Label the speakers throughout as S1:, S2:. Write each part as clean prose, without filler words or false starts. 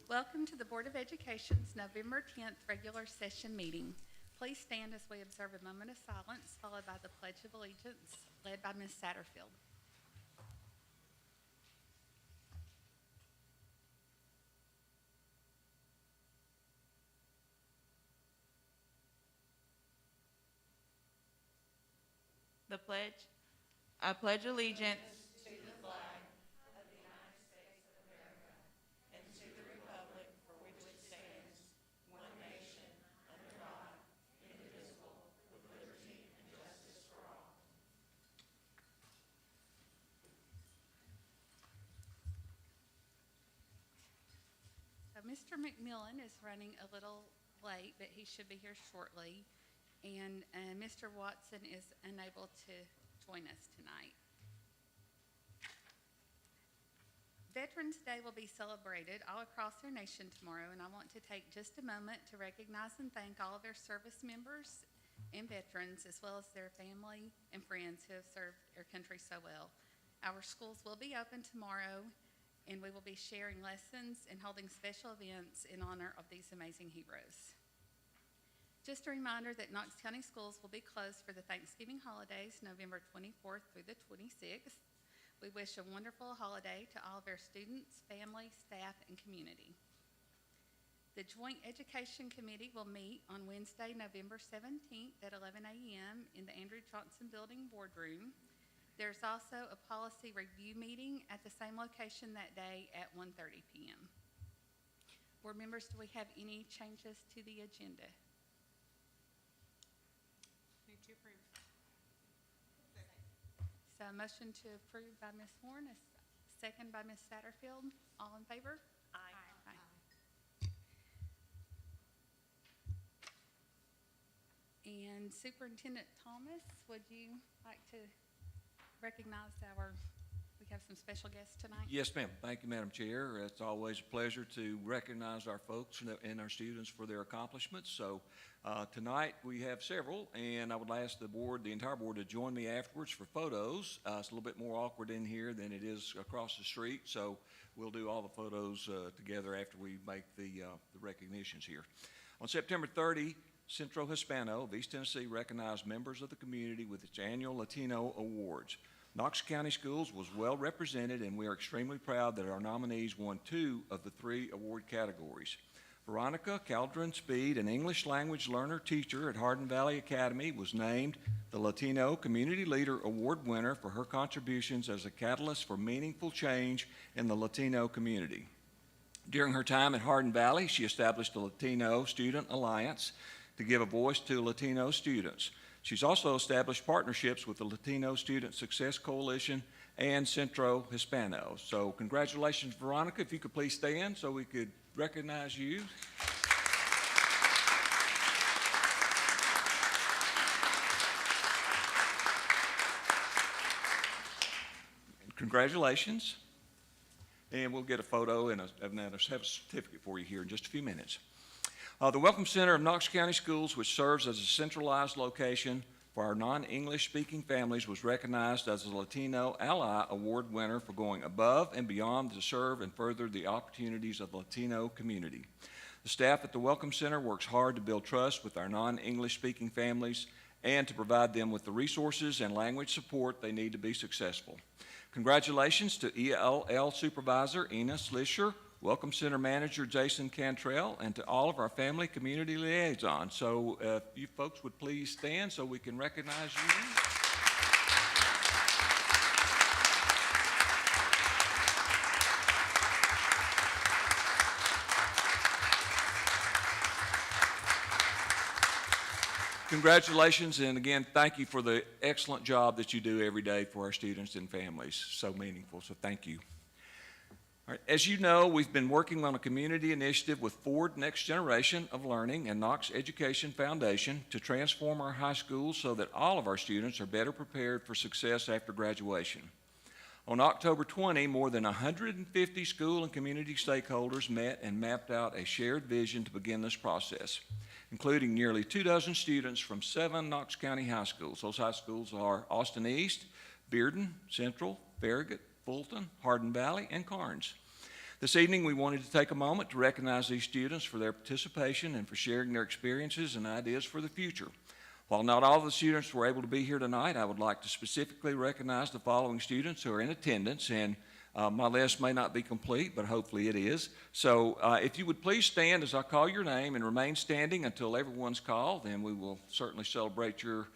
S1: Welcome to the Board of Education's November 10th regular session meeting. Please stand as we observe a moment of silence, followed by the Pledge of Allegiance, led by Ms. Satterfield.
S2: The pledge. I pledge allegiance to the flag of the United States of America and to the republic for which it stands, one nation, under God, indivisible, with liberty and justice for all.
S1: So Mr. McMillan is running a little late, but he should be here shortly. And Mr. Watson is unable to join us tonight. Veterans Day will be celebrated all across our nation tomorrow, and I want to take just a moment to recognize and thank all of our service members and veterans, as well as their family and friends who have served our country so well. Our schools will be open tomorrow, and we will be sharing lessons and holding special events in honor of these amazing heroes. Just a reminder that Knox County Schools will be closed for the Thanksgiving holidays, November 24th through the 26th. We wish a wonderful holiday to all of our students, family, staff, and community. The Joint Education Committee will meet on Wednesday, November 17th at 11 a.m. in the Andrew Johnson Building boardroom. There's also a policy review meeting at the same location that day at 1:30 p.m. Board members, do we have any changes to the agenda?
S3: Move to approve.
S1: So a motion to approve by Ms. Horn, a second by Ms. Satterfield. All in favor?
S3: Aye.
S1: And Superintendent Thomas, would you like to recognize we have some special guests tonight?
S4: Yes, ma'am. Thank you, Madam Chair. It's always a pleasure to recognize our folks and our students for their accomplishments. So tonight we have several, and I would ask the entire board, to join me afterwards for photos. It's a little bit more awkward in here than it is across the street, so we'll do all the photos together after we make the recognitions here. On September 30, Centro Hispano of East Tennessee recognized members of the community with its annual Latino Awards. Knox County Schools was well represented, and we are extremely proud that our nominees won 2 of the 3 award categories. Veronica Caldron Speed, an English language learner teacher at Hardin Valley Academy, was named the Latino Community Leader Award winner for her contributions as a catalyst for meaningful change in the Latino community. During her time at Hardin Valley, she established the Latino Student Alliance to give a voice to Latino students. She's also established partnerships with the Latino Student Success Coalition and Centro Hispano. So congratulations, Veronica. If you could please stand so we could recognize you. Congratulations. And we'll get a photo and have a certificate for you here in just a few minutes. The Welcome Center of Knox County Schools, which serves as a centralized location for our non-English speaking families, was recognized as a Latino Ally Award winner for going above and beyond to serve and further the opportunities of the Latino community. The staff at the Welcome Center works hard to build trust with our non-English speaking families and to provide them with the resources and language support they need to be successful. Congratulations to ELL Supervisor Ina Slisher, Welcome Center Manager Jason Cantrell, and to all of our family community liaisons. So if you folks would please stand so we can recognize you. Congratulations, and again, thank you for the excellent job that you do every day for our students and families. So meaningful, so thank you. All right, as you know, we've been working on a community initiative with Ford Next Generation of Learning and Knox Education Foundation to transform our high schools so that all of our students are better prepared for success after graduation. On October 20, more than 150 school and community stakeholders met and mapped out a shared vision to begin this process, including nearly 24 students from 7 Knox County high schools. Those high schools are Austin East, Bearden, Central, Farragut, Fulton, Hardin Valley, and Carnes. This evening, we wanted to take a moment to recognize these students for their participation and for sharing their experiences and ideas for the future. While not all of the students were able to be here tonight, I would like to specifically recognize the following students who are in attendance, and my list may not be complete, but hopefully it is. So if you would please stand as I call your name and remain standing until everyone's called, then we will certainly celebrate your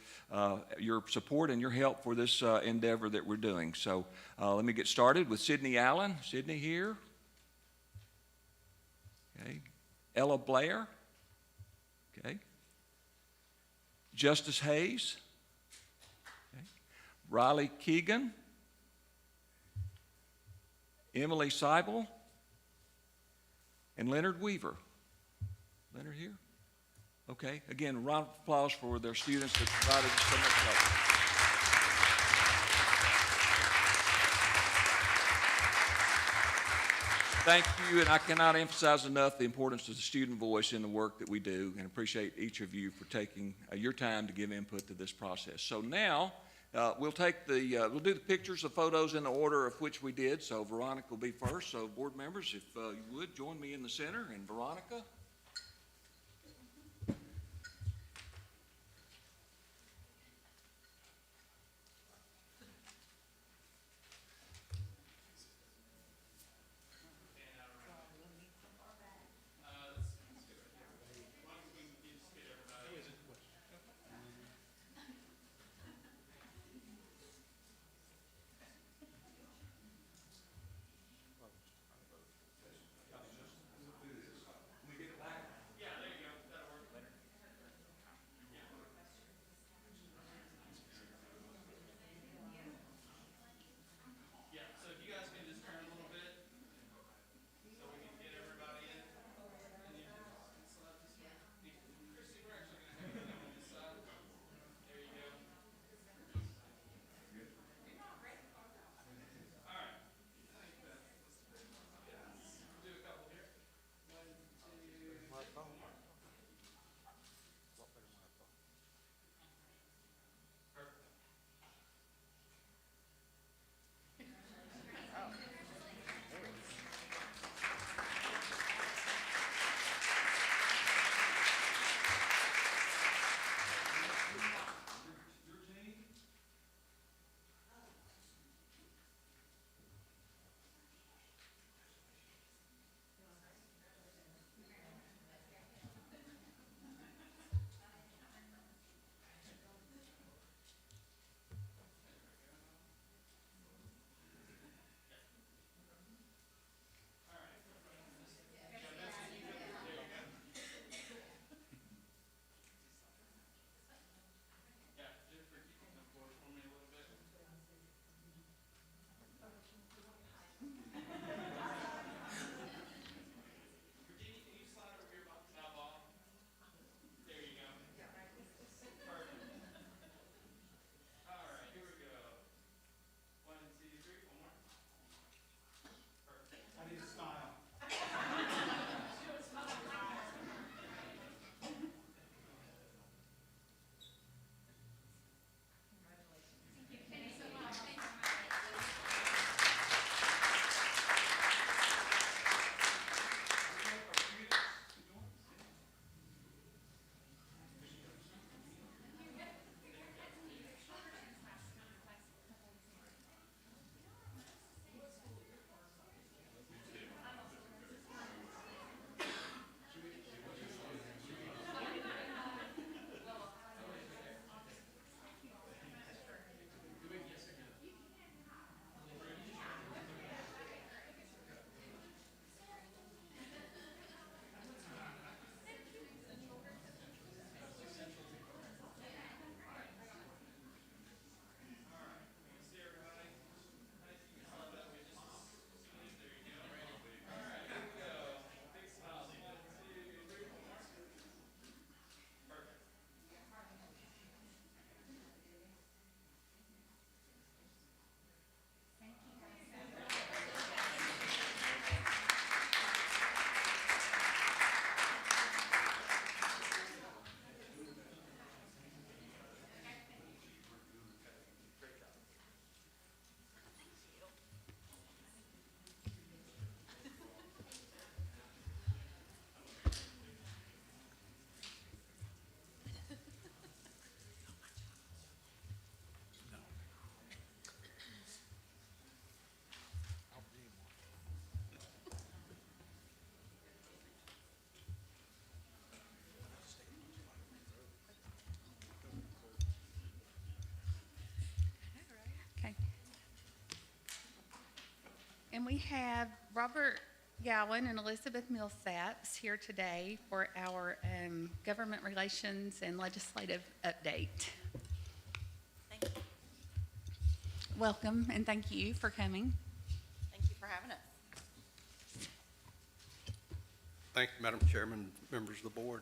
S4: support and your help for this endeavor that we're doing. So let me get started with Sydney Allen. Sydney here. Okay. Ella Blair. Okay. Justice Hayes. Okay. Riley Keegan. Emily Seibel. And Leonard Weaver. Leonard here? Okay. Again, a round of applause for their students that provided so much help. Thank you, and I cannot emphasize enough the importance of the student voice in the work that we do, and appreciate each of you for taking your time to give input to this process. So now, we'll do the pictures, the photos in the order of which we did. So Veronica will be first. So board members, if you would, join me in the center, and Veronica.
S1: And we have Robert Gowan and Elizabeth Millsaps here today for our government relations and legislative update.
S2: Thank you.
S1: Welcome, and thank you for coming.
S2: Thank you for having us.
S5: Thank you, Madam Chairman, members of the board.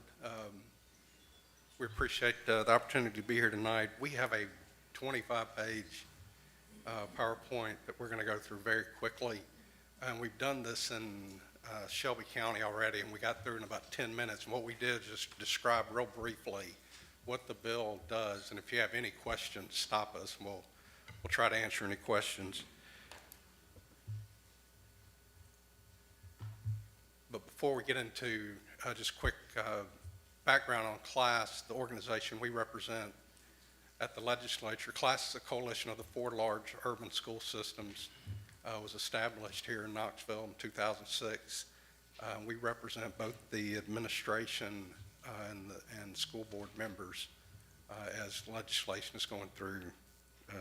S5: We appreciate the opportunity to be here tonight. We have a 25-page PowerPoint that we're going to go through very quickly. And we've done this in Shelby County already, and we got through in about 10 minutes. And what we did is just describe real briefly what the bill does. And if you have any questions, stop us, and we'll try to answer any questions. But before we get into just quick background on CLASS, the organization we represent at the legislature. CLASS is a coalition of the 4 large urban school systems. Was established here in Knoxville in 2006. We represent both the administration and school board members as legislation is going through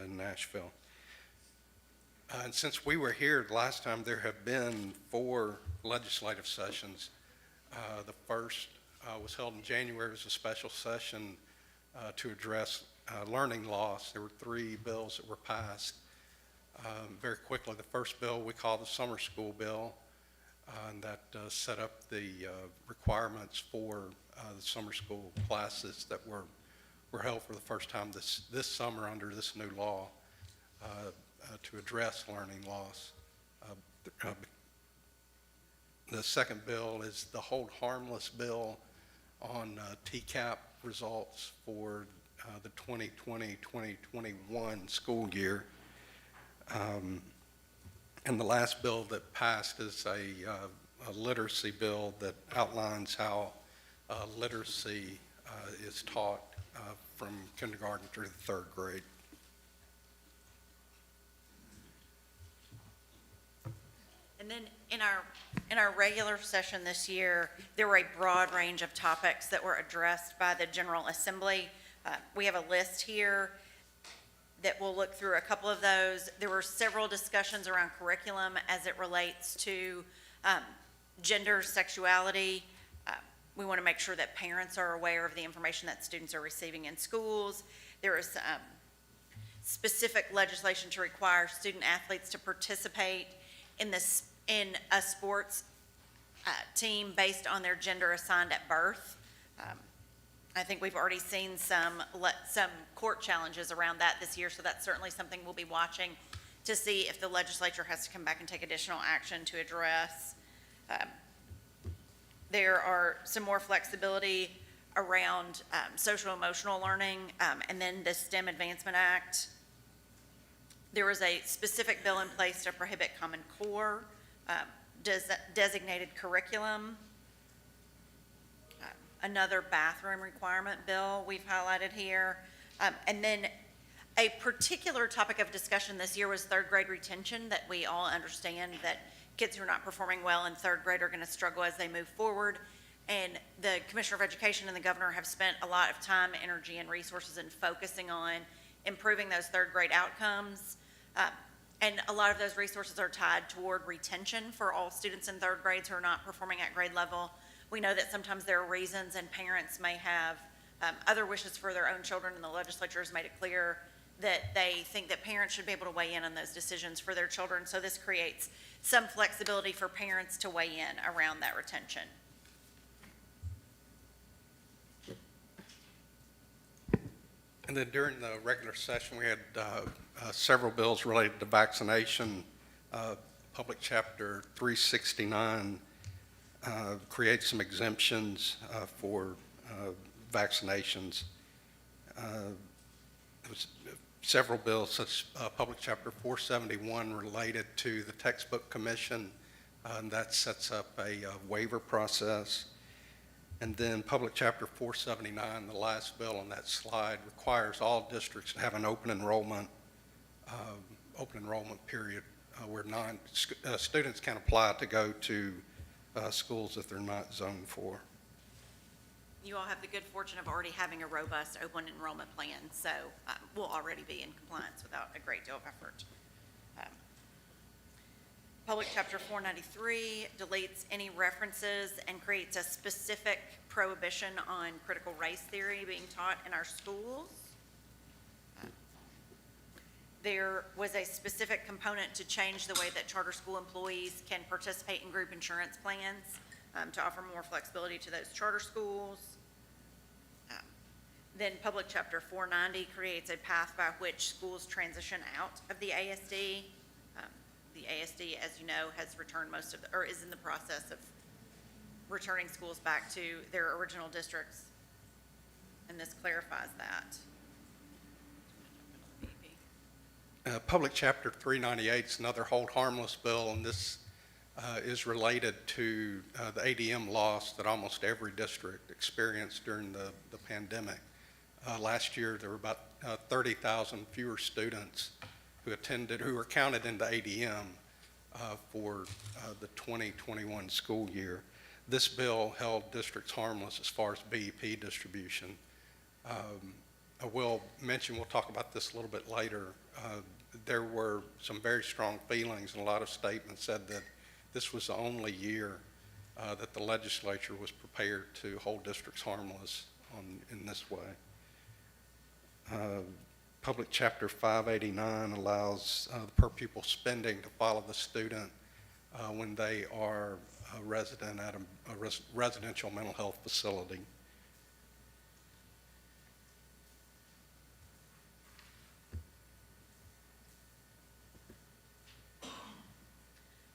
S5: in Nashville. And since we were here the last time, there have been 4 legislative sessions. The first was held in January. It was a special session to address learning loss. There were 3 bills that were passed. Very quickly, the first bill we call the summer school bill, and that set up the requirements for the summer school classes that were held for the first time this summer under this new law to address learning loss. The second bill is the hold harmless bill on TCAP results for the 2020-2021 school year. And the last bill that passed is a literacy bill that outlines how literacy is taught from kindergarten through the 3rd grade.
S2: And then in our regular session this year, there were a broad range of topics that were addressed by the General Assembly. We have a list here that we'll look through a couple of those. There were several discussions around curriculum as it relates to gender, sexuality. We want to make sure that parents are aware of the information that students are receiving in schools. There is specific legislation to require student athletes to participate in a sports team based on their gender assigned at birth. I think we've already seen some court challenges around that this year, so that's certainly something we'll be watching to see if the legislature has to come back and take additional action to address. There are some more flexibility around social emotional learning, and then the STEM Advancement Act. There was a specific bill in place to prohibit Common Core, designated curriculum. Another bathroom requirement bill we've highlighted here. And then a particular topic of discussion this year was 3rd grade retention, that we all understand that kids who are not performing well in 3rd grade are going to struggle as they move forward. And the Commissioner of Education and the Governor have spent a lot of time, energy, and resources in focusing on improving those 3rd grade outcomes. And a lot of those resources are tied toward retention for all students in 3rd grades who are not performing at grade level. We know that sometimes there are reasons, and parents may have other wishes for their own children, and the legislature has made it clear that they think that parents should be able to weigh in on those decisions for their children. So this creates some flexibility for parents to weigh in around that retention.
S5: And then during the regular session, we had several bills related to vaccination. Public Chapter 369 creates some exemptions for vaccinations. There was several bills, such Public Chapter 471 related to the Textbook Commission, and that sets up a waiver process. And then Public Chapter 479, the last bill on that slide, requires all districts to have an open enrollment period where students can apply to go to schools that they're not zoned for.
S2: You all have the good fortune of already having a robust open enrollment plan, so we'll already be in compliance without a great deal of effort.
S6: Public Chapter 493 deletes any references and creates a specific prohibition on critical race theory being taught in our schools. There was a specific component to change the way that charter school employees can participate in group insurance plans to offer more flexibility to those charter schools. Then Public Chapter 490 creates a path by which schools transition out of the ASD. The ASD, as you know, has returned or is in the process of returning schools back to their original districts, and this clarifies that.
S5: Public Chapter 398 is another hold harmless bill, and this is related to the ADM loss that almost every district experienced during the pandemic. Last year, there were about 30,000 fewer students who were counted into ADM for the 2021 school year. This bill held districts harmless as far as BEP distribution. I will mention, we'll talk about this a little bit later, there were some very strong feelings, and a lot of statements said that this was the only year that the legislature was prepared to hold districts harmless in this way. Public Chapter 589 allows the per pupil spending to follow the student when they are a resident at a residential mental health facility.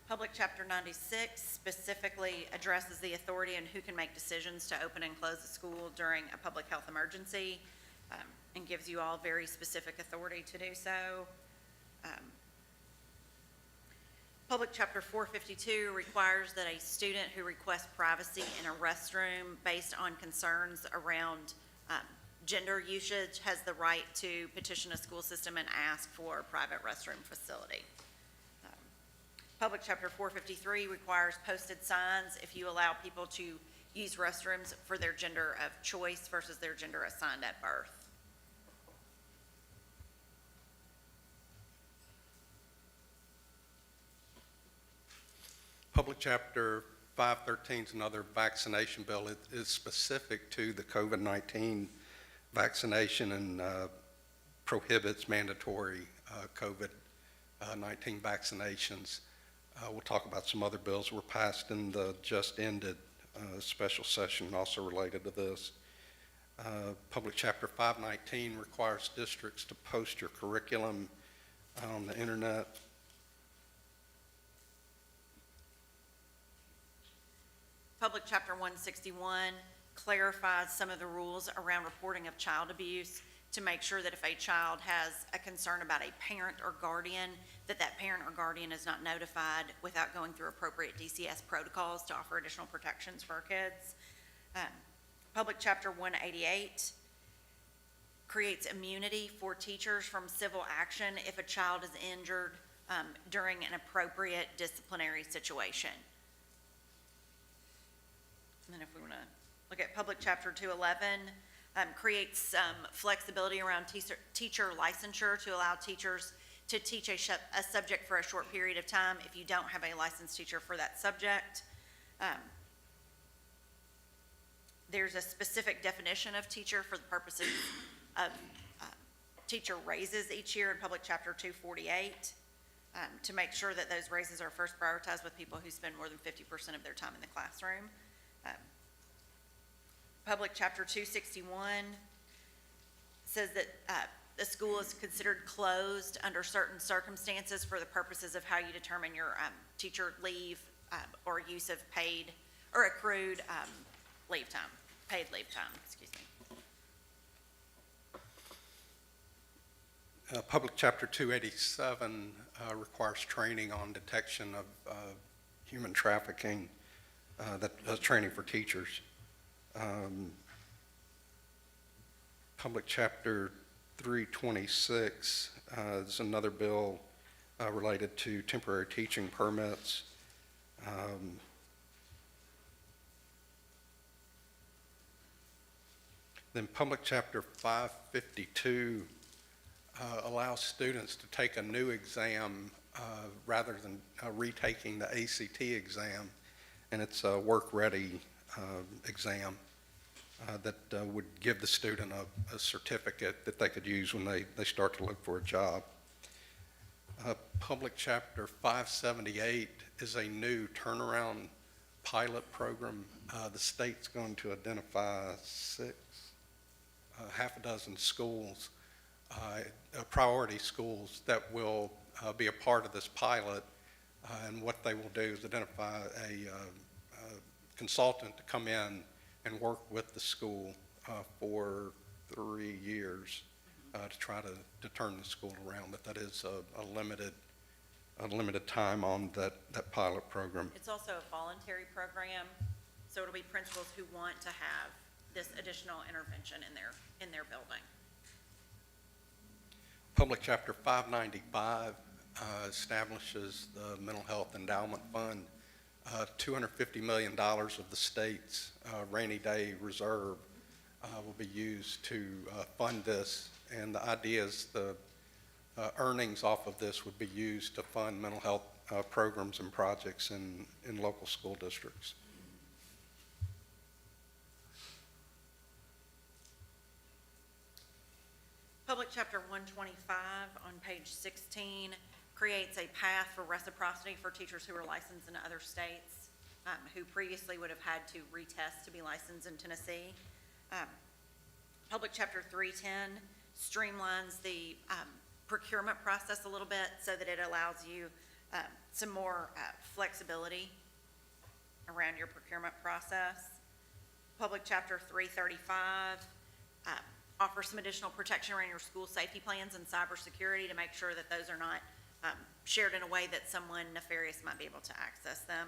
S6: Public Chapter 96 specifically addresses the authority and who can make decisions to open and close a school during a public health emergency, and gives you all very specific authority to do so. Public Chapter 452 requires that a student who requests privacy in a restroom based on concerns around gender usage has the right to petition a school system and ask for a private restroom facility. Public Chapter 453 requires posted signs if you allow people to use restrooms for their gender of choice versus their gender assigned at birth.
S5: Public Chapter 513 is another vaccination bill. It is specific to the COVID-19 vaccination and prohibits mandatory COVID-19 vaccinations. We'll talk about some other bills that were passed in the just ended special session also related to this. Public Chapter 519 requires districts to post your curriculum on the internet.
S6: Public Chapter 161 clarifies some of the rules around reporting of child abuse to make sure that if a child has a concern about a parent or guardian, that parent or guardian is not notified without going through appropriate DCS protocols to offer additional protections for our kids. Public Chapter 188 creates immunity for teachers from civil action if a child is injured during an appropriate disciplinary situation. And then if we want to look at Public Chapter 211, creates some flexibility around teacher licensure to allow teachers to teach a subject for a short period of time if you don't have a licensed teacher for that subject. There's a specific definition of teacher for the purposes of teacher raises each year in Public Chapter 248 to make sure that those raises are first prioritized with people who spend more than 50% of their time in the classroom. Public Chapter 261 says that the school is considered closed under certain circumstances for the purposes of how you determine your teacher leave or use of paid or accrued leave time, paid leave time, excuse me.
S5: Public Chapter 287 requires training on detection of human trafficking, that's training for teachers. Public Chapter 326 is another bill related to temporary teaching permits. Then Public Chapter 552 allows students to take a new exam rather than retaking the ACT exam, and it's a work-ready exam that would give the student a certificate that they could use when they start to look for a job. Public Chapter 578 is a new turnaround pilot program. The state's going to identify half a dozen schools, priority schools that will be a part of this pilot. And what they will do is identify a consultant to come in and work with the school for 3 years to try to turn the school around. But that is a limited time on that pilot program.
S6: It's also a voluntary program, so it'll be principals who want to have this additional intervention in their building.
S5: Public Chapter 595 establishes the Mental Health Endowment Fund. $250 million of the state's rainy day reserve will be used to fund this, and the idea is the earnings off of this would be used to fund mental health programs and projects in local school districts.
S6: Public Chapter 125 on page 16 creates a path for reciprocity for teachers who are licensed in other states, who previously would have had to retest to be licensed in Tennessee. Public Chapter 310 streamlines the procurement process a little bit so that it allows you some more flexibility around your procurement process. Public Chapter 335 offers some additional protection around your school safety plans and cybersecurity to make sure that those are not shared in a way that someone nefarious might be able to access them,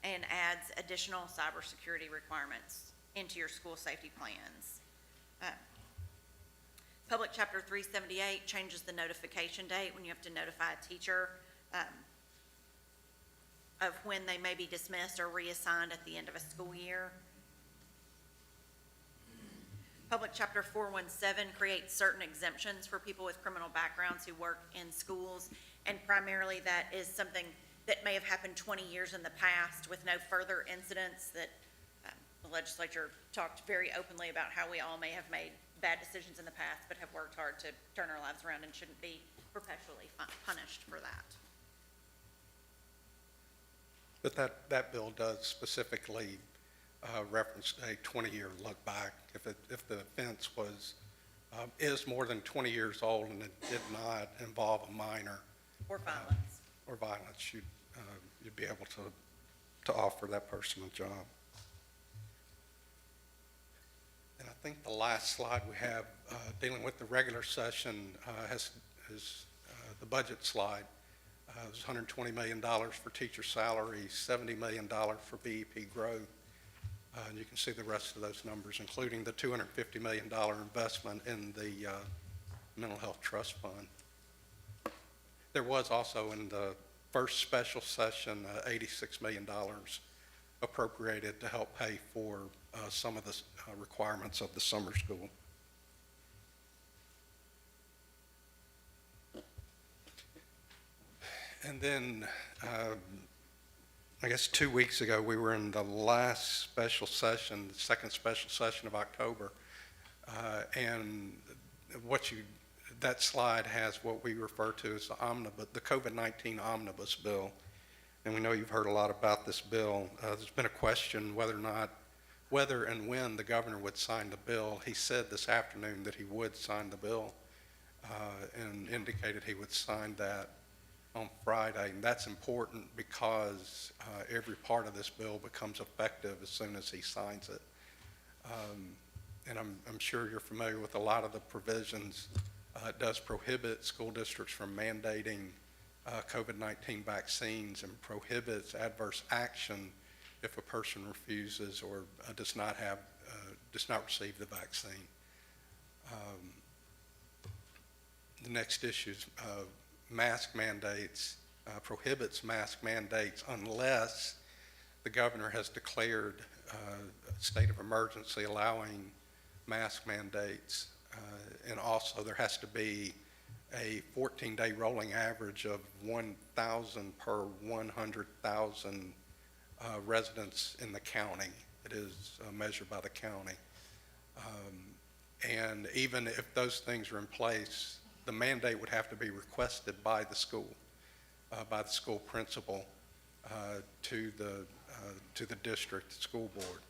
S6: and adds additional cybersecurity requirements into your school safety plans. Public Chapter 378 changes the notification date when you have to notify a teacher of when they may be dismissed or reassigned at the end of a school year. Public Chapter 417 creates certain exemptions for people with criminal backgrounds who work in schools, and primarily that is something that may have happened 20 years in the past with no further incidents, that the legislature talked very openly about how we all may have made bad decisions in the past but have worked hard to turn our lives around and shouldn't be perpetually punished for that.
S5: But that bill does specifically reference a 20-year look back. If the offense is more than 20 years old and it did not involve a minor
S6: Or violence.
S5: You'd be able to offer that person a job. And I think the last slide we have dealing with the regular session is the budget slide. There's $120 million for teacher salaries, $70 million for BEP growth. And you can see the rest of those numbers, including the $250 million investment in the Mental Health Trust Fund. There was also in the first special session $86 million appropriated to help pay for some of the requirements of the summer school. And then I guess 2 weeks ago, we were in the last special session, the second special session of October, and that slide has what we refer to as the COVID-19 omnibus bill. And we know you've heard a lot about this bill. There's been a question whether and when the governor would sign the bill. He said this afternoon that he would sign the bill and indicated he would sign that on Friday. And that's important because every part of this bill becomes effective as soon as he signs it. And I'm sure you're familiar with a lot of the provisions. It does prohibit school districts from mandating COVID-19 vaccines and prohibits adverse action if a person refuses or does not receive the vaccine. The next issue is mask mandates, prohibits mask mandates unless the governor has declared a state of emergency allowing mask mandates. And also there has to be a 14-day rolling average of 1,000 per 100,000 residents in the county. It is measured by the county. And even if those things are in place, the mandate would have to be requested by the school principal to the district school board.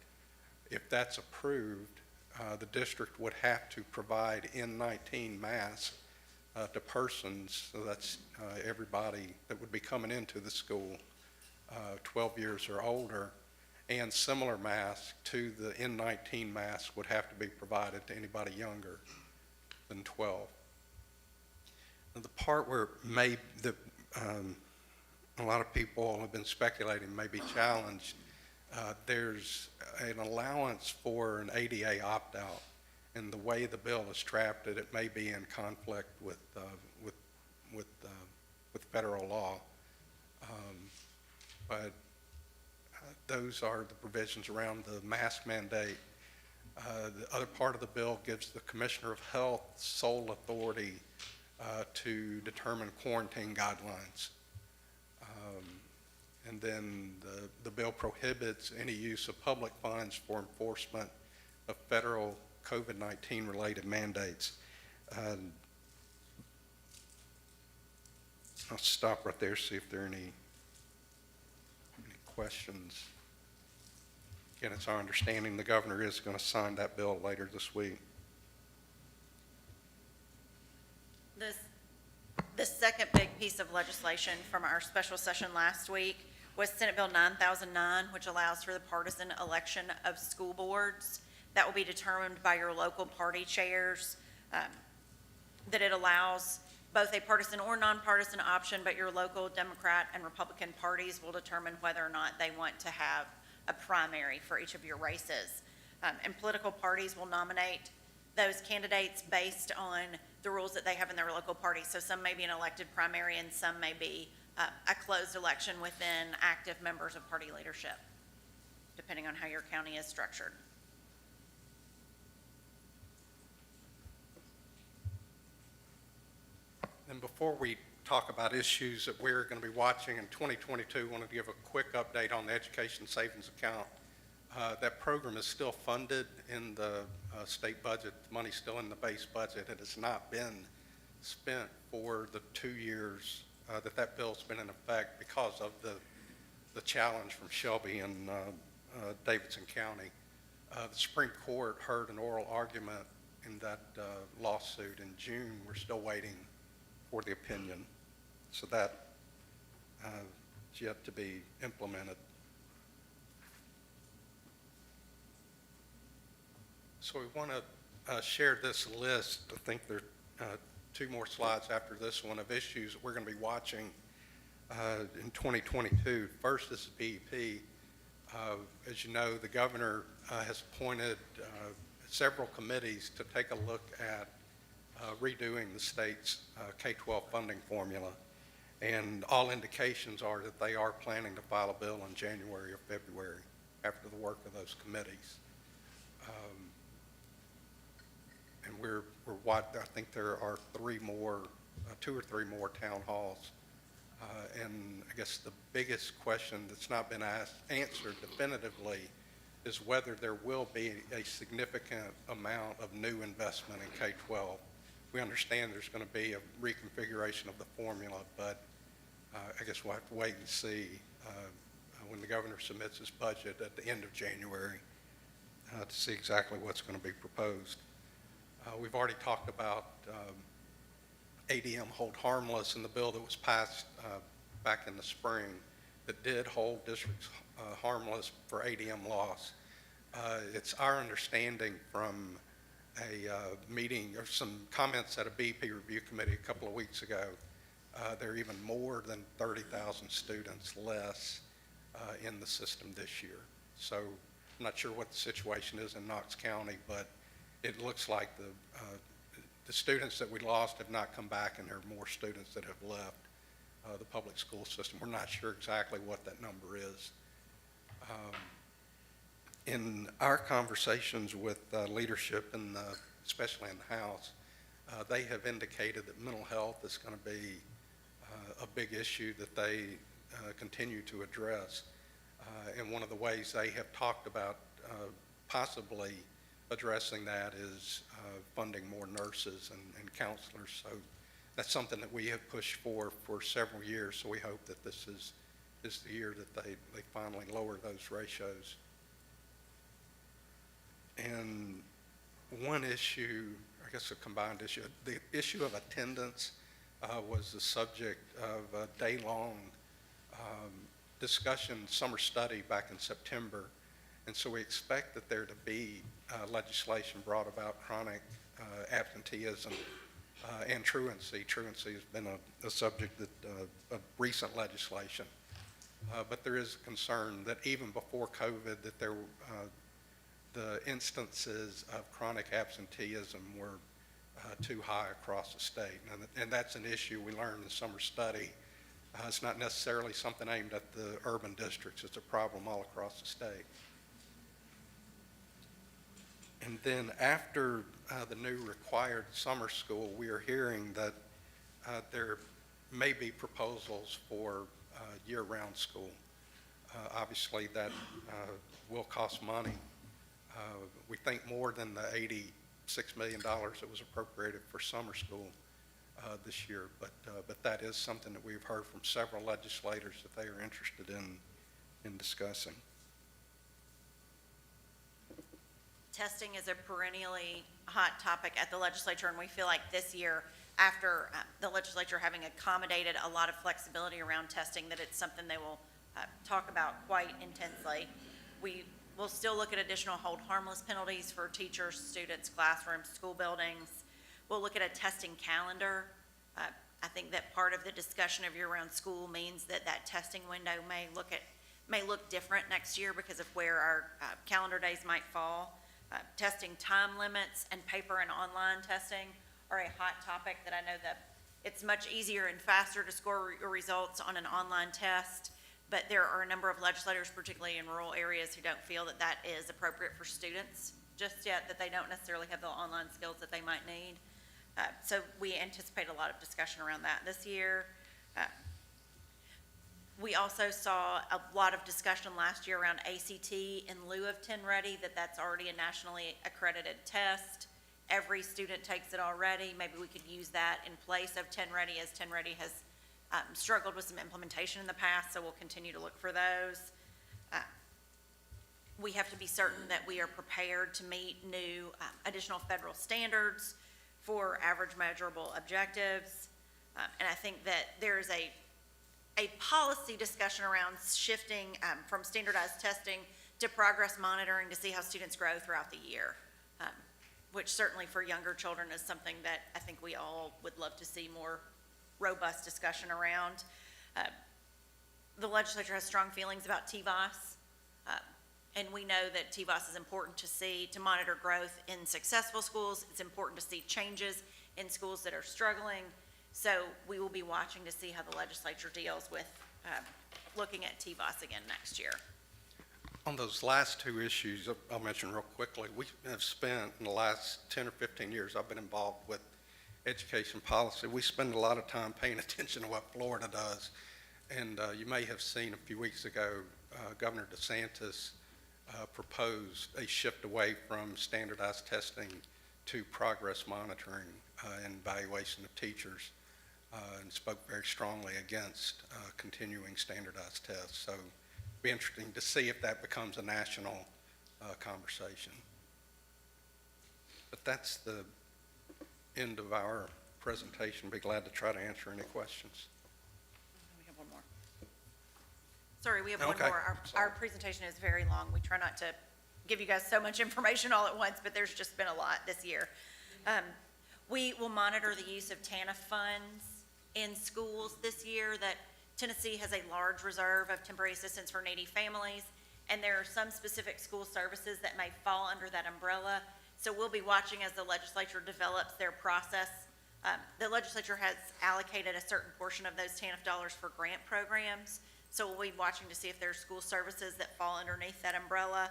S5: If that's approved, the district would have to provide N19 masks to persons, so that's everybody that would be coming into the school 12 years or older, and similar masks to the N19 masks would have to be provided to anybody younger than 12. And the part where a lot of people have been speculating may be challenged, there's an allowance for an ADA opt-out, and the way the bill is drafted, it may be in conflict with federal law. But those are the provisions around the mask mandate. The other part of the bill gives the Commissioner of Health sole authority to determine quarantine guidelines. And then the bill prohibits any use of public funds for enforcement of federal COVID-19 related mandates. I'll stop right there, see if there are any questions. Again, it's our understanding the governor is going to sign that bill later this week.
S6: The second big piece of legislation from our special session last week was Senate Bill 9009, which allows for the partisan election of school boards. That will be determined by your local party chairs, that it allows both a partisan or nonpartisan option, but your local Democrat and Republican parties will determine whether or not they want to have a primary for each of your races. And political parties will nominate those candidates based on the rules that they have in their local party. So some may be an elected primary and some may be a closed election within active members of party leadership, depending on how your county is structured.
S5: And before we talk about issues that we're going to be watching in 2022, I wanted to give a quick update on the Education Savings Account. That program is still funded in the state budget. The money's still in the base budget. It has not been spent for the 2 years that bill's been in effect because of the challenge from Shelby and Davidson County. The Supreme Court heard an oral argument in that lawsuit in June. We're still waiting for the opinion. So that is yet to be implemented. So we want to share this list. I think there are 2 more slides after this one of issues that we're going to be watching in 2022. First is the BEP. As you know, the governor has appointed several committees to take a look at redoing the state's K-12 funding formula. And all indications are that they are planning to file a bill in January or February after the work of those committees. And I think there are 2 or 3 more town halls. And I guess the biggest question that's not been answered definitively is whether there will be a significant amount of new investment in K-12. We understand there's going to be a reconfiguration of the formula, but I guess we'll have to wait and see when the governor submits his budget at the end of January to see exactly what's going to be proposed. We've already talked about ADM hold harmless in the bill that was passed back in the spring that did hold districts harmless for ADM loss. It's our understanding from a meeting or some comments at a BEP review committee a couple of weeks ago, there are even more than 30,000 students less in the system this year. So I'm not sure what the situation is in Knox County, but it looks like the students that we lost have not come back, and there are more students that have left the public school system. We're not sure exactly what that number is. In our conversations with leadership, especially in the House, They have indicated that mental health is going to be a big issue that they continue to address. And one of the ways they have talked about possibly addressing that is funding more nurses and counselors. So that's something that we have pushed for several years. So we hope that this is the year that they finally lower those ratios. And one issue, I guess a combined issue, the issue of attendance was the subject of a day-long discussion, summer study back in September. And so we expect that there to be legislation brought about chronic absenteeism and truancy. Truancy has been a subject of recent legislation. But there is a concern that even before COVID, that the instances of chronic absenteeism were too high across the state. And that's an issue we learned in the summer study. It's not necessarily something aimed at the urban districts. It's a problem all across the state. And then after the new required summer school, we are hearing that there may be proposals for year-round school. Obviously, that will cost money. We think more than the $86 million that was appropriated for summer school this year, but that is something that we've heard from several legislators that they are interested in discussing.
S6: Testing is a perennially hot topic at the legislature, and we feel like this year, after the legislature having accommodated a lot of flexibility around testing, that it's something they will talk about quite intensely. We will still look at additional hold harmless penalties for teachers, students, classrooms, school buildings. We'll look at a testing calendar. I think that part of the discussion of year-round school means that testing window may look different next year because of where our calendar days might fall. Testing time limits and paper and online testing are a hot topic that I know that it's much easier and faster to score your results on an online test, but there are a number of legislators, particularly in rural areas, who don't feel that is appropriate for students just yet, that they don't necessarily have the online skills that they might need. So we anticipate a lot of discussion around that this year. We also saw a lot of discussion last year around ACT in lieu of 10 Ready, that's already a nationally accredited test. Every student takes it already. Maybe we could use that in place of 10 Ready, as 10 Ready has struggled with some implementation in the past, so we'll continue to look for those. We have to be certain that we are prepared to meet new additional federal standards for average measurable objectives. And I think that there is a policy discussion around shifting from standardized testing to progress monitoring to see how students grow throughout the year, which certainly for younger children is something that I think we all would love to see more robust discussion around. The legislature has strong feelings about TVOS, and we know that TVOS is important to monitor growth in successful schools. It's important to see changes in schools that are struggling. So we will be watching to see how the legislature deals with looking at TVOS again next year.
S5: On those last two issues, I'll mention real quickly, we have spent in the last 10 or 15 years, I've been involved with education policy. We spend a lot of time paying attention to what Florida does. And you may have seen a few weeks ago, Governor DeSantis proposed a shift away from standardized testing to progress monitoring and evaluation of teachers, and spoke very strongly against continuing standardized tests. So it'll be interesting to see if that becomes a national conversation. But that's the end of our presentation. Be glad to try to answer any questions.
S6: We have one more. Sorry, we have one
S5: Okay.
S6: more. Our presentation is very long. We try not to give you guys so much information all at once, but there's just been a lot this year. We will monitor the use of TANF funds in schools this year. That Tennessee has a large reserve of temporary assistance for needy families, and there are some specific school services that may fall under that umbrella. So we'll be watching as the legislature develops their process. The legislature has allocated a certain portion of those TANF dollars for grant programs. So we'll be watching to see if there are school services that fall underneath that umbrella.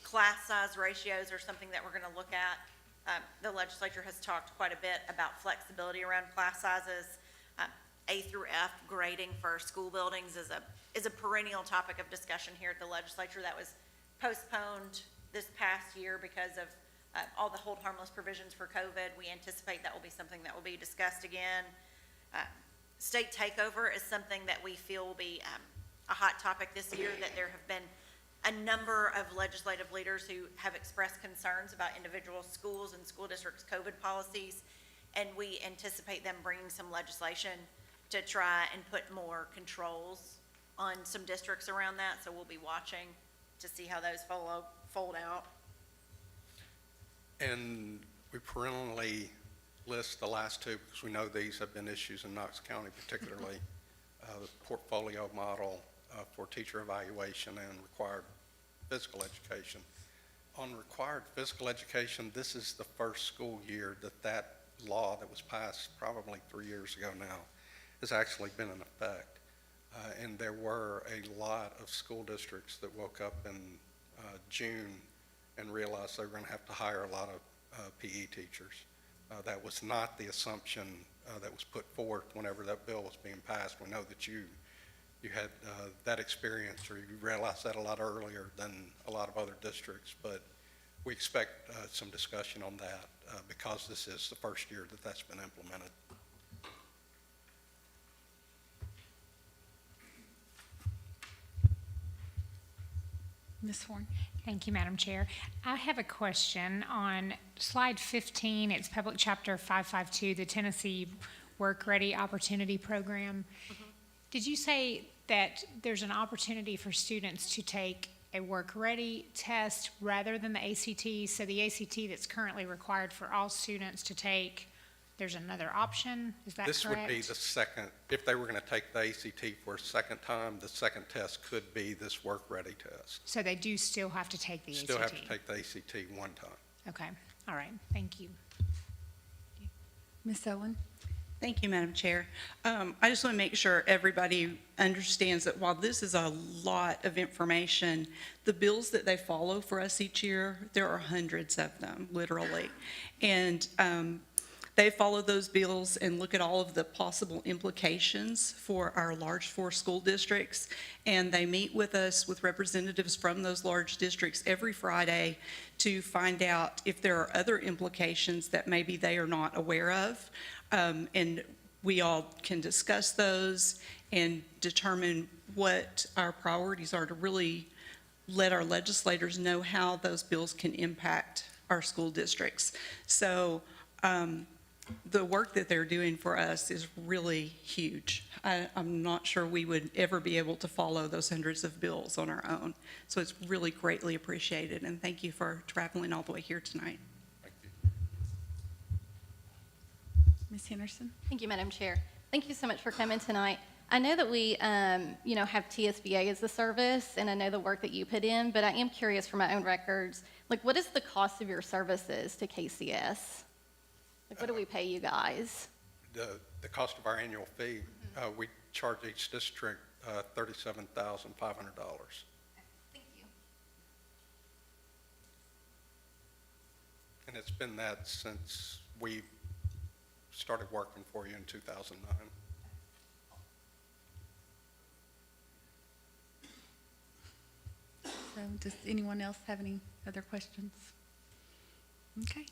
S6: Class size ratios are something that we're going to look at The legislature has talked quite a bit about flexibility around class sizes. A through F grading for school buildings is a perennial topic of discussion here at the legislature. That was postponed this past year because of all the hold harmless provisions for COVID. We anticipate that will be something that will be discussed again. State takeover is something that we feel will be a hot topic this year, that there have been a number of legislative leaders who have expressed concerns about individual schools and school districts' COVID policies, and we anticipate them bringing some legislation to try and put more controls on some districts around that, so we'll be watching to see how those fold out.
S5: And we perennially list the last two because we know these have been issues in Knox County, particularly the portfolio model for teacher evaluation and required physical education. On required physical education, this is the first school year that law that was passed probably 3 years ago now has actually been in effect. And there were a lot of school districts that woke up in June and realized they were going to have to hire a lot of PE teachers. That was not the assumption that was put forth whenever that bill was being passed. We know that you had that experience, or you realized that a lot earlier than a lot of other districts, but we expect some discussion on that because this is the first year that that's been implemented.
S1: Ms. Horn?
S3: Thank you, Madam Chair. I have a question on slide 15. It's Public Chapter 552, the Tennessee Work Ready Opportunity Program. Did you say that there's an opportunity for students to take a Work Ready test rather than the ACT? So the ACT that's currently required for all students to take, there's another option? Is that correct?
S5: This would be the second, if they were going to take the ACT for a second time, the second test could be this Work Ready test.
S3: So they do still have to take the ACT?
S5: Still have to take the ACT one time.
S3: Okay, all right, thank you.
S1: Ms. Owen?
S7: Thank you, Madam Chair. I just want to make sure everybody understands that while this is a lot of information, the bills that they follow for us each year, there are hundreds of them, literally. And they follow those bills and look at all of the possible implications for our large four school districts. And they meet with us, with representatives from those large districts every Friday to find out if there are other implications that maybe they are not aware of. And we all can discuss those and determine what our priorities are to really let our legislators know how those bills can impact our school districts. So the work that they're doing for us is really huge. I'm not sure we would ever be able to follow those hundreds of bills on our own. So it's really greatly appreciated, and thank you for traveling all the way here tonight.
S5: Thank you.
S1: Ms. Henderson?
S8: Thank you, Madam Chair. Thank you so much for coming tonight. I know that we, have TSBA as the service, and I know the work that you put in, but I am curious for my own records, like, what is the cost of your services to KCS? Like, what do we pay you guys?
S5: The cost of our annual fee, we charge each district $37,500.
S8: Thank you.
S5: And it's been that since we started working for you in 2009.
S1: So does anyone else have any other questions? Okay.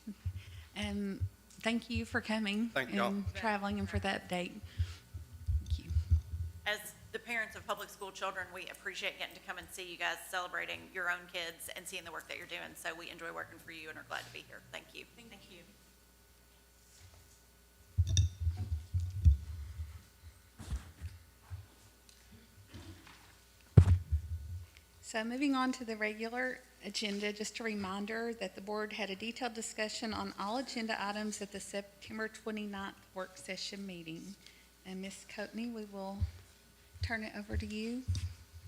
S1: Thank you for coming.
S5: Thank y'all.
S1: And traveling and for the update. Thank you.
S6: As the parents of public school children, we appreciate getting to come and see you guys celebrating your own kids and seeing the work that you're doing. So we enjoy working for you and are glad to be here. Thank you. Thank you.
S1: So moving on to the regular agenda, just a reminder that the board had a detailed discussion on all agenda items at the September 29th work session meeting. And Ms. Coatney, we will turn it over to you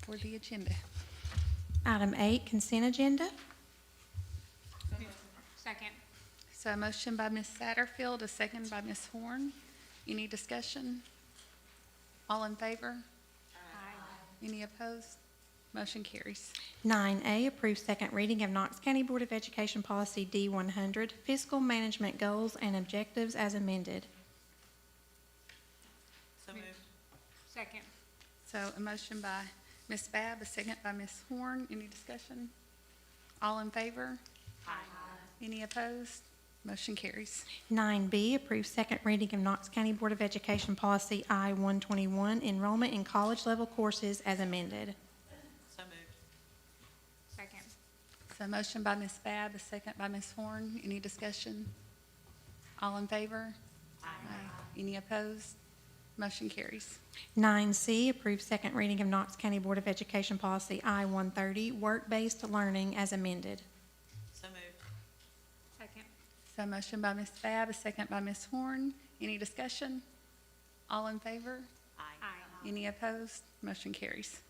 S1: for the agenda.
S9: Item 8, consent agenda.
S3: Second.
S1: So a motion by Ms. Satterfield, a second by Ms. Horn. Any discussion? All in favor?
S3: Aye.
S1: Any opposed? Motion carries.
S9: 9A, approve second reading of Knox County Board of Education Policy D100, Fiscal Management Goals and Objectives as amended.
S2: So moved.
S3: Second.
S1: So a motion by Ms. Babb, a second by Ms. Horn. Any discussion? All in favor?
S2: Aye.
S1: Any opposed? Motion carries.
S9: 9B, approve second reading of Knox County Board of Education Policy I-121, Enrollment in College-Level Courses as amended.
S2: So moved.
S3: Second.
S1: So a motion by Ms. Babb, a second by Ms. Horn. Any discussion? All in favor?
S2: Aye.
S1: Any opposed? Motion carries.
S9: 9C, approve second reading of Knox County Board of Education Policy I-130, Work-Based Learning as amended.
S2: So moved.
S3: Second.
S1: So a motion by Ms. Babb, a second by Ms. Horn. Any discussion? All in favor?
S2: Aye.
S1: Any opposed? Motion carries.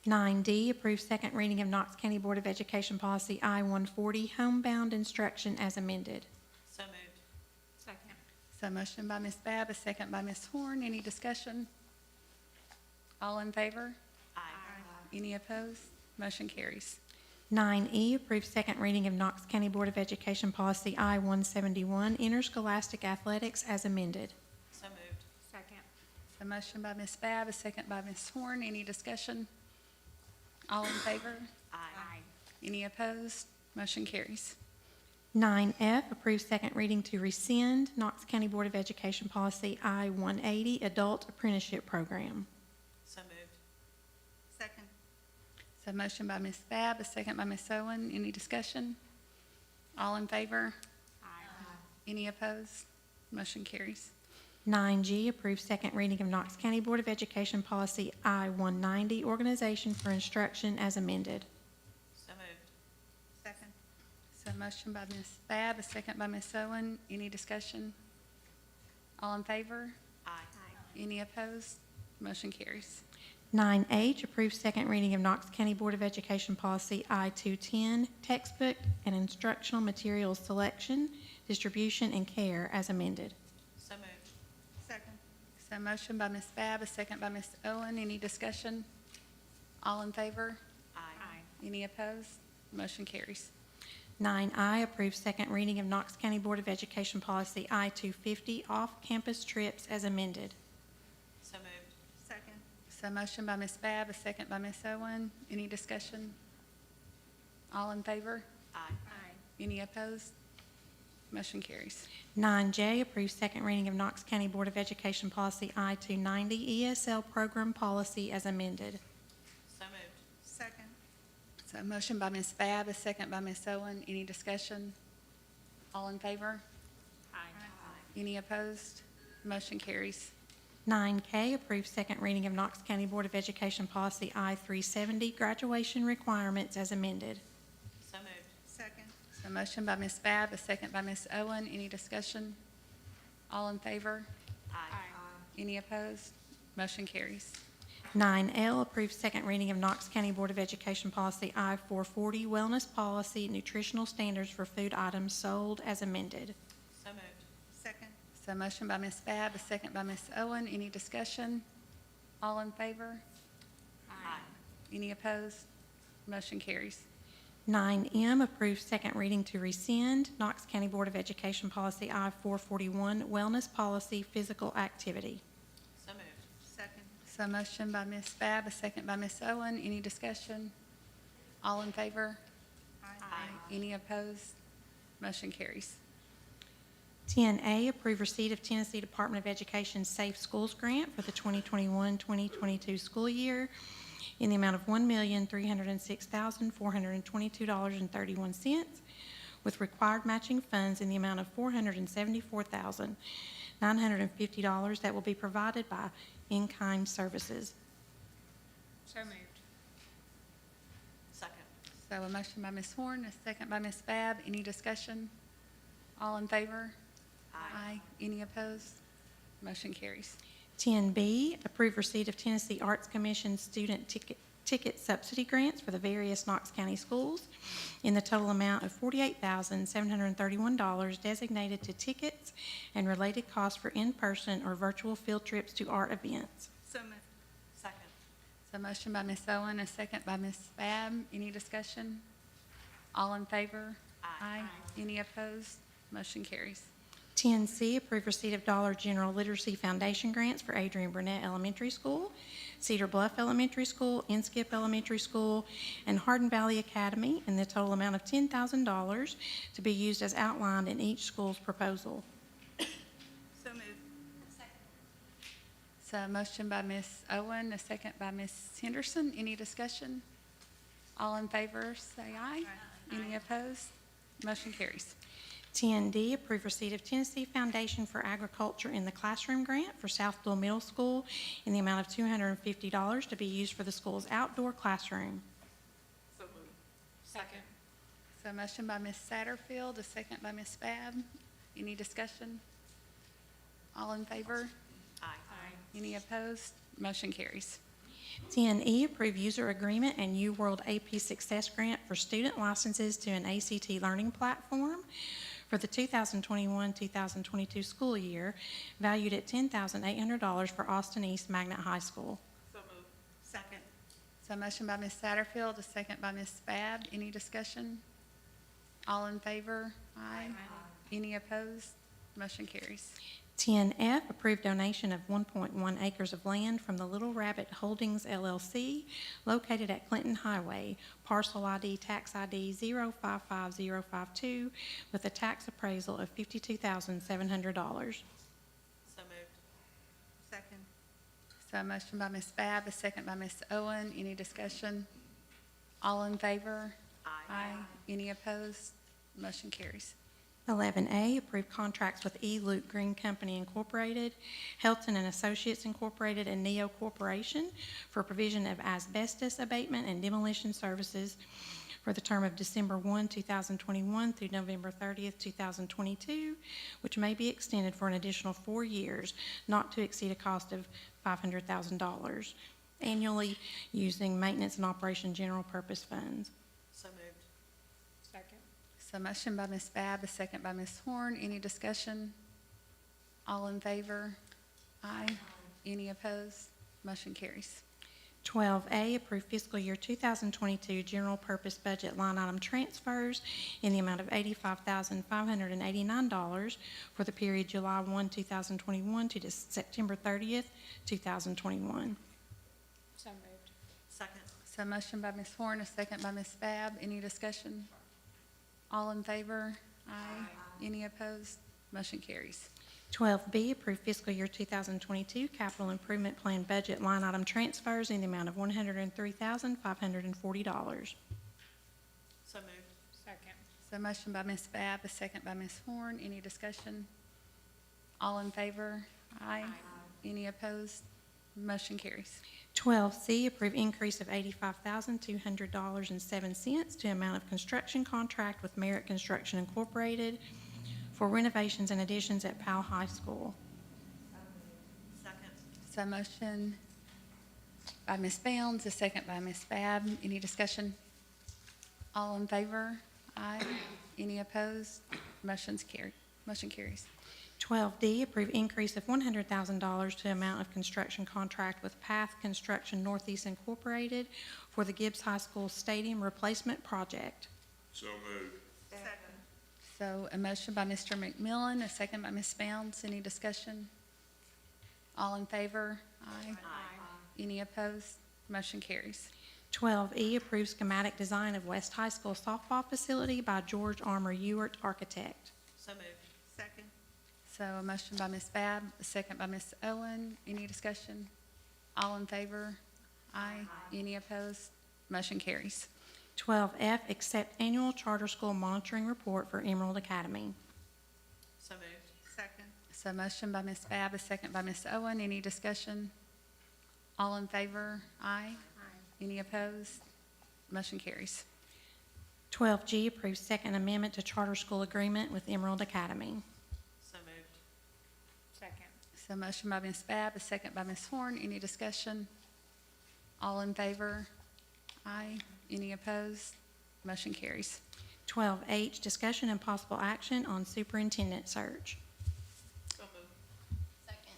S9: 9D, approve second reading of Knox County Board of Education Policy I-140, Homebound Instruction as amended.
S2: So moved.
S3: Second.
S1: So a motion by Ms. Babb, a second by Ms. Horn. Any discussion? All in favor?
S2: Aye.
S1: Any opposed? Motion carries.
S9: 9E, approve second reading of Knox County Board of Education Policy I-171, Interscholastic Athletics as amended.
S2: So moved.
S3: Second.
S1: A motion by Ms. Babb, a second by Ms. Horn. Any discussion? All in favor?
S2: Aye.
S1: Any opposed? Motion carries.
S9: 9F, approve second reading to rescind Knox County Board of Education Policy I-180, Adult Apprenticeship Program.
S2: So moved.
S6: Second.
S1: So a motion by Ms. Babb, a second by Ms. Owen. Any discussion? All in favor?
S3: Aye.
S1: Any opposed? Motion carries.
S9: 9G, approve second reading of Knox County Board of Education Policy I-190, Organization for Instruction as amended.
S2: So moved.
S6: Second.
S1: So a motion by Ms. Babb, a second by Ms. Owen. Any discussion? All in favor?
S2: Aye.
S1: Any opposed? Motion carries.
S9: 9H, approve second reading of Knox County Board of Education Policy I-210, Textbook and Instructional Materials Selection, Distribution, and Care as amended.
S2: So moved.
S6: Second.
S1: So a motion by Ms. Babb, a second by Ms. Owen. Any discussion? All in favor?
S2: Aye.
S1: Any opposed? Motion carries.
S9: 9I, approve second reading of Knox County Board of Education Policy I-250, Off-Campus Trips as amended.
S2: So moved.
S6: Second.
S1: So a motion by Ms. Babb, a second by Ms. Owen. Any discussion? All in favor?
S2: Aye.
S1: Any opposed? Motion carries.
S9: 9J, approve second reading of Knox County Board of Education Policy I-290, ESL Program Policy as amended.
S2: So moved.
S6: Second.
S1: So a motion by Ms. Babb, a second by Ms. Owen. Any discussion? All in favor?
S3: Aye.
S1: Any opposed? Motion carries.
S9: 9K, approve second reading of Knox County Board of Education Policy I-370, Graduation Requirements as amended.
S2: So moved.
S6: Second.
S1: So a motion by Ms. Babb, a second by Ms. Owen. Any discussion? All in favor?
S2: Aye.
S1: Any opposed? Motion carries.
S9: 9L, approve second reading of Knox County Board of Education Policy I-440, Wellness Policy, Nutritional Standards for Food Items Sold as amended.
S2: So moved.
S6: Second.
S1: So a motion by Ms. Babb, a second by Ms. Owen. Any discussion? All in favor?
S2: Aye.
S1: Any opposed? Motion carries.
S9: 9M, approve second reading to rescind Knox County Board of Education Policy I-441, Wellness Policy, Physical Activity.
S2: So moved.
S6: Second.
S1: So a motion by Ms. Babb, a second by Ms. Owen. Any discussion? All in favor?
S2: Aye.
S1: Any opposed? Motion carries.
S9: 10A, approve receipt of Tennessee Department of Education Safe Schools Grant for the 2021-2022 school year in the amount of $1,306,422.31, with required matching funds in the amount of $474,950 that will be provided by in-kind services.
S3: So moved.
S2: Second.
S1: So a motion by Ms. Horn, a second by Ms. Babb. Any discussion? All in favor?
S2: Aye.
S1: Any opposed? Motion carries.
S9: 10B, approve receipt of Tennessee Arts Commission student ticket subsidy grants for the various Knox County schools in the total amount of $48,731 designated to tickets and related costs for in-person or virtual field trips to art events.
S6: So moved.
S2: Second.
S1: So motion by Ms. Owen, a second by Ms. Bab. Any discussion? All in favor? Aye. Any opposed? Motion carries.
S9: 10C, approve receipt of Dollar General Literacy Foundation grants for Adrian Burnett Elementary School, Cedar Bluff Elementary School, Inskip Elementary School, and Hardin Valley Academy in the total amount of $10,000 to be used as outlined in each school's proposal.
S7: So moved.
S1: So a motion by Ms. Owen, a second by Ms. Henderson. Any discussion? All in favor, say aye. Any opposed? Motion carries.
S9: 10D, approve receipt of Tennessee Foundation for Agriculture in the Classroom grant for Southville Middle School in the amount of $250 to be used for the school's outdoor classroom.
S7: So moved. Second.
S1: So a motion by Ms. Satterfield, a second by Ms. Bab. Any discussion? All in favor?
S6: Aye.
S1: Any opposed? Motion carries.
S9: 10E, approve user agreement and UWorld AP Success Grant for student licenses to an ACT learning platform for the 2021-2022 school year, valued at $10,800 for Austin East Magnet High School.
S7: So moved. Second.
S1: So a motion by Ms. Satterfield, a second by Ms. Bab. Any discussion? All in favor? Aye. Any opposed? Motion carries.
S9: 10F, approve donation of 1.1 acres of land from the Little Rabbit Holdings LLC located at Clinton Highway, parcel ID tax ID 055052, with a tax appraisal of $52,700.
S6: So moved.
S7: Second.
S1: So a motion by Ms. Bab, a second by Ms. Owen. Any discussion? All in favor? Aye. Any opposed? Motion carries.
S9: 11A, approve contracts with E-Loop Green Company Incorporated, Helton and Associates Incorporated, and Neo Corporation for provision of asbestos abatement and demolition services for the term of December 1, 2021 through November 30th, 2022, which may be extended for an additional 4 years, not to exceed a cost of $500,000 annually using maintenance and operation general purpose funds.
S6: So moved.
S7: Second.
S1: So motion by Ms. Bab, a second by Ms. Horn. Any discussion? All in favor? Aye. Any opposed? Motion carries.
S9: 12A, approve fiscal year 2022 general purpose budget line item transfers in the amount of $85,589 for the period July 1, 2021 to September 30th, 2021.
S7: So moved.
S6: Second.
S1: So motion by Ms. Horn, a second by Ms. Bab. Any discussion? All in favor? Aye. Any opposed? Motion carries.
S9: 12B, approve fiscal year 2022 capital improvement plan budget line item transfers in the amount of $103,540.
S6: So moved.
S7: Second.
S1: So motion by Ms. Bab, a second by Ms. Horn. Any discussion? All in favor? Aye. Any opposed? Motion carries.
S9: 12C, approve increase of $85,200.07 to amount of construction contract with Merritt Construction Incorporated for renovations and additions at Powell High School.
S6: Second.
S1: So motion by Ms. Bounds, a second by Ms. Bab. Any discussion? All in favor? Aye. Any opposed? Motion carries.
S9: 12D, approve increase of $100,000 to amount of construction contract with Path Construction Northeast Incorporated for the Gibbs High School Stadium Replacement Project.
S10: So moved.
S7: Second.
S1: So a motion by Mr. McMillan, a second by Ms. Bounds. Any discussion? All in favor? Aye. Any opposed? Motion carries.
S9: 12E, approve schematic design of West High School softball facility by George Armour Ewart Architect.
S6: So moved.
S7: Second.
S1: So a motion by Ms. Bab, a second by Ms. Owen. Any discussion? All in favor? Aye. Any opposed? Motion carries.
S9: 12F, accept annual charter school monitoring report for Emerald Academy.
S6: So moved.
S7: Second.
S1: So motion by Ms. Bab, a second by Ms. Owen. Any discussion? All in favor? Aye. Any opposed? Motion carries.
S9: 12G, approve second amendment to charter school agreement with Emerald Academy.
S6: So moved.
S7: Second.
S1: So motion by Ms. Bab, a second by Ms. Horn. Any discussion? All in favor? Aye. Any opposed? Motion carries.
S9: 12H, discussion and possible action on superintendent search.
S6: So moved.
S8: Second.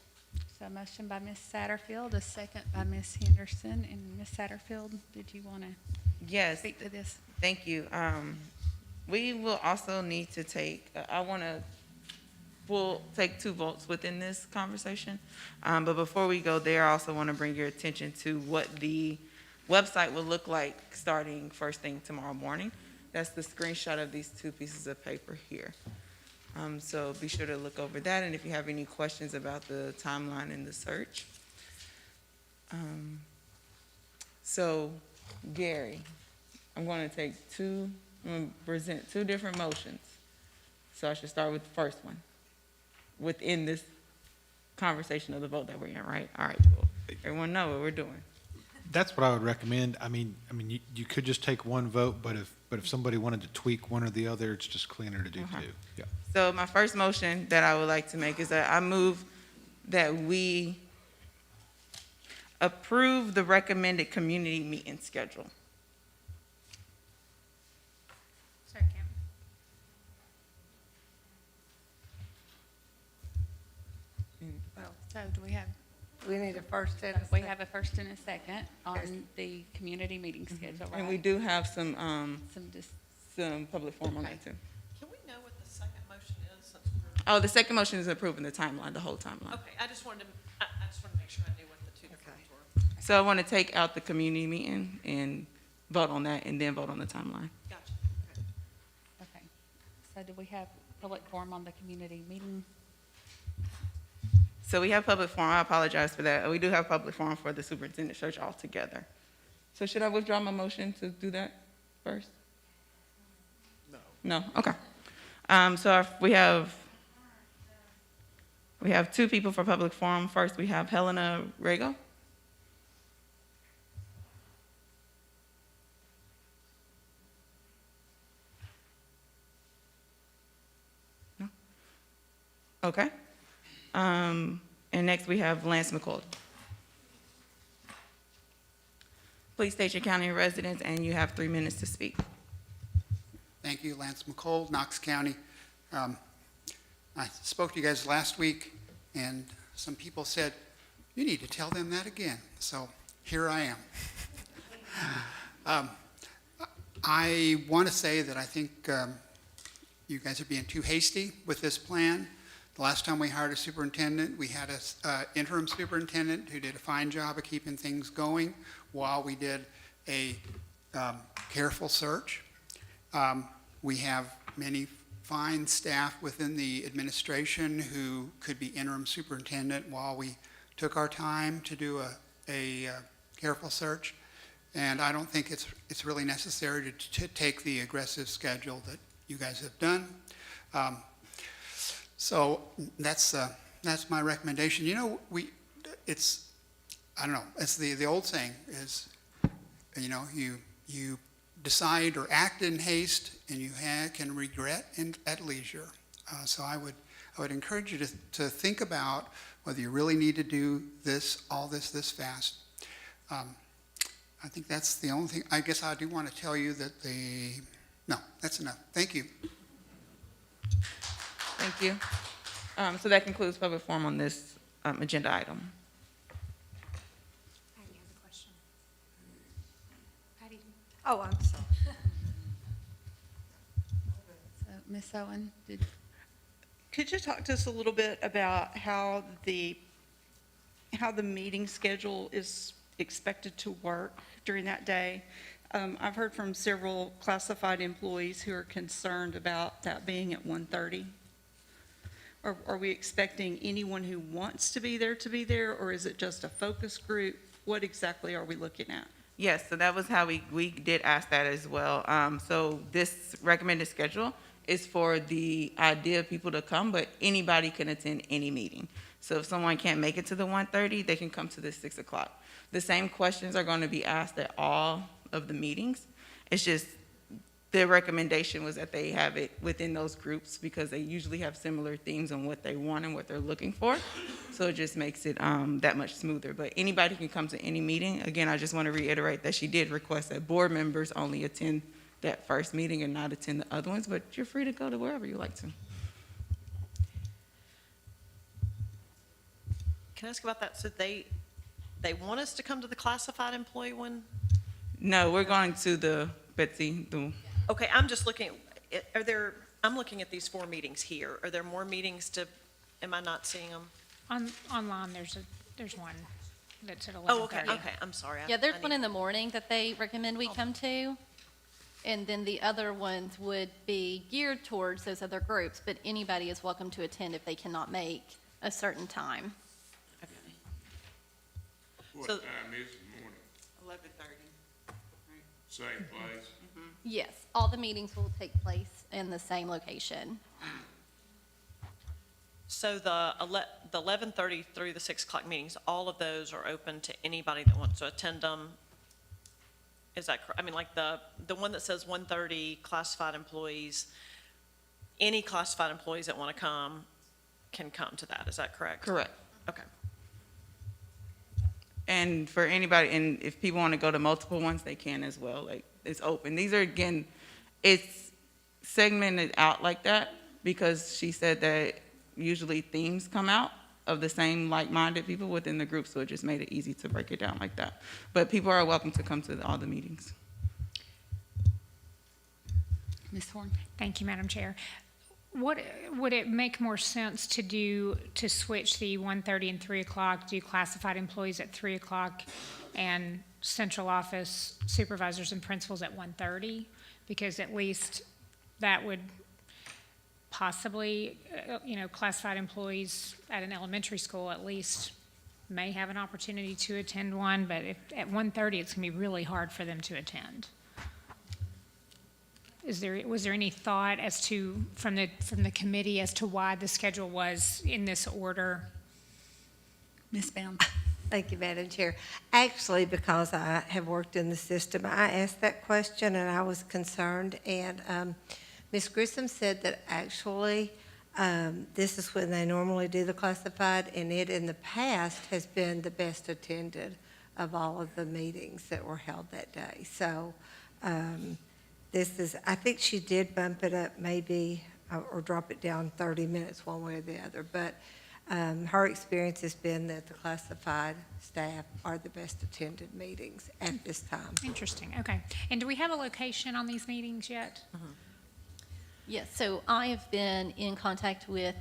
S1: So a motion by Ms. Satterfield, a second by Ms. Henderson. And Ms. Satterfield, did you want to
S2: Yes,
S1: speak to this?
S2: thank you. We will also need to take, we'll take 2 votes within this conversation. But before we go there, I also want to bring your attention to what the website will look like starting first thing tomorrow morning. That's the screenshot of these 2 pieces of paper here. So be sure to look over that, and if you have any questions about the timeline and the search. So, Gary, I'm going to present 2 different motions. So I should start with the first one, within this conversation of the vote that we're in, right? All right, cool. Everyone know what we're doing.
S10: That's what I would recommend. I mean, you could just take one vote, but if somebody wanted to tweak one or the other, it's just cleaner to do
S2: Okay.
S10: 2. Yeah.
S2: So my first motion that I would like to make is that I move that we approve the recommended community meeting schedule.
S3: Second.
S1: So do we have,
S11: We need a first and a
S1: we
S11: second.
S1: have a first and a second on the community meeting schedule, right?
S2: And we do have some public forum on that too.
S12: Can we know what the second motion is since
S2: Oh, the second motion is approving the timeline, the whole timeline.
S12: okay, I just wanted to make sure I knew what the 2 different ones were.
S2: So I want to take out the community meeting and vote on that and then vote on the timeline.
S12: Gotcha. Okay.
S1: Okay. So do we have public forum on the community meeting?
S2: So we have public forum, I apologize for that. We do have public forum for the superintendent search altogether. So should I withdraw my motion to do that first? No? Okay. So we have 2 people for public forum. First, we have Helena Rego. No? Okay. And next we have Lance McCoy. Please state your county residence, and you have 3 minutes to speak.
S13: Thank you, Lance McColl, Knox County. I spoke to you guys last week, and some people said, you need to tell them that again. So here I am. I want to say that I think you guys are being too hasty with this plan. The last time we hired a superintendent, we had an interim superintendent who did a fine job of keeping things going while we did a careful search. We have many fine staff within the administration who could be interim superintendent while we took our time to do a careful search. And I don't think it's really necessary to take the aggressive schedule that you guys have done. So that's my recommendation. You know, I don't know, it's the old saying is, you know, you decide or act in haste and you can regret at leisure. So I would encourage you to think about whether you really need to do all this fast. I think that's the only thing. I guess I do want to tell you that no, that's enough. Thank you.
S2: Thank you. So that concludes public forum on this agenda item.
S3: Patty has a question. Patty?
S11: Oh, I'm sorry.
S1: So Ms. Owen,
S7: Could you talk to us a little bit about how the meeting schedule is expected to work during that day? I've heard from several classified employees who are concerned about that being at 1:30. Are we expecting anyone who wants to be there, or is it just a focus group? What exactly are we looking at?
S2: Yes, so that was how we did ask that as well. So this recommended schedule is for the idea of people to come, but anybody can attend any meeting. So if someone can't make it to the 1:30, they can come to the 6 o'clock. The same questions are going to be asked at all of the meetings. It's just the recommendation was that they have it within those groups because they usually have similar themes on what they want and what they're looking for. So it just makes it that much smoother. But anybody can come to any meeting. Again, I just want to reiterate that she did request that board members only attend that first meeting and not attend the other ones, but you're free to go to wherever you like to.
S12: can I ask about that? So they want us to come to the classified employee one?
S2: No, we're going to the Betsy,
S12: Okay, I'm just looking, I'm looking at these 4 meetings here. Are there more meetings am I not seeing them?
S3: Online, there's one that's at 11:30.
S12: Oh, okay, I'm sorry.
S8: Yeah, there's one in the morning that they recommend we come to. And then the other ones would be geared towards those other groups, but anybody is welcome to attend if they cannot make a certain time.
S14: What
S12: So-
S14: time is the morning?
S2: 11:30.
S14: Same place?
S8: Yes, all the meetings will take place in the same location.
S12: So the 11:30 through the 6 o'clock meetings, all of those are open to anybody that wants to attend them? Is that correct? I mean, like the one that says 1:30 classified employees, any classified employees that want to come can come to that, is that correct?
S2: Correct.
S12: Okay.
S2: And for anybody, and if people want to go to multiple ones, they can as well. Like, it's open. These are, again, it's segmented out like that because she said that usually themes come out of the same like-minded people within the group, so it just made it easy to break it down like that. But people are welcome to come to all the meetings.
S1: Ms. Horn?
S3: Thank you, Madam Chair. Would it make more sense to switch the 1:30 and 3 o'clock, do classified employees at 3 o'clock and central office supervisors and principals at 1:30? Because at least that would possibly, classified employees at an elementary school at least may have an opportunity to attend one, but if at 1:30, it's gonna be really hard for them to attend. Was there any thought as to, from the committee, as to why the schedule was in this order?
S1: Ms. Bound?
S11: Thank you, Madam Chair. Actually, because I have worked in the system, I asked that question and I was concerned. And Ms. Grissom said that actually this is when they normally do the classified, and it in the past has been the best attended of all of the meetings that were held that day. So I think she did bump it up maybe, or drop it down 30 minutes one way or the other. But her experience has been that the classified staff are the best attended meetings at this time.
S3: Interesting, okay. And do we have a location on these meetings yet?
S8: Yes, so I have been in contact with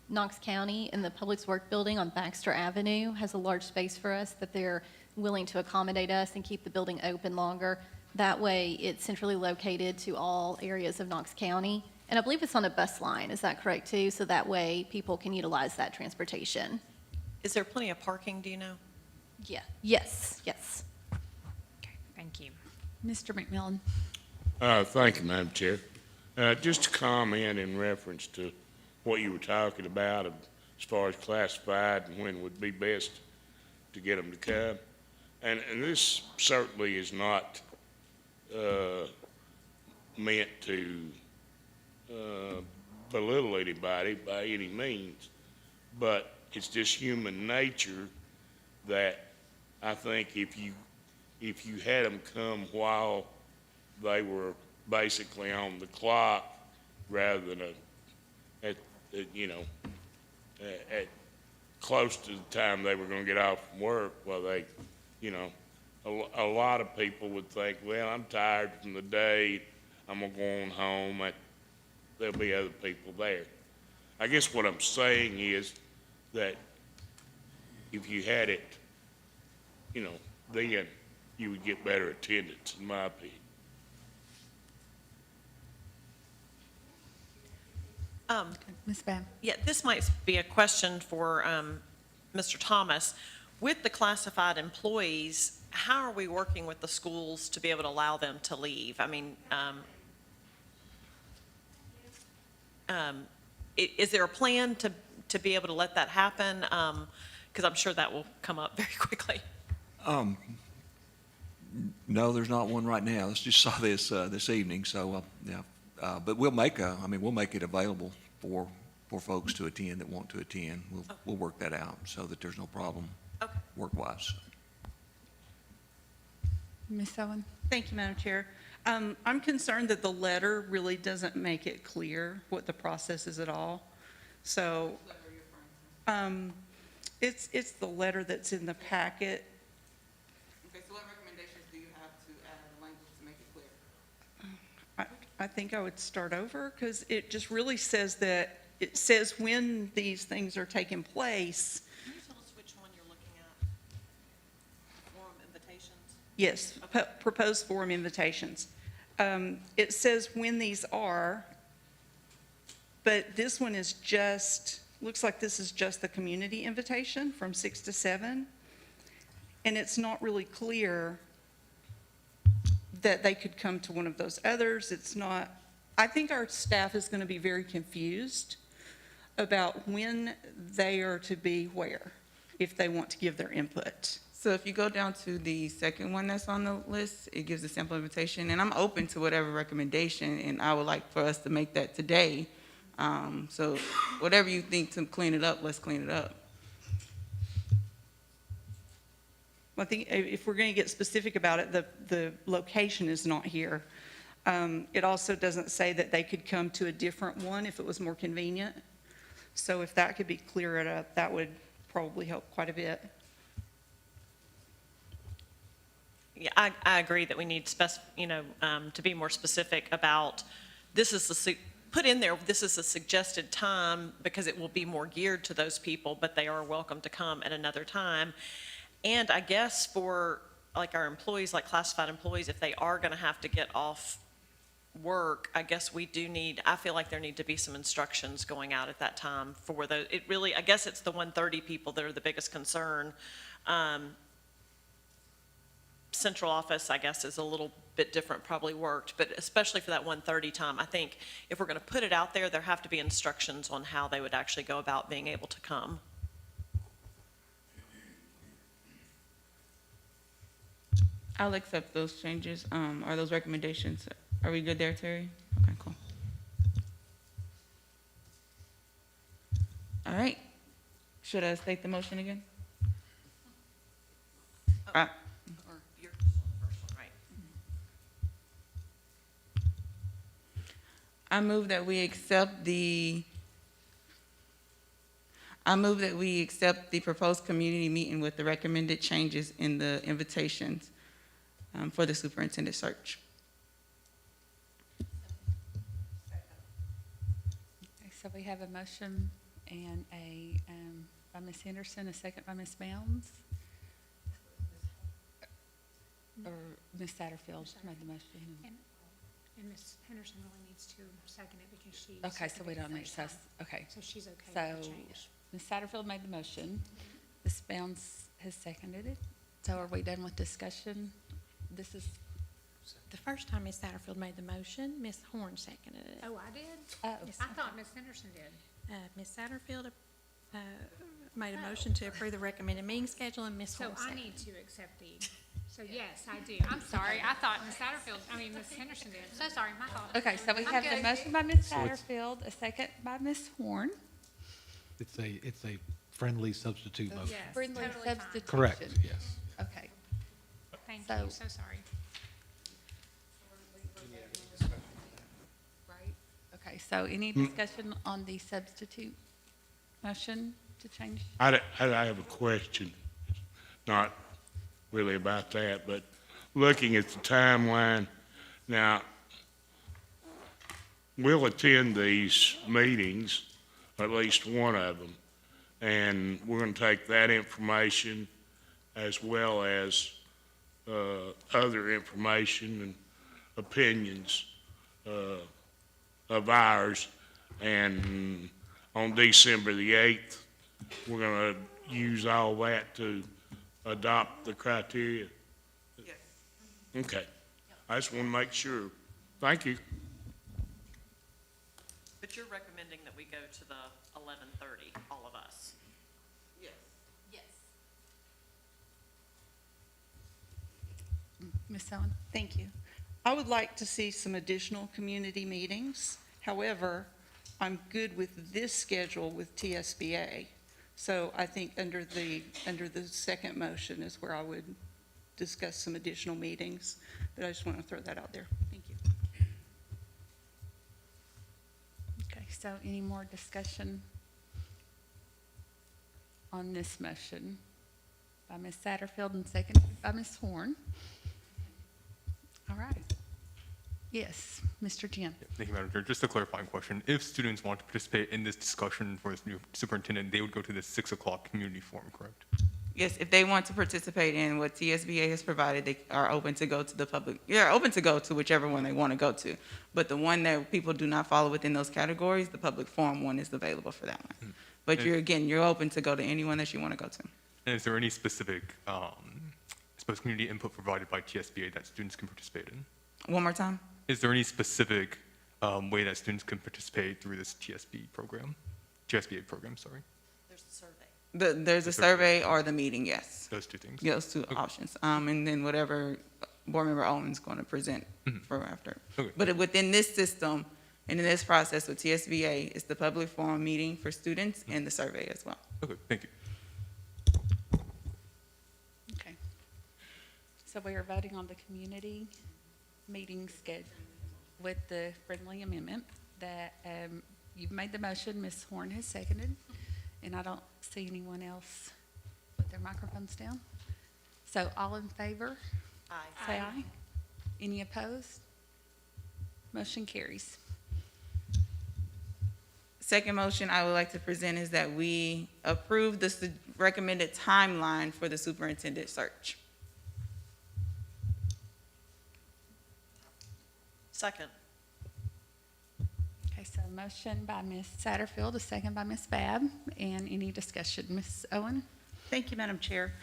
S8: Knox County, and the Public Works Building on Baxter Avenue has a large space for us that they're willing to accommodate us and keep the building open longer. That way, it's centrally located to all areas of Knox County. And I believe it's on a bus line, is that correct too? So that way, people can utilize that transportation.
S12: Is there plenty of parking, do you know?
S8: Yeah, yes.
S3: Okay, thank you.
S1: Mr. McMillan?
S14: Thank you, Madam Chair. Just a comment in reference to what you were talking about as far as classified and when would be best to get them to come. And this certainly is not meant to belittle anybody by any means, but it's just human nature that I think if you had them come while they were basically on the clock rather than at close to the time they were going to get off from work, well, they, a lot of people would think, well, I'm tired from the day, I'm going to go on home, there'll be other people there. I guess what I'm saying is that if you had it, then you would get better attendance, in my opinion.
S1: Ms. Bound?
S12: Yeah, this might be a question for Mr. Thomas. With the classified employees, how are we working with the schools to be able to allow them to leave? I mean, is there a plan to be able to let that happen? Because I'm sure that will come up very quickly.
S4: No, there's not one right now. Let's just saw this this evening, so yeah. But we'll make it available for folks to attend that want to attend. We'll work that out so that there's no problem work-wise.
S1: Ms. Owen?
S7: Thank you, Madam Chair. I'm concerned that the letter really doesn't make it clear what the process is at all. So It's the letter that's in the packet.
S2: Okay, so what recommendations do you have to add language to make it clear?
S7: I think I would start over, because it just really says that, it says when these things are taking place.
S12: Can you tell us which one you're looking at? Forum invitations?
S7: Yes, proposed forum invitations. It says when these are, but this one is just, looks like this is just the community invitation from 6 to 7. And it's not really clear that they could come to one of those others. It's not, I think our staff is going to be very confused about when they are to be where, if they want to give their input.
S2: So if you go down to the second one that's on the list, it gives a sample invitation, and I'm open to whatever recommendation, and I would like for us to make that today. So whatever you think to clean it up, let's clean it up.
S7: Well, I think if we're going to get specific about it, the location is not here. It also doesn't say that they could come to a different one if it was more convenient. So if that could be cleared up, that would probably help quite a bit.
S12: Yeah, I agree that we need to be more specific about, this is put in there, this is a suggested time, because it will be more geared to those people, but they are welcome to come at another time. And I guess for like our employees, like classified employees, if they are gonna have to get off work, I guess I feel like there need to be some instructions going out at that time for I guess it's the 1:30 people that are the biggest concern. Central office, I guess, is a little bit different, probably worked, but especially for that 1:30 time, I think if we're gonna put it out there, there have to be instructions on how they would actually go about being able to come.
S2: I'll accept those changes, or those recommendations. Are we good there, Terry? Okay, cool. All right. Should I state the motion again?
S12: Or you're the first one, right?
S2: I move that we accept the proposed community meeting with the recommended changes in the invitations for the superintendent search.
S1: Okay, so we have a motion and by Ms. Henderson, a second by Ms. Mounds. Or Ms. Satterfield made the motion.
S3: And Ms. Henderson really needs to second it because she.
S1: Okay, so we
S3: seconded it
S1: don't need,
S3: first
S1: so,
S3: time.
S1: okay.
S3: So she's okay
S1: So,
S3: with the change.
S1: Ms. Satterfield made the motion. Ms. Mounds has seconded it. So are we done with discussion? This is,
S9: The first time Ms. Satterfield made the motion, Ms. Horn seconded it.
S3: Oh, I did?
S1: oh,
S3: I thought Ms. Henderson did.
S9: Ms. Satterfield made a motion to approve the recommended meeting schedule, and Ms.
S3: So
S9: Horn
S3: I
S9: seconded.
S3: need to accept the, so yes, I do. I'm sorry, I thought Ms. Ms. Henderson did. So sorry, my fault.
S1: okay, so we
S3: I'm
S1: have the
S3: good.
S1: motion by Ms.
S10: So it's-
S1: Satterfield, a second by Ms. Horn.
S10: It's a friendly substitute motion.
S3: Yes,
S1: Friendly
S3: totally fine.
S1: substitution.
S10: Correct, yes.
S1: Okay.
S3: Thank
S1: So-
S3: you, so sorry.
S1: Right. Okay, so any discussion on the substitute motion to change?
S14: I have a question, not really about that, but looking at the timeline, now, we'll attend these meetings, at least one of them, and we're going to take that information as well as other information and opinions of ours, and on December the 8th, we're going to use all that to adopt the criteria?
S2: Yes.
S14: Okay. I just want to make sure. Thank you.
S12: But you're recommending that we go to the 11:30, all of us?
S2: Yes.
S6: Yes.
S1: Ms. Owen?
S7: Thank you. I would like to see some additional community meetings. However, I'm good with this schedule with TSBA. So I think under the second motion is where I would discuss some additional meetings. But I just want to throw that out there. Thank you.
S1: Okay, so any more discussion? on this motion? By Ms. Satterfield and seconded by Ms. Horn. All right. Yes, Mr. Jim.
S15: Thank you, Madam Chair. Just a clarifying question. If students want to participate in this discussion for this new superintendent, they would go to the 6 o'clock community forum, correct?
S2: Yes, if they want to participate in what TSBA has provided, they are open to go to the public, they're open to go to whichever one they want to go to. But the one that people do not follow within those categories, the public forum one is available for that one. But you're open to go to anyone that you want to go to.
S15: And is there any specific, community input provided by TSBA that students can participate in?
S2: One more time?
S15: Is there any specific way that students can participate through this TSBA program, sorry?
S6: There's a survey.
S2: There's a survey or the meeting, yes.
S15: Those two things?
S2: Yeah, those two options. And then whatever board member Owen's going to present for after.
S15: Okay.
S2: But within this system and in this process with TSBA, it's the public forum meeting for students and the survey as well.
S15: Okay, thank you.
S1: Okay. So we are voting on the community meeting schedule with the friendly amendment that you've made the motion, Ms. Horn has seconded, and I don't see anyone else with their microphones down. So all in favor?
S6: Aye.
S1: Say aye. Any opposed? Motion carries.
S2: Second motion I would like to present is that we approve the recommended timeline for the superintendent search.
S12: Second.
S1: Okay, so motion by Ms. Satterfield, a second by Ms. Babb, and any discussion? Ms. Owen?
S7: Thank you, Madam Chair.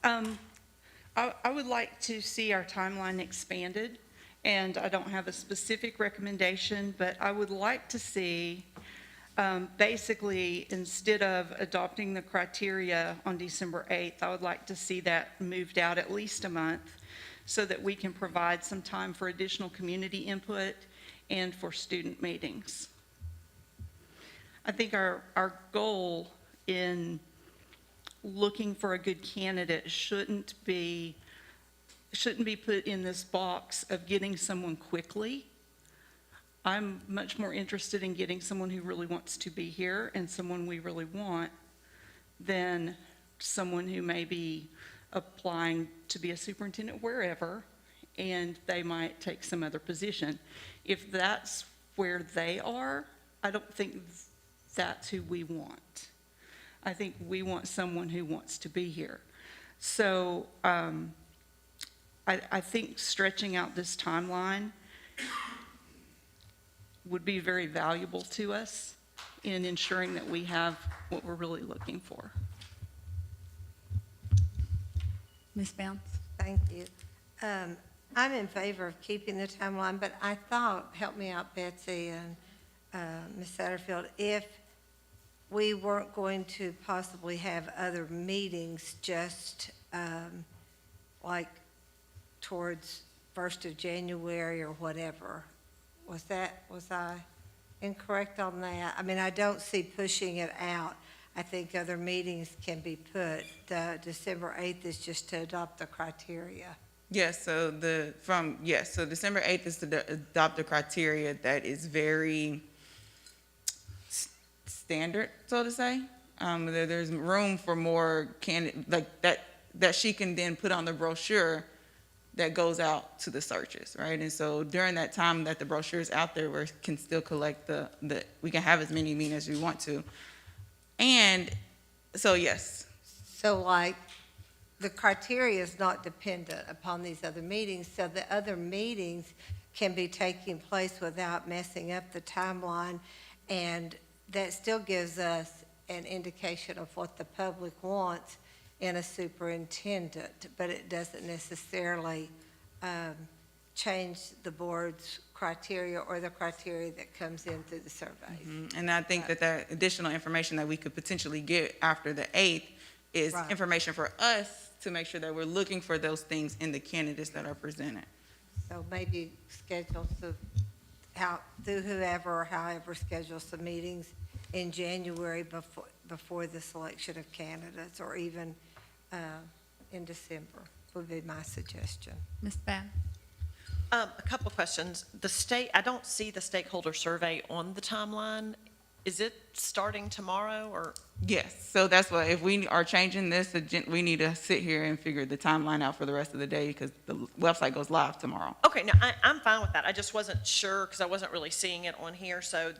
S7: I would like to see our timeline expanded, and I don't have a specific recommendation, but I would like to see, basically, instead of adopting the criteria on December 8th, I would like to see that moved out at least a month so that we can provide some time for additional community input and for student meetings. I think our goal in looking for a good candidate shouldn't be put in this box of getting someone quickly. I'm much more interested in getting someone who really wants to be here and someone we really want than someone who may be applying to be a superintendent wherever, and they might take some other position. If that's where they are, I don't think that's who we want. I think we want someone who wants to be here. So I think stretching out this timeline would be very valuable to us in ensuring that we have what we're really looking for.
S1: Ms. Bounce?
S11: Thank you. I'm in favor of keeping the timeline, but I thought, help me out, Betsy and Ms. Satterfield, if we weren't going to possibly have other meetings just like towards 1st of January or whatever. Was I incorrect on that? I mean, I don't see pushing it out. I think other meetings can be put. The December 8th is just to adopt the criteria.
S2: Yes, so December 8th is to adopt a criteria that is very standard, so to say. There's room for more like that she can then put on the brochure that goes out to the searches, right? And so during that time that the brochure is out there, we can still collect we can have as many meetings as we want to. And so, yes.
S11: So like, the criteria is not dependent upon these other meetings, so the other meetings can be taking place without messing up the timeline, and that still gives us an indication of what the public wants in a superintendent, but it doesn't necessarily change the board's criteria or the criteria that comes in through the surveys.
S2: And I think that additional information that we could potentially get after the 8th is
S11: Right.
S2: information for us to make sure that we're looking for those things in the candidates that are presented.
S11: So maybe schedule through whoever or however schedule some meetings in January before the selection of candidates, or even in December would be my suggestion.
S1: Ms. Babb?
S12: A couple of questions. I don't see the stakeholder survey on the timeline. Is it starting tomorrow, or
S2: Yes, so that's why if we are changing this, we need to sit here and figure the timeline out for the rest of the day because the website goes live tomorrow.
S12: Okay, no, I'm fine with that. I just wasn't sure because I wasn't really seeing it on here. So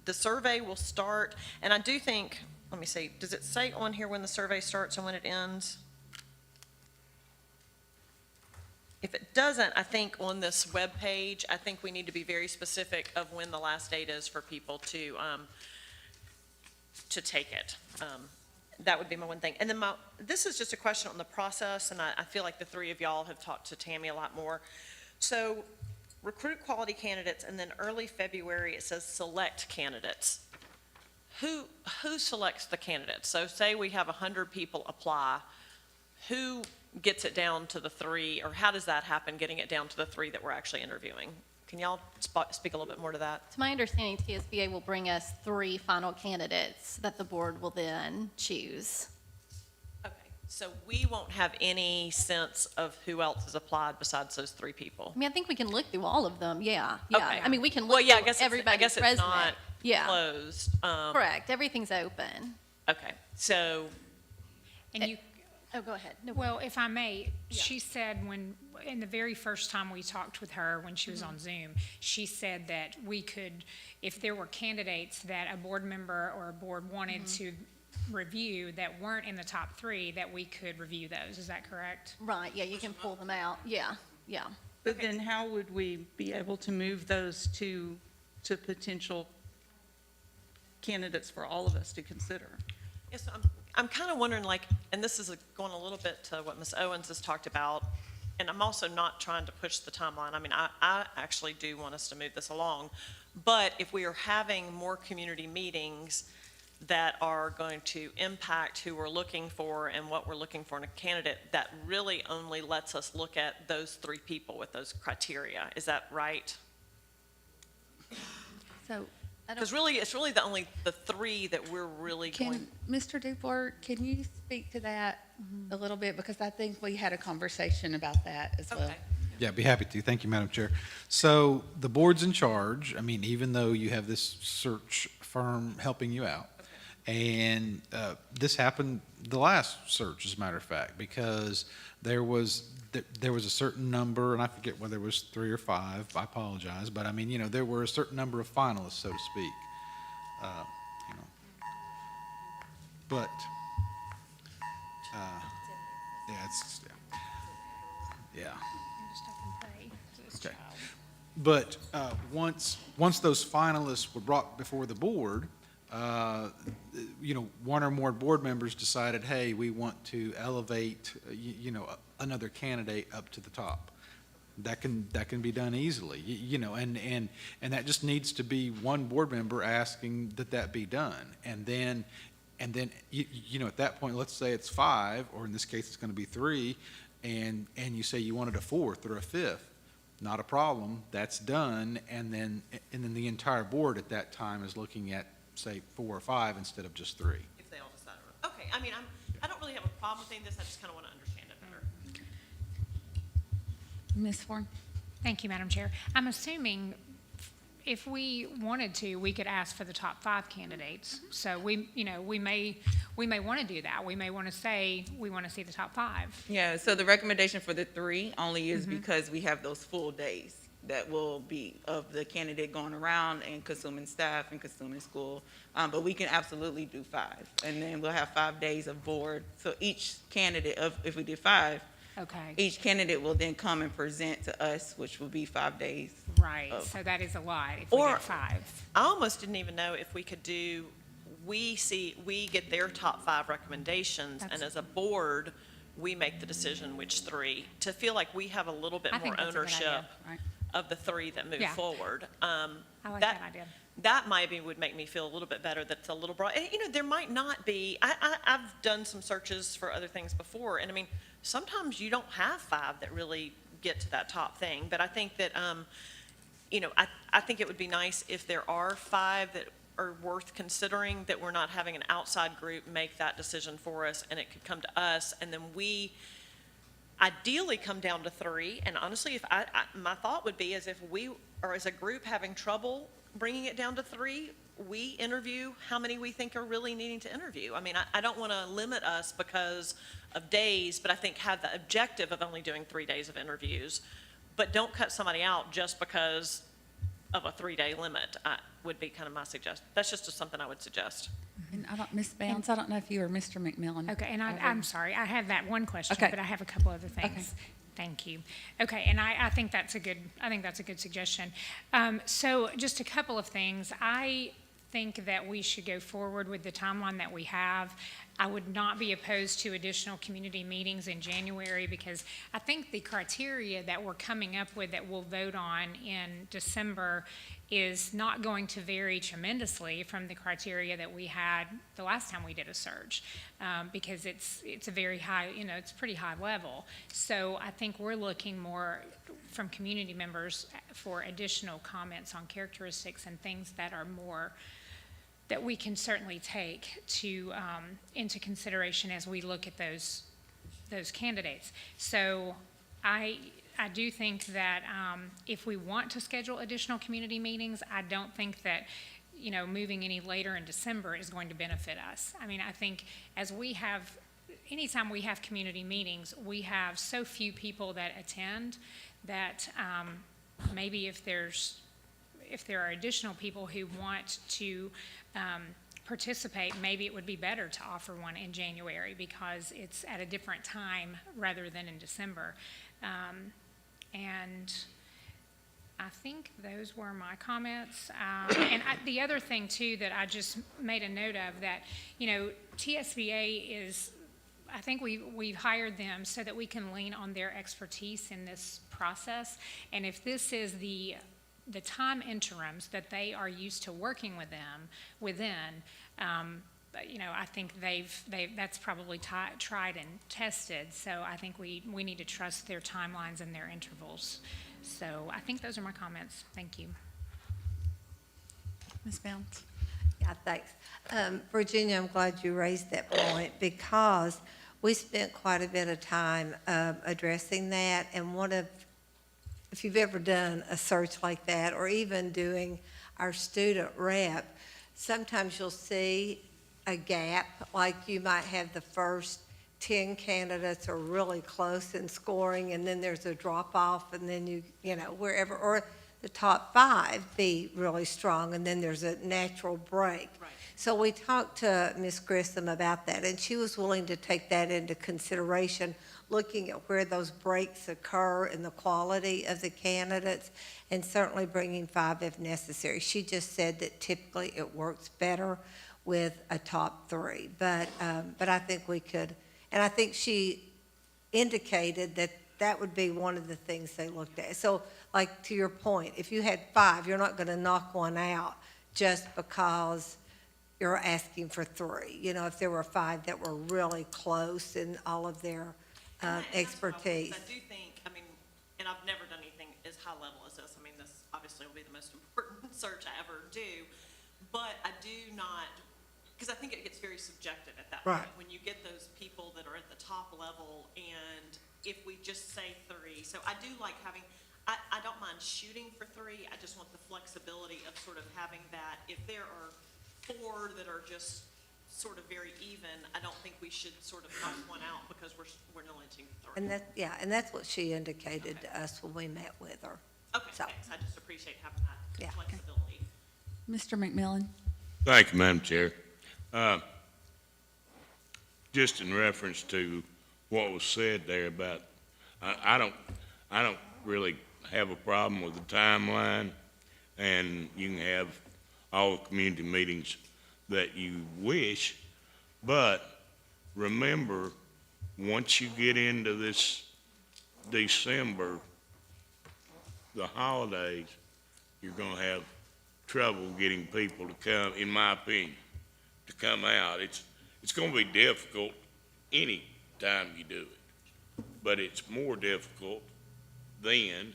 S12: the survey will start, and I do think, let me see, does it say on here when the survey starts and when it ends? If it doesn't, I think on this webpage, I think we need to be very specific of when the last date is for people to take it. That would be my one thing. And then this is just a question on the process, and I feel like the three of y'all have talked to Tammy a lot more. So recruit quality candidates, and then early February, it says select candidates. Who selects the candidates? So say we have 100 people apply, who gets it down to the three, or how does that happen, getting it down to the three that we're actually interviewing? Can y'all speak a little bit more to that?
S8: To my understanding, TSBA will bring us 3 final candidates that the board will then choose.
S12: Okay, so we won't have any sense of who else has applied besides those 3 people?
S8: I mean, I think we can look through all of them, yeah.
S12: Okay.
S8: I mean, we can
S12: Well,
S8: look
S12: yeah, I
S8: through
S12: guess
S8: everybody's resume.
S12: it's not
S8: Yeah,
S12: closed.
S8: correct, everything's open.
S12: Okay, so,
S3: And you,
S8: Oh, go ahead. No,
S3: well, if I may,
S8: Yeah.
S3: she said in the very first time we talked with her, when she was on Zoom, she said that we could, if there were candidates that a board member or a board wanted to review that weren't in the top 3, that we could review those. Is that correct?
S8: Right, yeah, you can pull them out, yeah.
S7: But then how would we be able to move those to potential candidates for all of us to consider?
S12: yes, I'm kind of wondering, like, and this is going a little bit to what Ms. Owens has talked about, and I'm also not trying to push the timeline. I mean, I actually do want us to move this along, but if we are having more community meetings that are going to impact who we're looking for and what we're looking for in a candidate, that really only lets us look at those 3 people with those criteria. Is that right?
S1: So,
S12: Because really, it's really the 3 that we're really going.
S1: Mr. Dufour, can you speak to that a little bit? Because I think we had a conversation about that as well.
S12: Okay.
S10: Yeah, I'd be happy to. Thank you, Madam Chair. So the board's in charge. I mean, even though you have this search firm helping you out. And this happened the last search, as a matter of fact, because there was a certain number, and I forget whether it was 3 or 5, I apologize, but I mean, you know, there were a certain number of finalists, so to speak. Hang on. But, yeah. Okay. But once those finalists were brought before the board, you know, one or more board members decided, hey, we want to elevate, you know, another candidate up to the top. That can be done easily, you know, and that just needs to be one board member asking that be done. And then, you know, at that point, let's say it's 5, or in this case, it's going to be 3, and you say you wanted a 4th or a 5th. Not a problem, that's done, and then the entire board at that time is looking at, say, 4 or 5 instead of just 3.
S12: If they all decide. Okay, I mean, I don't really have a problem with this, I just kind of want to understand it better.
S1: Ms. Warren?
S3: Thank you, Madam Chair. I'm assuming if we wanted to, we could ask for the top 5 candidates. So we may want to do that. We may want to say, we want to see the top 5.
S2: Yeah, so the recommendation for the 3 only is because we have those full days that will be of the candidate going around and consuming staff and consuming school. But we can absolutely do 5. And then we'll have 5 days of board. So each candidate, if we did 5,
S3: Okay.
S2: each candidate will then come and present to us, which will be 5 days.
S3: Right, so that is a lot if we
S12: Or-
S3: get 5.
S12: I almost didn't even know if we could do, we get their top 5 recommendations, and as a board, we make the decision which 3, to feel like we have a little bit
S3: I think
S12: more
S3: that's a good idea.
S12: ownership
S1: Right.
S12: of the 3 that move
S3: Yeah.
S12: forward.
S3: I like that idea.
S12: That maybe would make me feel a little bit better, that it's a little broad. And, you know, there might not be, I've done some searches for other things before, and I mean, sometimes you don't have 5 that really get to that top thing, but I think that, you know, I think it would be nice if there are 5 that are worth considering, that we're not having an outside group make that decision for us, and it could come to us, and then we ideally come down to 3. And honestly, if my thought would be, is if we are as a group having trouble bringing it down to 3, we interview how many we think are really needing to interview. I mean, I don't want to limit us because of days, but I think have the objective of only doing 3 days of interviews. But don't cut somebody out just because of a 3-day limit, would be kind of my suggestion. That's just something I would suggest.
S1: And Ms. Bounds, I don't know if you or Mr. McMillan.
S3: Okay, and I'm sorry, I have that one question,
S1: Okay.
S3: but I have a couple other things.
S1: Okay.
S3: Thank you. Okay, and I think that's a good suggestion. So just a couple of things. I think that we should go forward with the timeline that we have. I would not be opposed to additional community meetings in January because I think the criteria that we're coming up with that we'll vote on in December is not going to vary tremendously from the criteria that we had the last time we did a surge, because it's a very high, it's pretty high level. So I think we're looking more from community members for additional comments on characteristics and things that are more, that we can certainly take to, into consideration as we look at those candidates. So I do think that if we want to schedule additional community meetings, I don't think that, moving any later in December is going to benefit us. I mean, I think as we have, anytime we have community meetings, we have so few people that attend that maybe if there are additional people who want to participate, maybe it would be better to offer one in January because it's at a different time rather than in December. And I think those were my comments. The other thing too that I just made a note of that, TSBA is, I think we've hired them so that we can lean on their expertise in this process. And if this is the time interims that they are used to working with them within, I think that's probably tried and tested. So I think we need to trust their timelines and their intervals. So I think those are my comments. Thank you.
S1: Ms. Bounds?
S11: Yeah, thanks. Virginia, I'm glad you raised that point because we spent quite a bit of time addressing that. And if you've ever done a search like that or even doing our student rep, sometimes you'll see a gap, like you might have the first 10 candidates are really close in scoring, and then there's a drop-off, and then wherever, or the top 5 be really strong, and then there's a natural break.
S12: Right.
S11: So we talked to Ms. Grissom about that, and she was willing to take that into consideration, looking at where those breaks occur in the quality of the candidates, and certainly bringing 5 if necessary. She just said that typically it works better with a top 3, but I think we could, and I think she indicated that that would be one of the things they looked at. So, like to your point, if you had 5, you're not going to knock one out just because you're asking for 3. If there were 5 that were really close in all of their expertise.
S12: I do think, and I've never done anything as high level as this. This obviously will be the most important search I ever do, but I do not, because I think it gets very subjective at that
S11: Right.
S12: point. When you get those people that are at the top level, and if we just say 3, so I do like having, I don't mind shooting for 3, I just want the flexibility of sort of having that. If there are 4 that are just sort of very even, I don't think we should sort of knock one out because we're limiting 3.
S11: And that's what she indicated to us when we met with her.
S12: Okay,
S11: So.
S12: thanks. I just appreciate having that
S11: Yeah.
S12: flexibility.
S1: Mr. McMillan?
S14: Thank you, Madam Chair. Just in reference to what was said there about, I don't really have a problem with the timeline, and you can have all the community meetings that you wish, but remember, once you get into this December, the holidays, you're gonna have trouble getting people to come, in my opinion, to come out. It's gonna be difficult any time you do it, but it's more difficult then.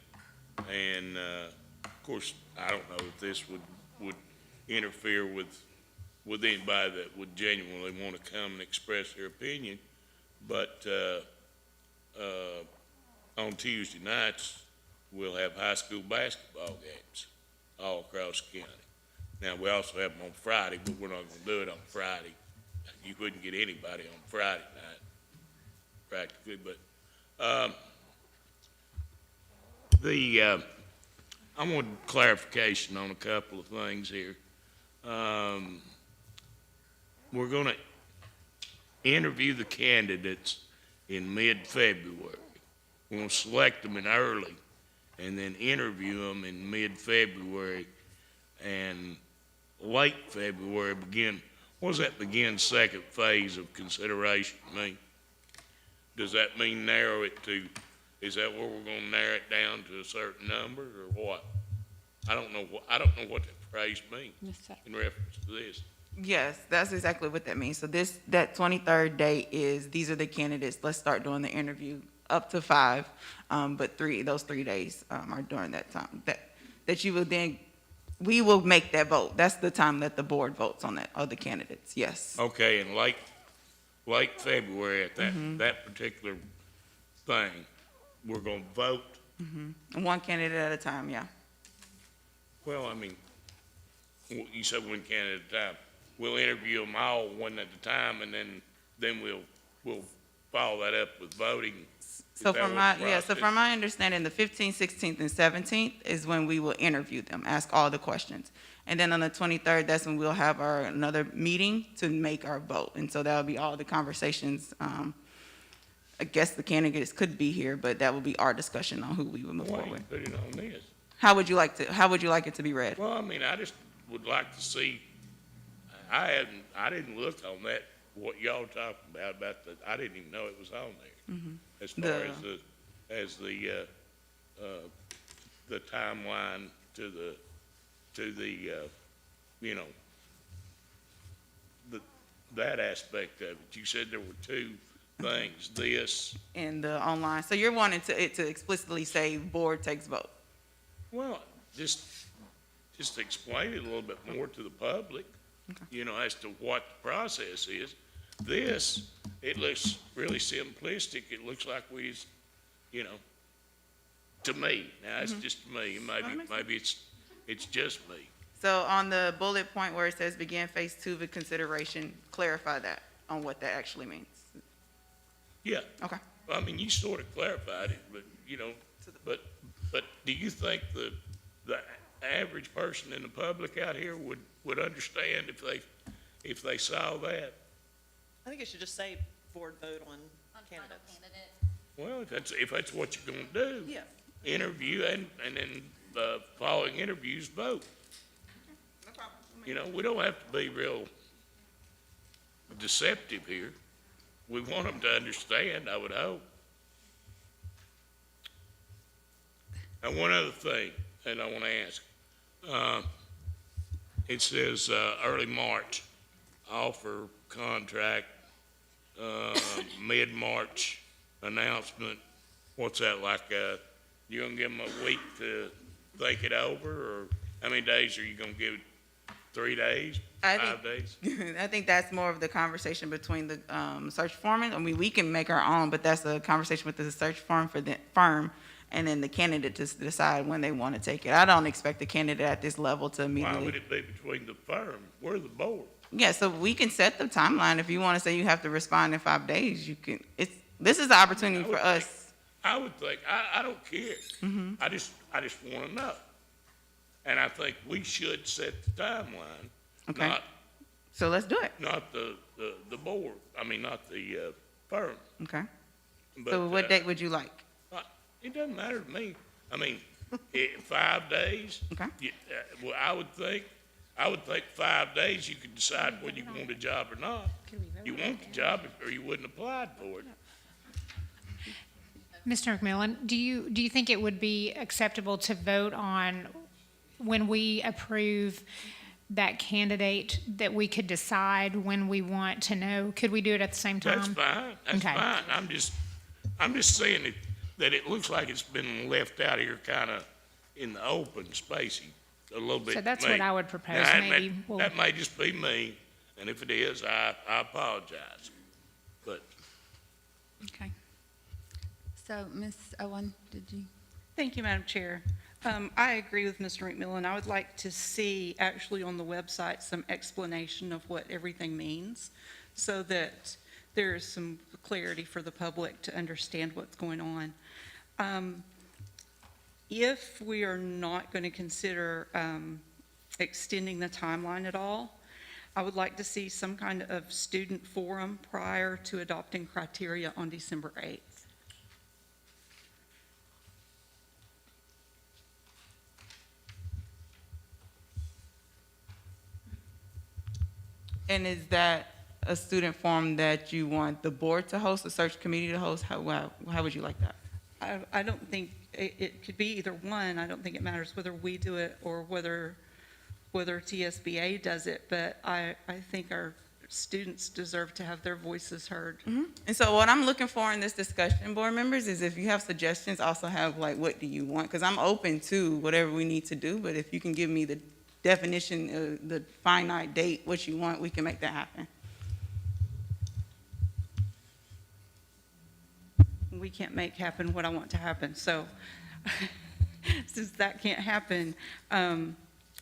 S14: And, of course, I don't know if this would interfere with anybody that would genuinely want to come and express their opinion, but, on Tuesday nights, we'll have high school basketball games all across the county. Now, we also have them on Friday, but we're not gonna do it on Friday. You wouldn't get anybody on Friday night, practically, but, I want clarification on a couple of things here. We're gonna interview the candidates in mid-February. We're gonna select them in early and then interview them in mid-February and late February what does that begin second phase of consideration mean? Does that mean narrow it to, is that where we're gonna narrow it down to a certain number or what? I don't know what that phrase means in reference to this.
S2: Yes, that's exactly what that means. So that 23rd date is, these are the candidates, let's start doing the interview, up to 5, but those 3 days are during that time. That you will then, we will make that vote. That's the time that the board votes on that, other candidates, yes.
S14: Okay, and late February at that particular thing, we're gonna vote.
S2: One candidate at a time, yeah.
S14: Well, I mean, you said one candidate at a time. We'll interview them all one at a time, and then we'll follow that up with voting.
S2: So from my understanding, the 15th, 16th, and 17th is when we will interview them, ask all the questions. And then on the 23rd, that's when we'll have another meeting to make our vote. And so that'll be all the conversations. I guess the candidates could be here, but that will be our discussion on who we will move
S14: Why
S2: forward.
S14: you put it on this?
S2: How would you like it to be read?
S14: Well, I mean, I just would like to see, I didn't look on that, what y'all talking about that, I didn't even know it was on there. As far as the timeline to the that aspect of it. You said there were two things, this.
S2: And the online, so you're wanting it to explicitly say board takes vote?
S14: Well, just explain it a little bit more to the public, as to what the process is. This, it looks really simplistic. It looks like we just, to me, now it's just me, maybe it's just me.
S2: So on the bullet point where it says begin phase 2 of consideration, clarify that on what that actually means.
S14: Yeah.
S2: Okay.
S14: I mean, you sort of clarified it, but, but do you think the average person in the public out here would understand if they saw that?
S12: I think it should just say board vote on candidates.
S14: Well, if that's what you're gonna do.
S12: Yeah.
S14: Interview and then, following interviews, vote.
S2: No problem.
S14: We don't have to be real deceptive here. We want them to understand, I would hope. And one other thing, and I want to ask, it says, early March, offer contract, mid-March announcement. What's that like? You gonna give them a week to think it over, or how many days are you gonna give it? 3 days? 5 days?
S2: I think that's more of the conversation between the search foreman. I mean, we can make our own, but that's a conversation with the search firm and then the candidate to decide when they want to take it. I don't expect the candidate at this level to immediately.
S14: Why would it be between the firm? We're the board.
S2: Yeah, so we can set the timeline. If you want to say you have to respond in 5 days, you can. This is the opportunity for us.
S14: I would think, I don't care. I just want to know. And I think we should set the timeline.
S2: Okay. So let's do it.
S14: Not the board, not the firm.
S2: Okay.
S14: But,
S2: So what date would you like?
S14: It doesn't matter to me. 5 days.
S2: Okay.
S14: Well, I would think 5 days you could decide whether you want a job or not. You want the job or you wouldn't apply for it.
S3: Mr. McMillan, do you think it would be acceptable to vote on when we approve that candidate, that we could decide when we want to know? Could we do it at the same time?
S14: That's fine. That's
S3: Okay.
S14: fine. I'm just saying that it looks like it's been left out here kind of in the open spacey a little bit.
S3: So that's
S14: to me.
S3: what I would propose.
S14: Now,
S3: Maybe
S14: that may just be me, and if it is, I apologize. But
S1: Okay. So, Ms. Owen, did you?
S7: Thank you, Madam Chair. I agree with Mr. McMillan. I would like to see actually on the website some explanation of what everything means so that there is some clarity for the public to understand what's going on. If we are not going to consider extending the timeline at all, I would like to see some kind of student forum prior to adopting criteria on December 8th.
S2: And is that a student forum that you want the board to host, the search committee to host? How would you like that?
S7: I don't think, it could be either one. I don't think it matters whether we do it or whether TSBA does it, but I think our students deserve to have their voices heard.
S2: And so what I'm looking for in this discussion, board members, is if you have suggestions, also have like, what do you want? Because I'm open to whatever we need to do, but if you can give me the definition, the finite date, what you want, we can make that happen.
S7: We can't make happen what I want to happen, so since that can't happen,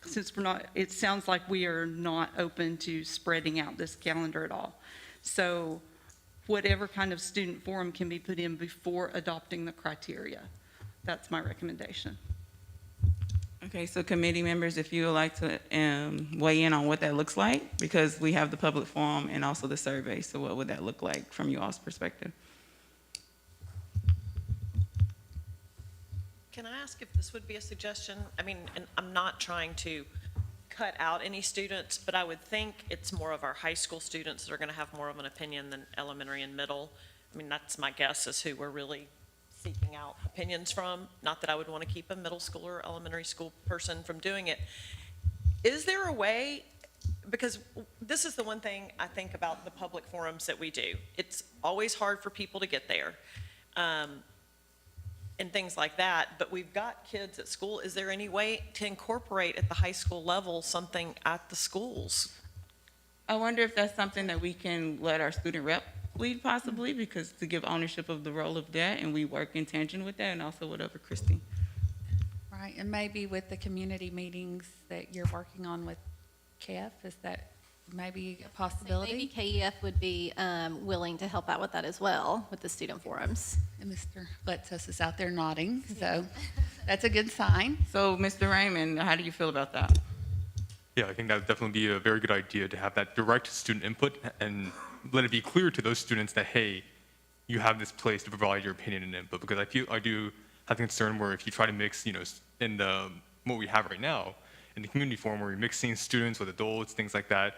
S7: since we're not, it sounds like we are not open to spreading out this calendar at all. So whatever kind of student forum can be put in before adopting the criteria, that's my recommendation.
S2: Okay, so committee members, if you would like to weigh in on what that looks like, because we have the public forum and also the survey, so what would that look like from you all's perspective?
S12: Can I ask if this would be a suggestion? I mean, and I'm not trying to cut out any students, but I would think it's more of our high school students that are going to have more of an opinion than elementary and middle. I mean, that's my guess is who we're really seeking out opinions from. Not that I would want to keep a middle school or elementary school person from doing it. Is there a way, because this is the one thing I think about the public forums that we do. It's always hard for people to get there. And things like that, but we've got kids at school. Is there any way to incorporate at the high school level something at the schools?
S2: I wonder if that's something that we can let our student rep lead possibly, because to give ownership of the role of that, and we work in tangent with that, and also whatever Christine.
S1: Right, and maybe with the community meetings that you're working on with KF, is that maybe a possibility?
S8: Maybe KEF would be willing to help out with that as well, with the student forums.
S1: And Mr. Letsos is out there nodding, so that's a good sign.
S2: So, Mr. Raymond, how do you feel about that?
S15: Yeah, I think that would definitely be a very good idea to have that direct student input and let it be clear to those students that, hey, you have this place to provide your opinion and input. Because I do have the concern where if you try to mix, in what we have right now, in the community forum where you're mixing students with adults, things like that,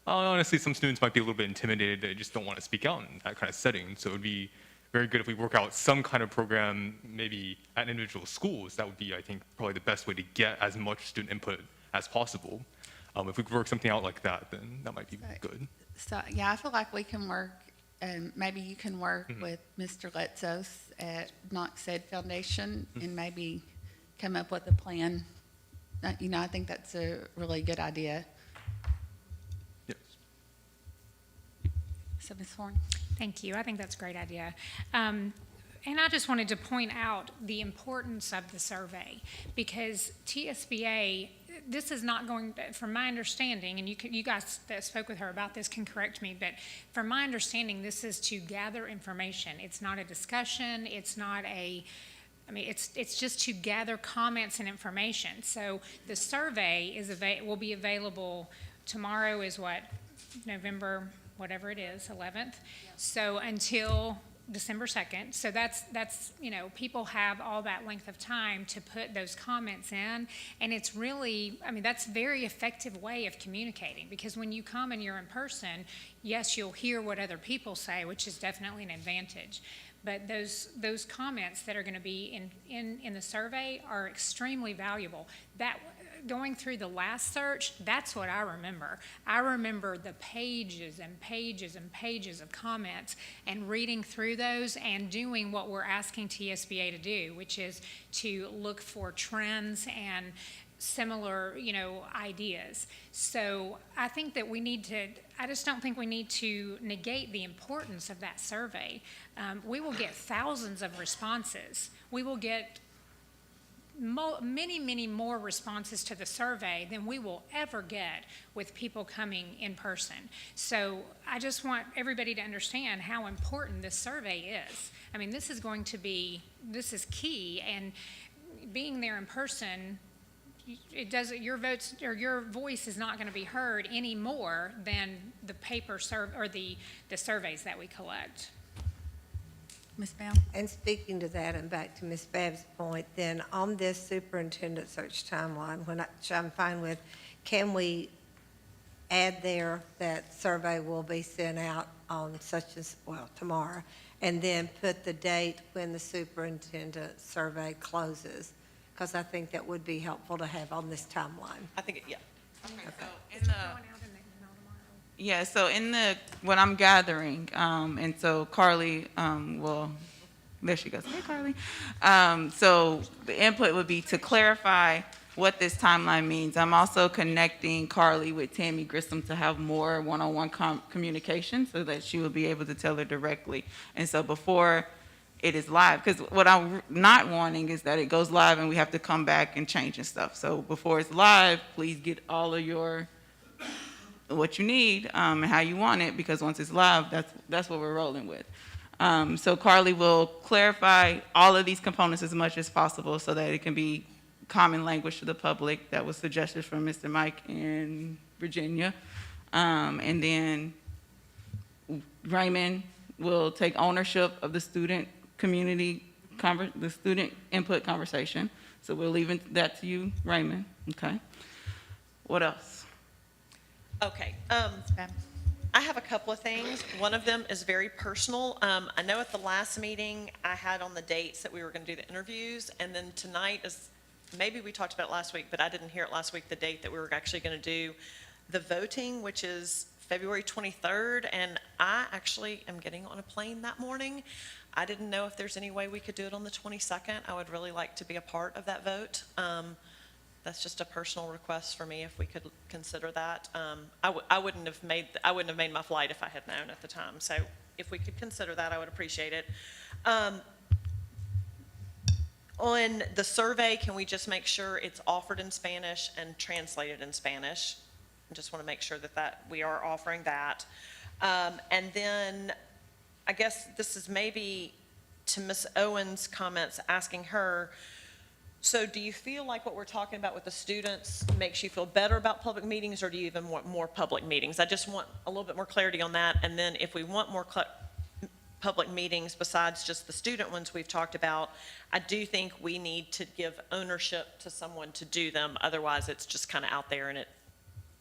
S15: honestly, some students might be a little bit intimidated. They just don't want to speak out in that kind of setting. So it would be very good if we work out some kind of program, maybe at individual schools. That would be, I think, probably the best way to get as much student input as possible. If we could work something out like that, then that might be good.
S1: So, yeah, I feel like we can work, and maybe you can work with Mr. Letsos at Knox Ed Foundation and maybe come up with a plan. I think that's a really good idea.
S15: Yes.
S1: So, Ms. Horn?
S3: Thank you. I think that's a great idea. And I just wanted to point out the importance of the survey, because TSBA, this is not going, from my understanding, and you guys that spoke with her about this can correct me, but from my understanding, this is to gather information. It's not a discussion. It's not it's just to gather comments and information. So the survey will be available. Tomorrow is what, November, whatever it is, 11th. So until December 2nd. So that's people have all that length of time to put those comments in. And it's really, that's a very effective way of communicating, because when you come and you're in person, yes, you'll hear what other people say, which is definitely an advantage. But those comments that are going to be in the survey are extremely valuable. That going through the last search, that's what I remember. I remember the pages and pages and pages of comments and reading through those and doing what we're asking TSBA to do, which is to look for trends and similar, ideas. So I think that I just don't think we need to negate the importance of that survey. We will get thousands of responses. We will get many, many more responses to the survey than we will ever get with people coming in person. So I just want everybody to understand how important this survey is. I mean, this is key, and being there in person, it doesn't, your votes or your voice is not going to be heard any more than the paper or the surveys that we collect.
S1: Ms. Bell?
S11: And speaking to that, and back to Ms. Babb's point, then on this superintendent search timeline, which I'm fine with, can we add there that survey will be sent out on tomorrow, and then put the date when the superintendent survey closes? Because I think that would be helpful to have on this timeline.
S12: I think, yeah.
S2: So what I'm gathering, and so Carly, there she goes. Hey, Carly. So the input would be to clarify what this timeline means. I'm also connecting Carly with Tammy Grissom to have more one-on-one communication so that she will be able to tell her directly. And so before it is live, because what I'm not wanting is that it goes live and we have to come back and change and stuff. So before it's live, please get all of what you need and how you want it, because once it's live, that's what we're rolling with. So Carly will clarify all of these components as much as possible so that it can be common language to the public. That was suggested from Mr. Mike in Virginia. And then Raymond will take ownership of the student the student input conversation. So we're leaving that to you, Raymond. Okay. What else?
S12: Okay, I have a couple of things. One of them is very personal. I know at the last meeting, I had on the dates that we were gonna do the interviews, and then tonight is, maybe we talked about it last week, but I didn't hear it last week, the date that we were actually gonna do the voting, which is February 23rd, and I actually am getting on a plane that morning. I didn't know if there's any way we could do it on the 22nd. I would really like to be a part of that vote. That's just a personal request for me, if we could consider that. I wouldn't have made my flight if I had known at the time. So if we could consider that, I would appreciate it. On the survey, can we just make sure it's offered in Spanish and translated in Spanish? I just want to make sure that we are offering that. And then I guess this is maybe to Ms. Owen's comments, asking her, so do you feel like what we're talking about with the students makes you feel better about public meetings, or do you even want more public meetings? I just want a little bit more clarity on that. And then if we want more public meetings besides just the student ones we've talked about, I do think we need to give ownership to someone to do them. Otherwise, it's just kind of out there and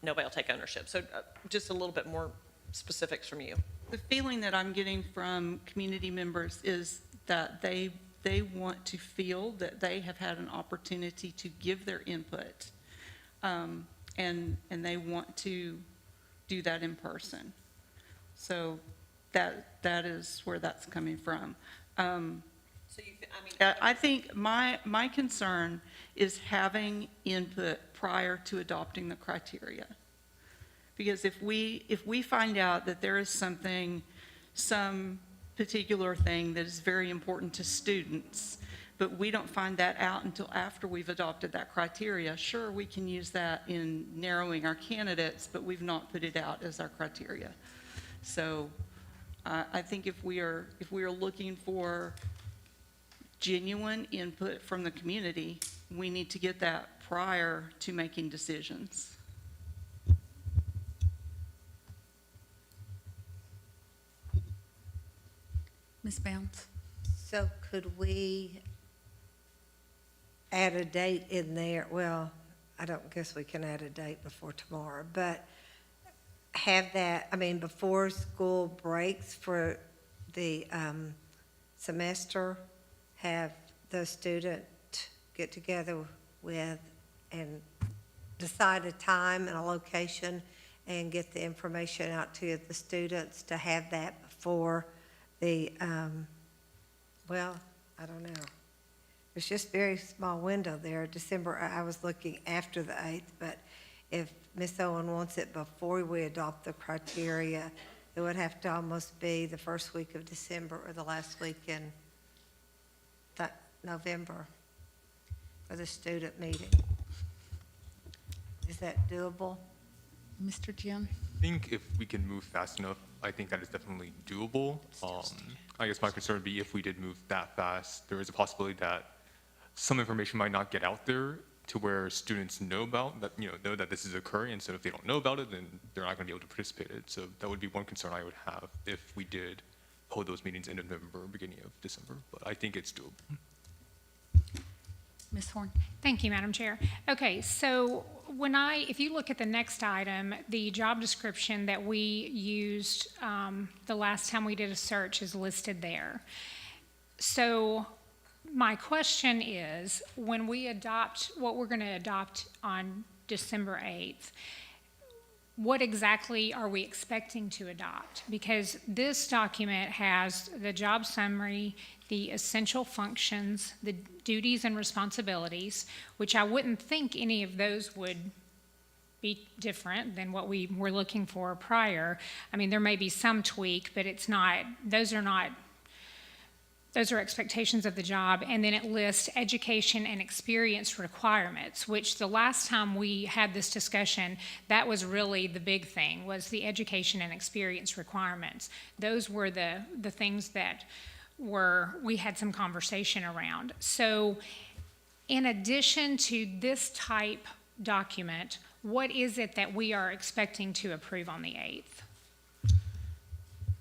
S12: nobody will take ownership. So just a little bit more specifics from you.
S7: The feeling that I'm getting from community members is that they want to feel that they have had an opportunity to give their input, and they want to do that in person. So that is where that's coming from. I think my concern is having input prior to adopting the criteria. Because if we find out that there is some particular thing that is very important to students, but we don't find that out until after we've adopted that criteria, sure, we can use that in narrowing our candidates, but we've not put it out as our criteria. So I think if we are looking for genuine input from the community, we need to get that prior to making decisions.
S1: Ms. Bounce?
S11: So could we add a date in there? Well, I don't guess we can add a date before tomorrow, but have that, before school breaks for the semester, have the student get together with and decide a time and a location and get the information out to the students to have that before the, I don't know. There's just a very small window there. December, I was looking after the 8th, but if Ms. Owen wants it before we adopt the criteria, it would have to almost be the first week of December or the last week in November. for the student meeting. Is that doable?
S1: Mr. Jim?
S15: I think if we can move fast enough, I think that is definitely doable. I guess my concern would be if we did move that fast, there is a possibility that some information might not get out there to where students know about that, know that this is occurring. And so if they don't know about it, then they're not going to be able to participate in it. So that would be one concern I would have if we did hold those meetings end of November, beginning of December. But I think it's doable.
S1: Ms. Horn?
S3: Thank you, Madam Chair. Okay, so if you look at the next item, the job description that we used the last time we did a search is listed there. So my question is, when we adopt what we're going to adopt on December 8th, what exactly are we expecting to adopt? Because this document has the job summary, the essential functions, the duties and responsibilities, which I wouldn't think any of those would be different than what we were looking for prior. I mean, there may be some tweak, but those are expectations of the job. And then it lists education and experience requirements, which the last time we had this discussion, that was really the big thing, was the education and experience requirements. Those were the things that we had some conversation around. So in addition to this type document, what is it that we are expecting to approve on the 8th?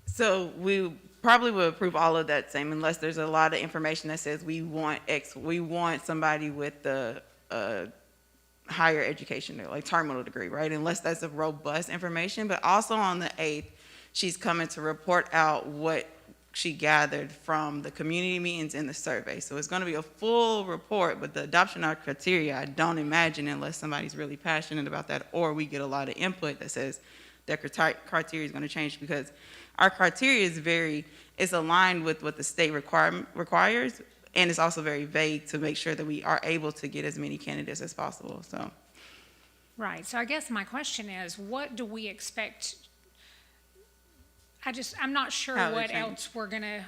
S2: So we probably will approve all of that same, unless there's a lot of information that says we want somebody with the higher education, like terminal degree, right? Unless that's a robust information. But also on the 8th, she's coming to report out what she gathered from the community meetings and the survey. So it's going to be a full report, but the adoption of criteria, I don't imagine, unless somebody's really passionate about that, or we get a lot of input that says that criteria is going to change, because our criteria is aligned with what the state requires, and it's also very vague to make sure that we are able to get as many candidates as possible. So,
S3: right. So I guess my question is, what do we expect? I'm not sure what else we're gonna,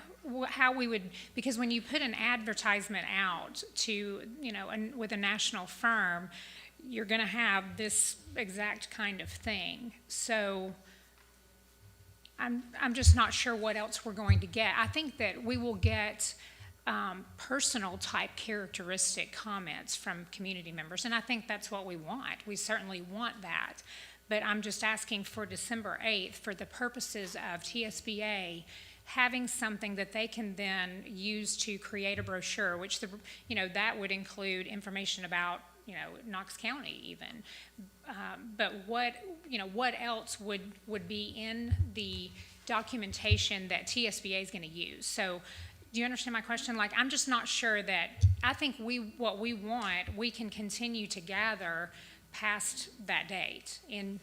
S3: how we would, because when you put an advertisement out to, with a national firm, you're gonna have this exact kind of thing. So I'm just not sure what else we're going to get. I think that we will get personal type characteristic comments from community members, and I think that's what we want. We certainly want that. But I'm just asking for December 8th, for the purposes of TSBA, having something that they can then use to create a brochure, which that would include information about Knox County even. But what else would be in the documentation that TSBA is going to use? So do you understand my question? Like, I'm just not sure that, I think what we want, we can continue to gather past that date in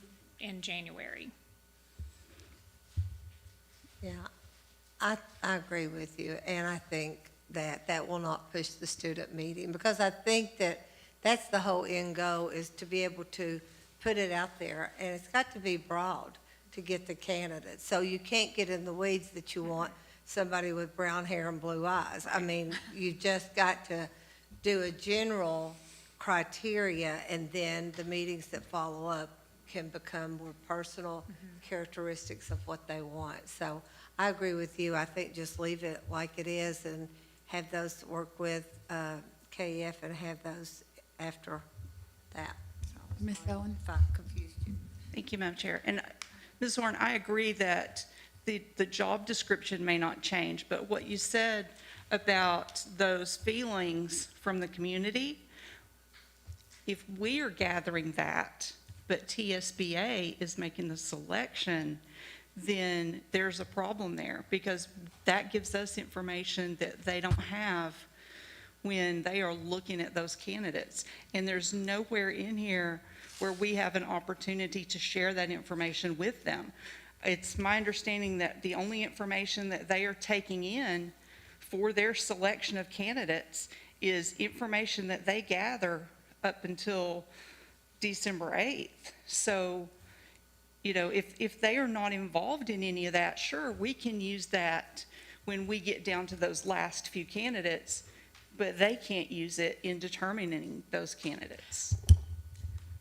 S3: January.
S11: Yeah, I agree with you, and I think that will not push the student meeting, because I think that's the whole end goal, is to be able to put it out there, and it's got to be broad to get the candidates. So you can't get in the weeds that you want somebody with brown hair and blue eyes. I mean, you just got to do a general criteria, and then the meetings that follow up can become more personal characteristics of what they want. So I agree with you. I think just leave it like it is and have those work with KEF and have those after that. So,
S1: Ms. Owen?
S11: if I confused you.
S7: Thank you, Madam Chair. And Ms. Horn, I agree that the job description may not change, but what you said about those feelings from the community, if we are gathering that, but TSBA is making the selection, then there's a problem there, because that gives us information that they don't have when they are looking at those candidates. And there's nowhere in here where we have an opportunity to share that information with them. It's my understanding that the only information that they are taking in for their selection of candidates is information that they gather up until December 8th. So, if they are not involved in any of that, sure, we can use that when we get down to those last few candidates but they can't use it in determining those candidates.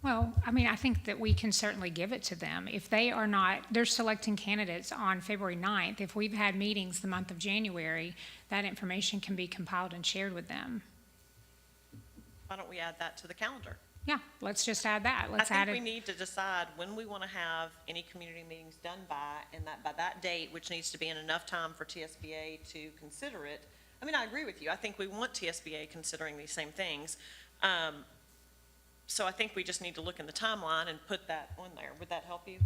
S3: Well, I mean, I think that we can certainly give it to them. If they are not, they're selecting candidates on February 9th. If we've had meetings the month of January, that information can be compiled and shared with them.
S12: Why don't we add that to the calendar?
S3: Yeah, let's just add that. Let's
S12: I
S3: add
S12: think we
S3: it.
S12: need to decide when we want to have any community meetings done by, and that by that date, which needs to be in enough time for TSBA to consider it. I mean, I agree with you. I think we want TSBA considering these same things. So I think we just need to look in the timeline and put that on there. Would that help you?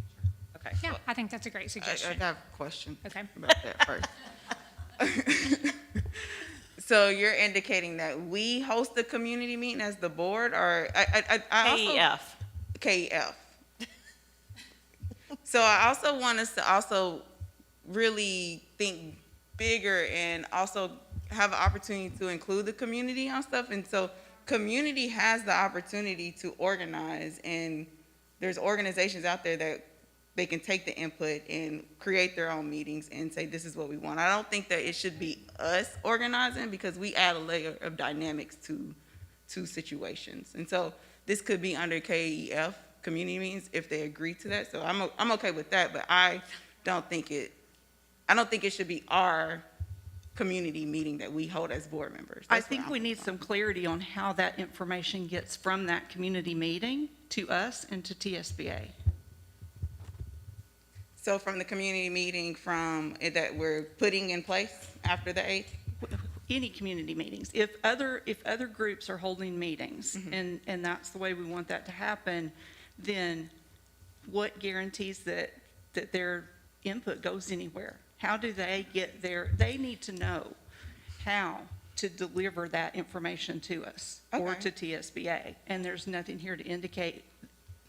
S12: Okay.
S3: Yeah, I think that's a great
S2: I
S3: suggestion.
S2: have a question
S3: Okay.
S2: about that first. So you're indicating that we host the community meeting as the board, or I also.
S12: KEF.
S2: KEF. So I also want us to also really think bigger and also have an opportunity to include the community on stuff. And so community has the opportunity to organize, and there's organizations out there that they can take the input and create their own meetings and say, this is what we want. I don't think that it should be us organizing, because we add a layer of dynamics to situations. And so this could be under KEF, community meetings, if they agree to that. So I'm okay with that, but I don't think it should be our community meeting that we hold as board members.
S7: I
S2: That's where
S7: think
S2: I'm
S7: we need
S2: from.
S7: some clarity on how that information gets from that community meeting to us and to TSBA.
S2: So from the community meeting that we're putting in place after the 8th?
S7: Any community meetings. If other groups are holding meetings, and that's the way we want that to happen, then what guarantees that their input goes anywhere? How do they get there? They need to know how to deliver that information to us or
S2: Okay.
S7: to TSBA. And there's nothing here to indicate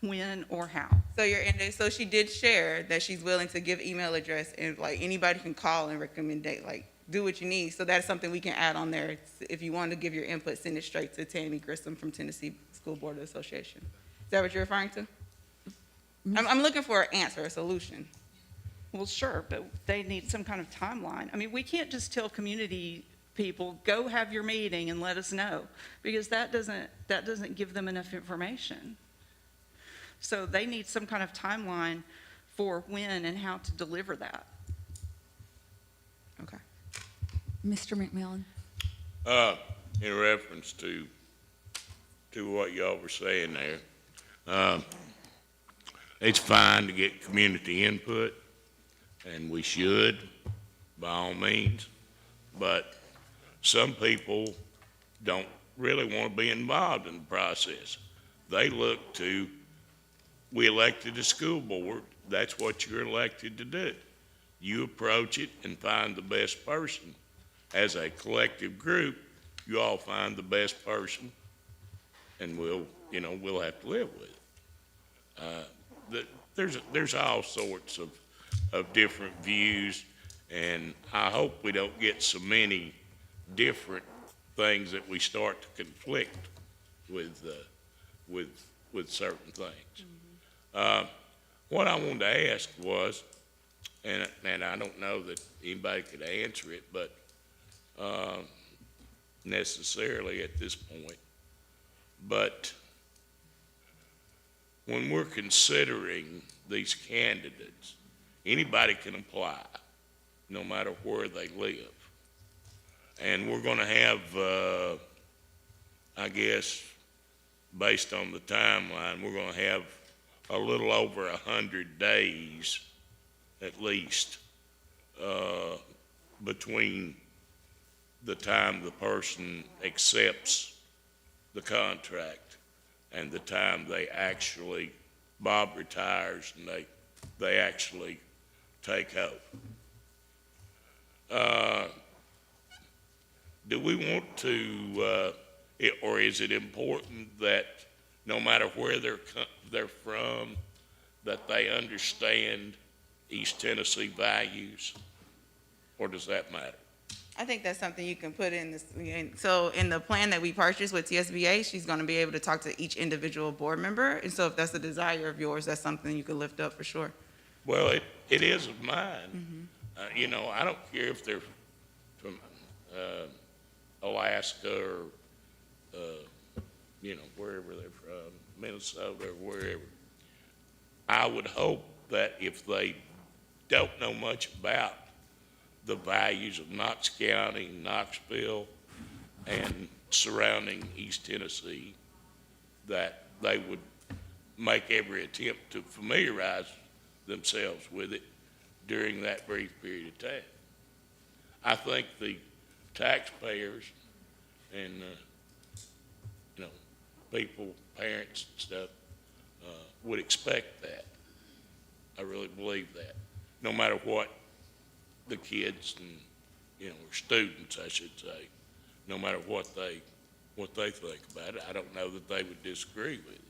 S7: when or how.
S2: So she did share that she's willing to give email address, and like anybody can call and recommend, like do what you need. So that's something we can add on there. If you want to give your input, send it straight to Tammy Grissom from Tennessee School Board Association. Is that what you're referring to? I'm looking for an answer, a solution.
S7: Well, sure, but they need some kind of timeline. I mean, we can't just tell community people, go have your meeting and let us know, because that doesn't give them enough information. So they need some kind of timeline for when and how to deliver that.
S2: Okay.
S1: Mr. McMillan?
S14: In reference to what y'all were saying there, it's fine to get community input, and we should, by all means, but some people don't really want to be involved in the process. They look to, we elected a school board, that's what you're elected to do. You approach it and find the best person. As a collective group, you all find the best person, and we'll have to live with it. There's all sorts of different views, and I hope we don't get so many different things that we start to conflict with certain things. What I wanted to ask was, and I don't know that anybody could answer it, but necessarily at this point, but when we're considering these candidates, anybody can apply, no matter where they live. And we're going to have, I guess, based on the timeline, we're going to have a little over 100 days, at least, between the time the person accepts the contract and the time Bob retires and they actually take over. Do we want to, or is it important that no matter where they're from, that they understand East Tennessee values, or does that matter?
S2: I think that's something you can put in this. So in the plan that we purchased with TSBA, she's going to be able to talk to each individual board member. And so if that's a desire of yours, that's something you can lift up for sure.
S14: Well, it is of mine. I don't care if they're from Alaska or, you know, wherever they're from, Minnesota or wherever. I would hope that if they don't know much about the values of Knox County, Knoxville, and surrounding East Tennessee, that they would make every attempt to familiarize themselves with it during that brief period of time. I think the taxpayers and, you know, people, parents and stuff, would expect that. I really believe that, no matter what the kids and, you know, or students, I should say, no matter what they think about it. I don't know that they would disagree with it,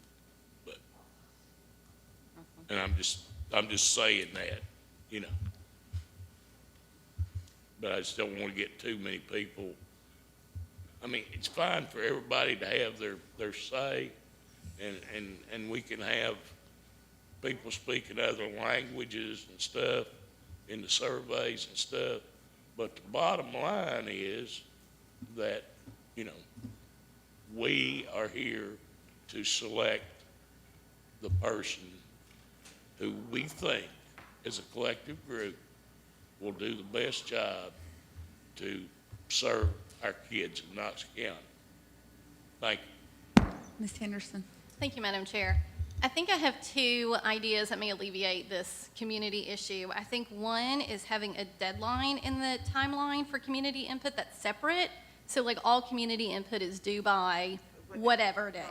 S14: but, and I'm just saying that, you know. But I just don't want to get too many people. I mean, it's fine for everybody to have their say, and we can have people speaking other languages and stuff in the surveys and stuff. But the bottom line is that, you know, we are here to select the person who we think, as a collective group, will do the best job to serve our kids in Knox County. Thank you.
S1: Ms. Henderson?
S8: Thank you, Madam Chair. I think I have two ideas that may alleviate this community issue. I think one is having a deadline in the timeline for community input that's separate. So like all community input is due by whatever date.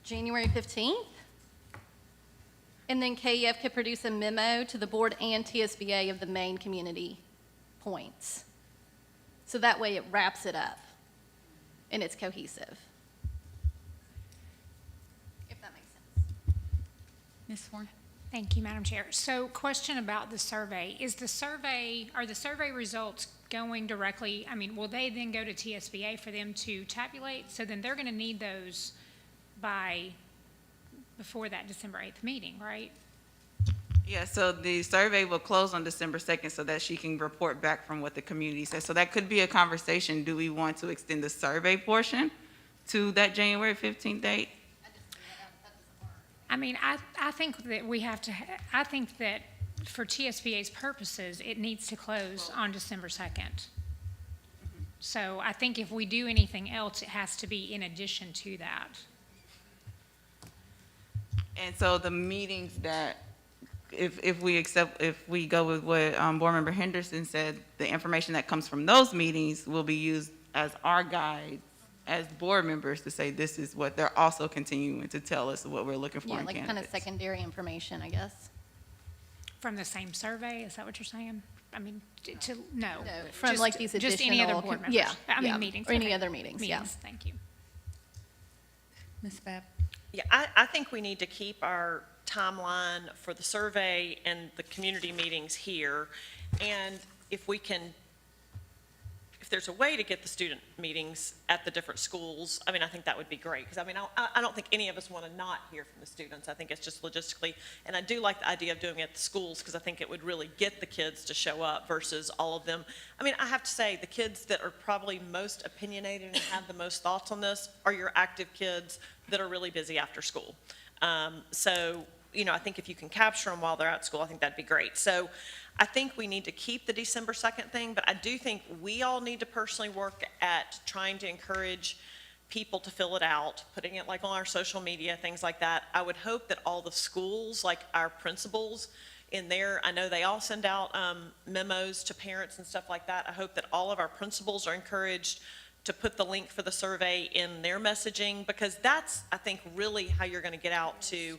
S8: January 15th. And then KEF could produce a memo to the board and TSBA of the main community points. So that way it wraps it up and it's cohesive. If that makes sense.
S1: Ms. Warren?
S3: Thank you, Madam Chair. So question about the survey. Are the survey results going directly, I mean, will they then go to TSBA for them to tabulate? So then they're going to need those before that December 8th meeting, right?
S2: Yeah, so the survey will close on December 2nd so that she can report back from what the community says. So that could be a conversation. Do we want to extend the survey portion to that January 15th date?
S3: I mean, I think that we have to, I think that for TSBA's purposes, it needs to close on December 2nd. So I think if we do anything else, it has to be in addition to that.
S2: And so the meetings that, if we go with what Board Member Henderson said, the information that comes from those meetings will be used as our guide as board members to say this is what they're also continuing to tell us what we're looking for
S8: Yeah,
S2: in
S8: like kind
S2: candidates.
S8: of secondary information, I guess.
S3: From the same survey, is that what you're saying? I mean, no.
S8: No, from
S3: Just-
S8: like these additional.
S3: Just any other board members?
S8: Yeah.
S3: I mean,
S8: yeah,
S3: meetings.
S8: Or any
S3: okay.
S8: other meetings, yeah.
S3: Thank you.
S1: Ms. Babb?
S12: Yeah, I think we need to keep our timeline for the survey and the community meetings here. And if there's a way to get the student meetings at the different schools, I mean, I think that would be great. Because, I mean, I don't think any of us want to not hear from the students. I think it's just logistically. And I do like the idea of doing it at the schools because I think it would really get the kids to show up versus all of them. I mean, I have to say, the kids that are probably most opinionated and have the most thoughts on this are your active kids that are really busy after school. So, you know, I think if you can capture them while they're at school, I think that'd be great. So I think we need to keep the December 2nd thing, but I do think we all need to personally work at trying to encourage people to fill it out, putting it like on our social media, things like that. I would hope that all the schools, like our principals in there, I know they all send out memos to parents and stuff like that. I hope that all of our principals are encouraged to put the link for the survey in their messaging, because that's, I think, really how you're going to get out to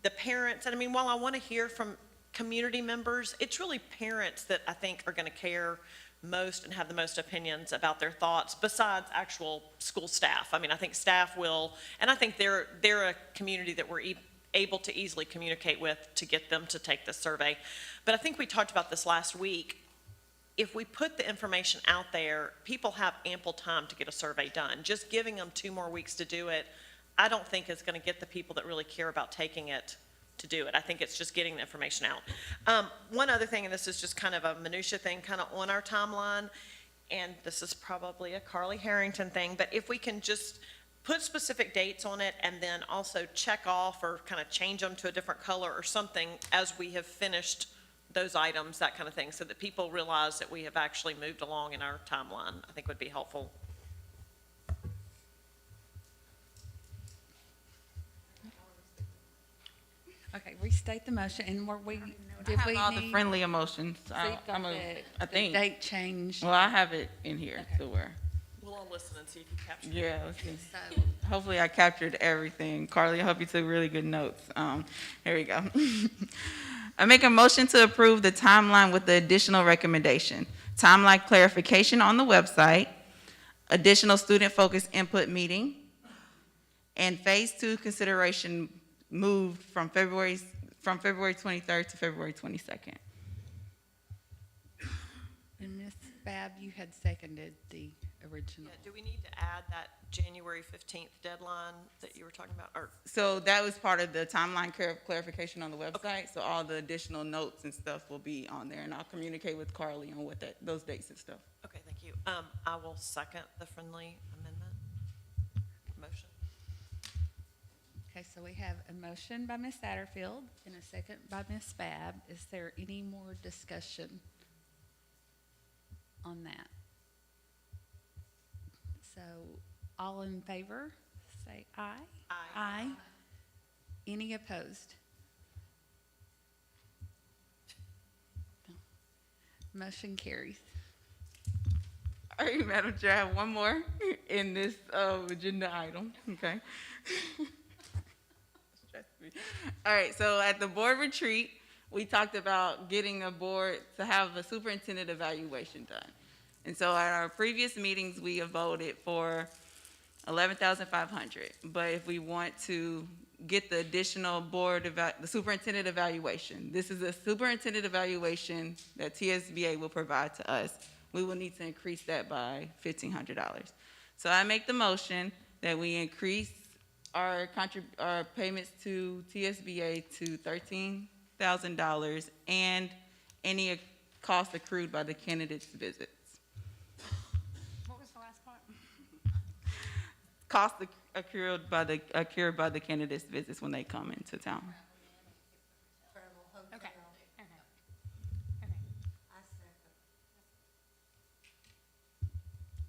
S12: the parents. And I mean, while I want to hear from community members, it's really parents that I think are going to care most and have the most opinions about their thoughts besides actual school staff. I mean, I think staff will, and I think they're a community that we're able to easily communicate with to get them to take this survey. But I think we talked about this last week. If we put the information out there, people have ample time to get a survey done. Just giving them 2 more weeks to do it, I don't think is going to get the people that really care about taking it to do it. I think it's just getting the information out. One other thing, and this is just kind of a minutia thing, kind of on our timeline, and this is probably a Carly Harrington thing, but if we can just put specific dates on it and then also check off or kind of change them to a different color or something as we have finished those items, that kind of thing, so that people realize that we have actually moved along in our timeline, I think would be helpful.
S1: Okay, restate the motion, and were we, did
S2: I
S1: we
S2: have all the
S1: need?
S2: friendly emotions.
S1: So you've got
S2: I
S1: the
S2: think.
S1: date change.
S2: Well, I have it in here to where.
S12: We'll all listen and see if you capture it.
S2: Yeah, let's see.
S1: So,
S2: Hopefully I captured everything. Carly, I hope you took really good notes. Here we go. I make a motion to approve the timeline with the additional recommendation. Timeline clarification on the website, additional student-focused input meeting, and phase 2 consideration moved from February 23rd to February 22nd.
S1: and Ms. Bab, you had seconded the original.
S12: Yeah, do we need to add that January 15th deadline that you were talking about, or?
S2: So that was part of the timeline clarification on the website. So all the additional notes and stuff will be on there, and I'll communicate with Carly on what those dates and stuff.
S12: Okay, thank you. I will second the friendly amendment motion.
S1: Okay, so we have a motion by Ms. Satterfield and a second by Ms. Bab. Is there any more discussion on that? So, all in favor, say aye.
S12: Aye.
S1: Aye. Any opposed? No. Motion carries.
S2: All right, Madam Chair, I have one more in this agenda item, okay? Stress me. All right, so at the board retreat, we talked about getting a board to have a superintendent evaluation done. And so at our previous meetings, we have voted for $11,500. But if we want to get the additional the superintendent evaluation, this is a superintendent evaluation that TSBA will provide to us. We will need to increase that by $1,500. So I make the motion that we increase our payments to TSBA to $13,000 and any cost accrued by the candidates' visits.
S3: What was the last part?
S2: Cost accrued by the candidates' visits when they come into town.
S3: Okay.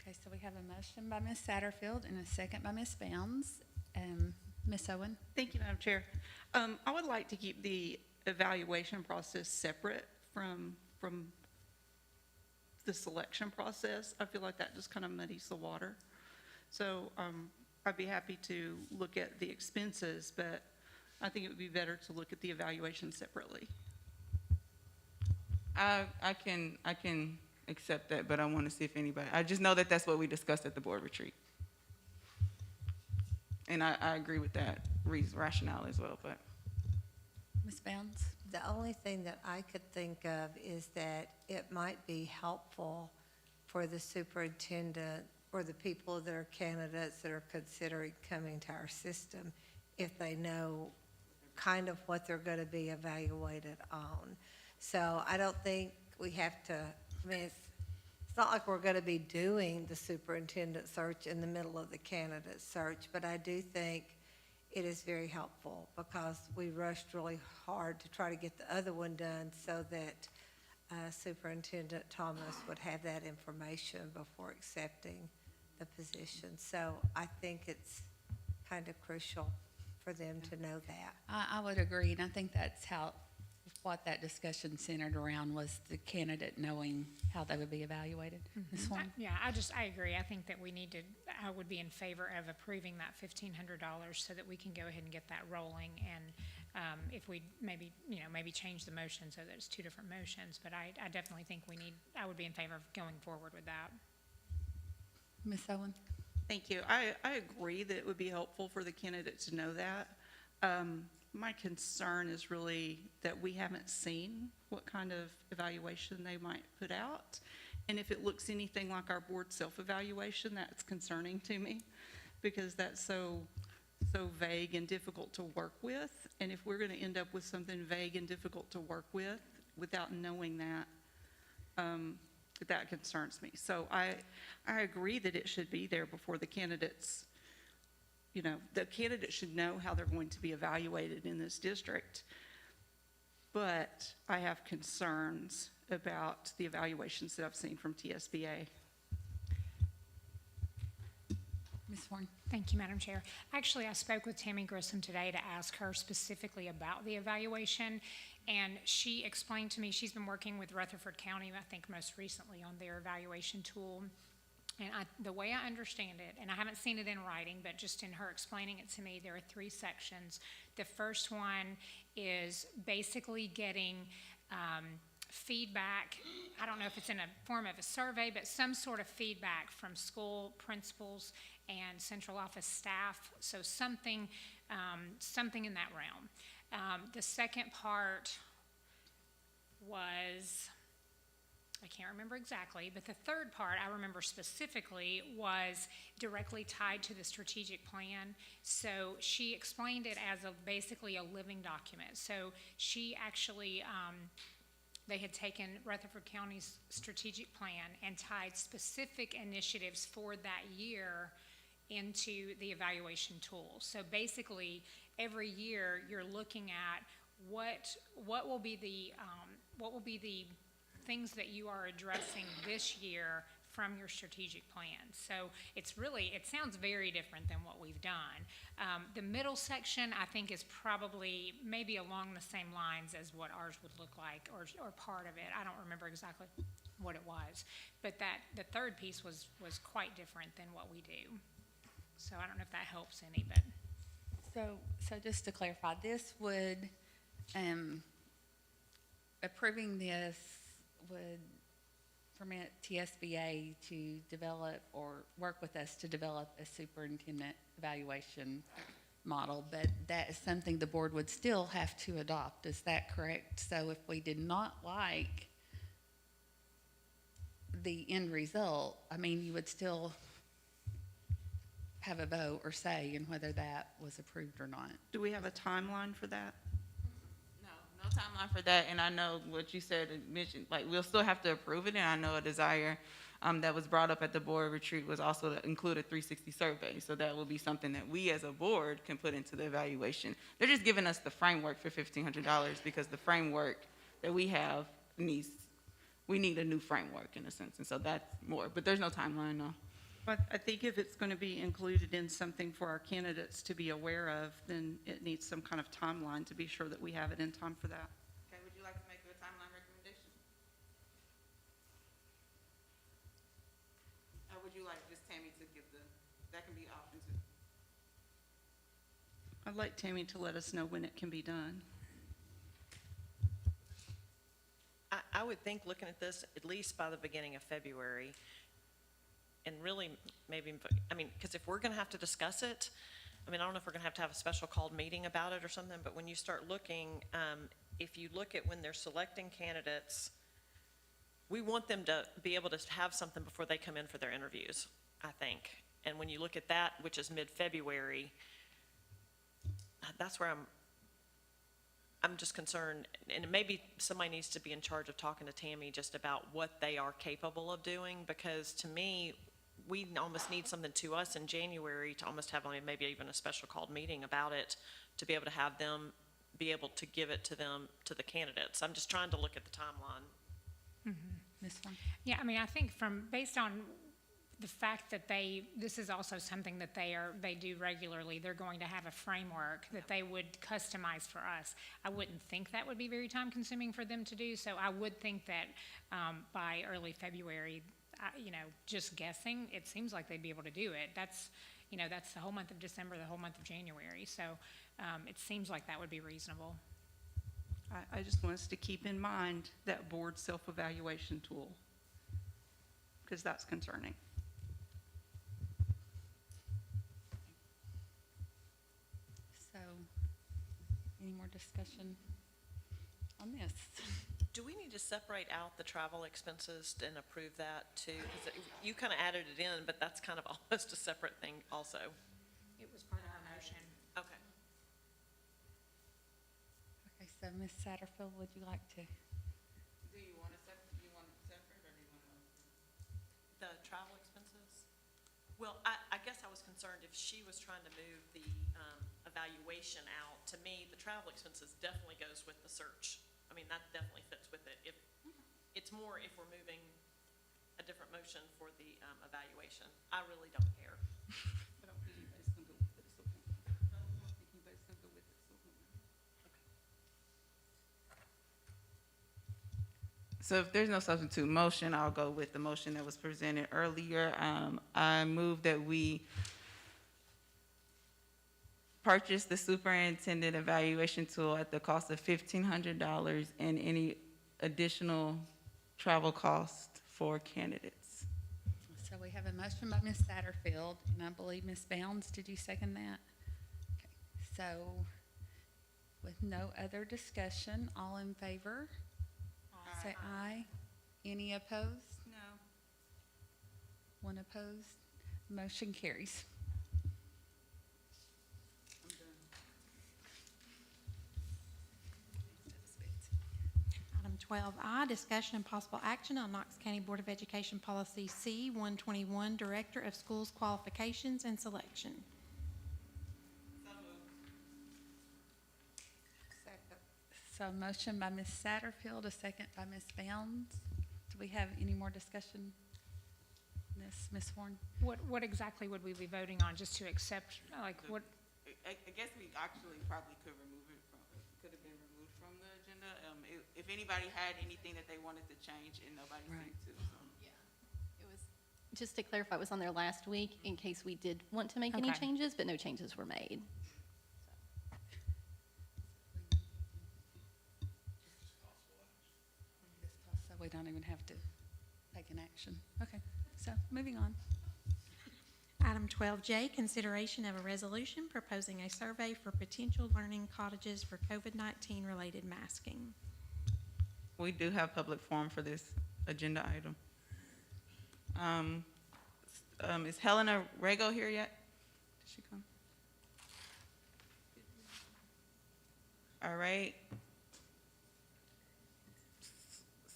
S1: Okay, so we have a motion by Ms. Satterfield and a second by Ms. Bounds. Ms. Owen?
S7: Thank you, Madam Chair. I would like to keep the evaluation process separate from the selection process. I feel like that just kind of muddies the water. So I'd be happy to look at the expenses, but I think it would be better to look at the evaluation separately.
S2: I can accept that, but I want to see if anybody, I just know that that's what we discussed at the board retreat. And I agree with that rationale as well, but.
S1: Ms. Bounds?
S11: The only thing that I could think of is that it might be helpful for the superintendent or the people that are candidates that are considering coming to our system if they know kind of what they're going to be evaluated on. So I don't think we have to, I mean, it's not like we're going to be doing the superintendent search in the middle of the candidate search, but I do think it is very helpful because we rushed really hard to try to get the other one done so that Superintendent Thomas would have that information before accepting the position. So I think it's kind of crucial for them to know that.
S1: I would agree, and I think that's what that discussion centered around was the candidate knowing how they would be evaluated. Ms. Swan?
S3: Yeah, I agree. I think that I would be in favor of approving that $1,500 so that we can go ahead and get that rolling. And if we maybe change the motion so that it's two different motions, but I definitely think I would be in favor of going forward with that.
S1: Ms. Owen?
S7: Thank you. I agree that it would be helpful for the candidate to know that. My concern is really that we haven't seen what kind of evaluation they might put out. And if it looks anything like our board self-evaluation, that's concerning to me because that's so so vague and difficult to work with. And if we're going to end up with something vague and difficult to work with without knowing that, that concerns me. So I agree that it should be there before the candidates, the candidates should know how they're going to be evaluated in this district. But I have concerns about the evaluations that I've seen from TSBA.
S1: Ms. Horn?
S3: Thank you, Madam Chair. Actually, I spoke with Tammy Grissom today to ask her specifically about the evaluation, and she explained to me she's been working with Rutherford County, I think most recently, on their evaluation tool. And the way I understand it, and I haven't seen it in writing, but just in her explaining it to me, there are 3 sections. The first one is basically getting feedback. I don't know if it's in a form of a survey, but some sort of feedback from school principals and central office staff. So something in that realm. The second part was, I can't remember exactly, but the third part I remember specifically was directly tied to the strategic plan. So she explained it as basically a living document. So she actually, they had taken Rutherford County's strategic plan and tied specific initiatives for that year into the evaluation tool. So basically, every year you're looking at what will be the things that you are addressing this year from your strategic plan. So it sounds very different than what we've done. The middle section, I think, is probably maybe along the same lines as what ours would look like, or part of it. I don't remember exactly what it was. But the third piece was quite different than what we do. So I don't know if that helps any, but.
S1: So just to clarify, this would, approving this would permit TSBA to develop or work with us to develop a superintendent evaluation model, but that is something the board would still have to adopt. Is that correct? So if we did not like the end result, you would still have a vote or say in whether that was approved or not.
S7: Do we have a timeline for that?
S2: No timeline for that, and I know what you said and mentioned, we'll still have to approve it, and I know a desire that was brought up at the board retreat was also to include a 360 survey, so that will be something that we as a board can put into the evaluation. They're just giving us the framework for $1,500 because the framework that we have we need a new framework in a sense, and so that's more, but there's no timeline, no.
S7: But I think if it's going to be included in something for our candidates to be aware of, then it needs some kind of timeline to be sure that we have it in time for that.
S2: Okay, would you like to make a timeline recommendation? Or would you like just Tammy to give that can be option too?
S7: I'd like Tammy to let us know when it can be done.
S12: I would think, looking at this, at least by the beginning of February, and really maybe, because if we're going to have to discuss it, I don't know if we're going to have a special called meeting about it or something, but when you start looking, if you look at when they're selecting candidates, we want them to be able to have something before they come in for their interviews, I think. And when you look at that, which is mid-February, that's where I'm just concerned, and maybe somebody needs to be in charge of talking to Tammy just about what they are capable of doing, because to me, we almost need something to us in January to almost have maybe even a special called meeting about it, to be able to have them be able to give it to the candidates. I'm just trying to look at the timeline.
S1: Ms. Horn?
S3: Yeah, I think based on the fact that this is also something that they do regularly, they're going to have a framework that they would customize for us. I wouldn't think that would be very time consuming for them to do, so I would think that by early February, just guessing, it seems like they'd be able to do it. That's the whole month of December, the whole month of January, so it seems like that would be reasonable.
S7: I just want us to keep in mind that board self-evaluation tool, because that's concerning.
S1: So, any more discussion on this?
S12: Do we need to separate out the travel expenses and approve that too? Because you kind of added it in, but that's kind of almost a separate thing also.
S3: It was part of our motion.
S1: Ms. Satterfield, would you like to?
S2: Do you want it separate, or do you want
S12: The travel expenses? Well, I guess I was concerned if she was trying to move the evaluation out. To me, the travel expenses definitely goes with the search. I mean, that definitely fits with it. If, it's more if we're moving a different motion for the evaluation. I really don't care.
S2: I don't think anybody's gonna go with it, so. I don't think anybody's gonna go with it, so. So if there's no substitute motion, I'll go with the motion that was presented earlier. I move that we purchase the superintendent evaluation tool at the cost of $1,500 and any additional travel cost for candidates.
S1: So we have a motion by Ms. Satterfield, and I believe Ms. Bounds, did you second that? Okay. So with no other discussion, all in favor? Say aye. Any opposed?
S2: No.
S1: One opposed? Motion carries.
S2: I'm done.
S9: Item 12I, discussion and possible action on Knox County Board of Education Policy C-121, Director of Schools Qualifications and Selection.
S1: So motion by Ms. Satterfield, a second by Ms. Bounds. Do we have any more discussion? Ms. Horn?
S3: What exactly would we be voting on, just to accept, like, what?
S2: I guess we actually probably could remove it from, could have been removed from the agenda. If anybody had anything that they wanted to change and nobody seemed to, so.
S8: It was, just to clarify, it was on there last week in case we did want to make any
S3: Okay.
S8: changes, but no changes were made.
S1: So we don't even have to take an action. Okay, so moving on.
S9: Item 12J, consideration of a resolution proposing a survey for potential learning cottages for COVID-19 related masking.
S2: We do have public forum for this agenda item. Is Helena Rego here yet? Did she come? All right.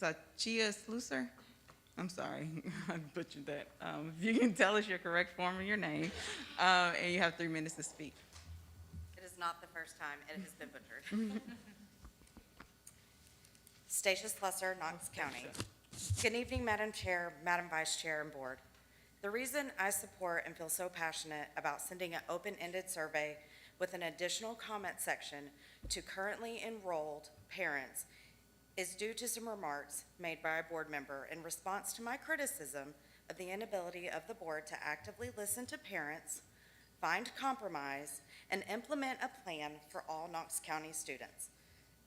S2: Sachia Slusser? I'm sorry, I butchered that. If you can tell us your correct form of your name, and you have 3 minutes to speak.
S6: It is not the first time it has been butchered. Stacia Slusser, Knox County. Good evening, Madam Chair, Madam Vice Chair, and Board. The reason I support and feel so passionate about sending an open-ended survey with an additional comment section to currently enrolled parents is due to some remarks made by a board member in response to my criticism of the inability of the board to actively listen to parents, find compromise, and implement a plan for all Knox County students.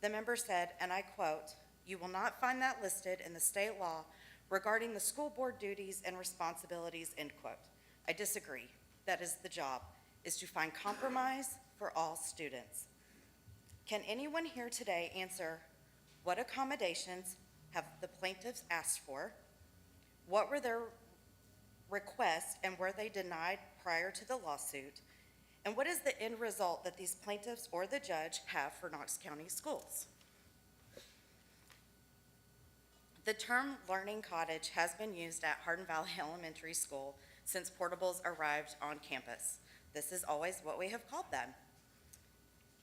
S6: The member said, and I quote, "You will not find that listed in the state law regarding the school board duties and responsibilities," end quote. I disagree. That is the job, is to find compromise for all students. Can anyone here today answer what accommodations have the plaintiffs asked for? What were their requests and were they denied prior to the lawsuit? And what is the end result that these plaintiffs or the judge have for Knox County schools? The term learning cottage has been used at Hardin Valley Elementary School since portables arrived on campus. This is always what we have called them.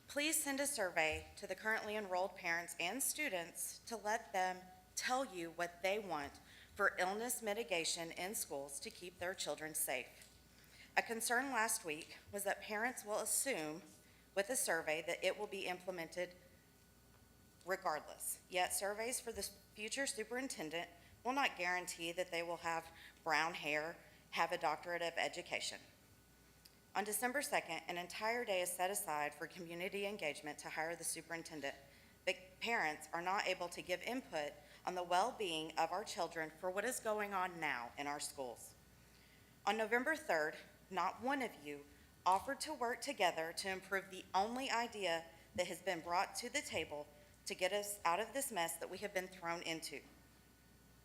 S6: Please send a survey to the currently enrolled parents and students to let them tell you what they want for illness mitigation in schools to keep their children safe. A concern last week was that parents will assume with a survey that it will be implemented regardless. Yet surveys for the future superintendent will not guarantee that they will have brown hair, have a doctorate of education. On December 2nd, an entire day is set aside for community engagement to hire the superintendent, but parents are not able to give input on the well-being of our children for what is going on now in our schools. On November 3rd, not one of you offered to work together to improve the only idea that has been brought to the table to get us out of this mess that we have been thrown into.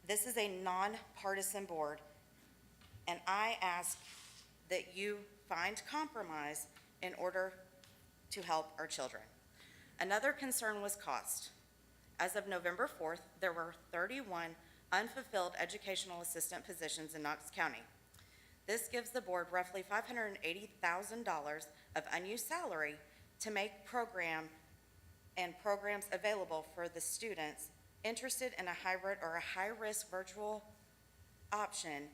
S6: This is a nonpartisan board, and I ask that you find compromise in order to help our children. Another concern was cost. As of November 4th, there were 31 unfulfilled educational assistant positions in Knox County. This gives the board roughly $580,000 of unused salary to make programs available for the students interested in a hybrid or a high-risk virtual option.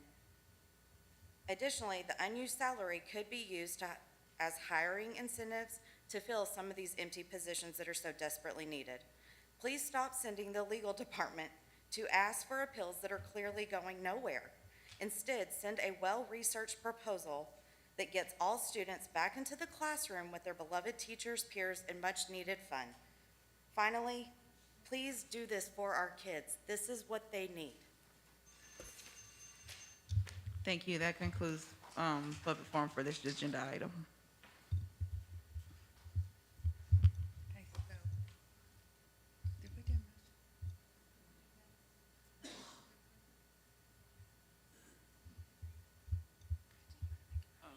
S6: Additionally, the unused salary could be used as hiring incentives to fill some of these empty positions that are so desperately needed. Please stop sending the legal department to ask for appeals that are clearly going nowhere. Instead, send a well-researched proposal that gets all students back into the classroom with their beloved teachers, peers, and much-needed fun. Finally, please do this for our kids. This is what they need.
S2: Thank you. That concludes public forum for this agenda item.
S1: Okay, so, did we do?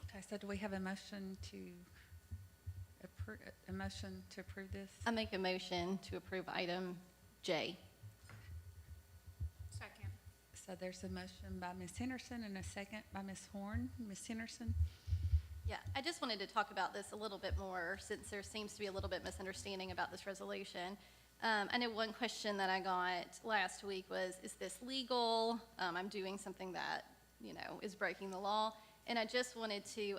S1: Okay, so do we have a motion to approve this?
S8: I make a motion to approve item J.
S3: Second.
S1: So there's a motion by Ms. Henderson and a second by Ms. Horn. Ms. Henderson?
S8: Yeah, I just wanted to talk about this a little bit more since there seems to be a little bit misunderstanding about this resolution. I know one question that I got last week was, is this legal? I'm doing something that, is breaking the law. And I just wanted to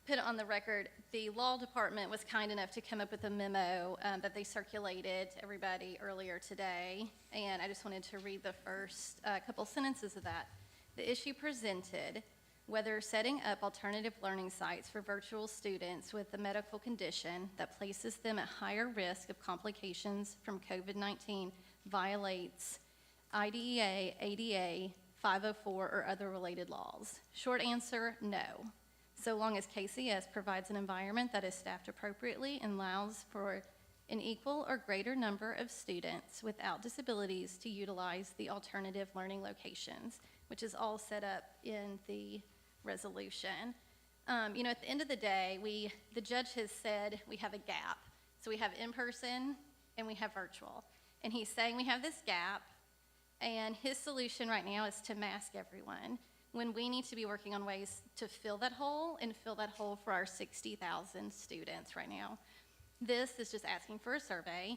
S8: put on the record, the law department was kind enough to come up with a memo that they circulated to everybody earlier today. And I just wanted to read the first couple sentences of that. The issue presented, whether setting up alternative learning sites for virtual students with a medical condition that places them at higher risk of complications from COVID-19 violates IDEA, ADA, 504, or other related laws. Short answer, no. So long as KCS provides an environment that is staffed appropriately and allows for an equal or greater number of students without disabilities to utilize the alternative learning locations, which is all set up in the resolution. At the end of the day, the judge has said we have a gap. So we have in-person and we have virtual. And he's saying we have this gap, and his solution right now is to mask everyone, when we need to be working on ways to fill that hole and fill that hole for our 60,000 students right now. This is just asking for a survey.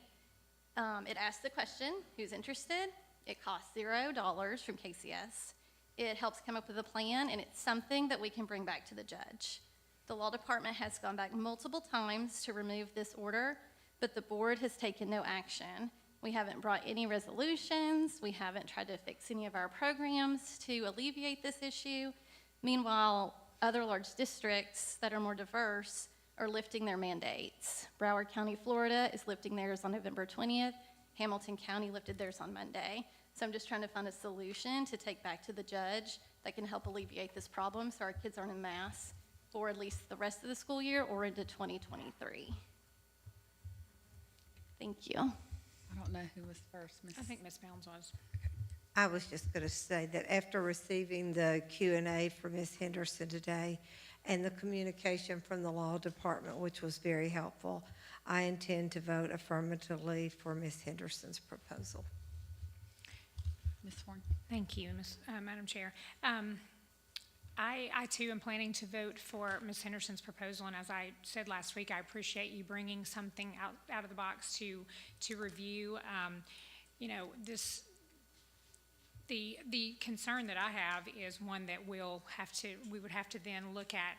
S8: It asks the question, who's interested? It costs $0 from KCS. It helps come up with a plan, and it's something that we can bring back to the judge. The law department has gone back multiple times to remove this order, but the board has taken no action. We haven't brought any resolutions. We haven't tried to fix any of our programs to alleviate this issue. Meanwhile, other large districts that are more diverse are lifting their mandates. Broward County, Florida is lifting theirs on November 20th. Hamilton County lifted theirs on Monday. So I'm just trying to find a solution to take back to the judge that can help alleviate this problem so our kids aren't en masse for at least the rest of the school year or into 2023. Thank you.
S1: I don't know who was first.
S3: I think Ms. Mounds was.
S11: I was just going to say that after receiving the Q&A from Ms. Henderson today and the communication from the law department, which was very helpful, I intend to vote affirmatively for Ms. Henderson's proposal.
S1: Ms. Horn?
S3: Thank you, Madam Chair. I too am planning to vote for Ms. Henderson's proposal, and as I said last week, I appreciate you bringing something out of the box to review. The concern that I have is one that we would have to then look at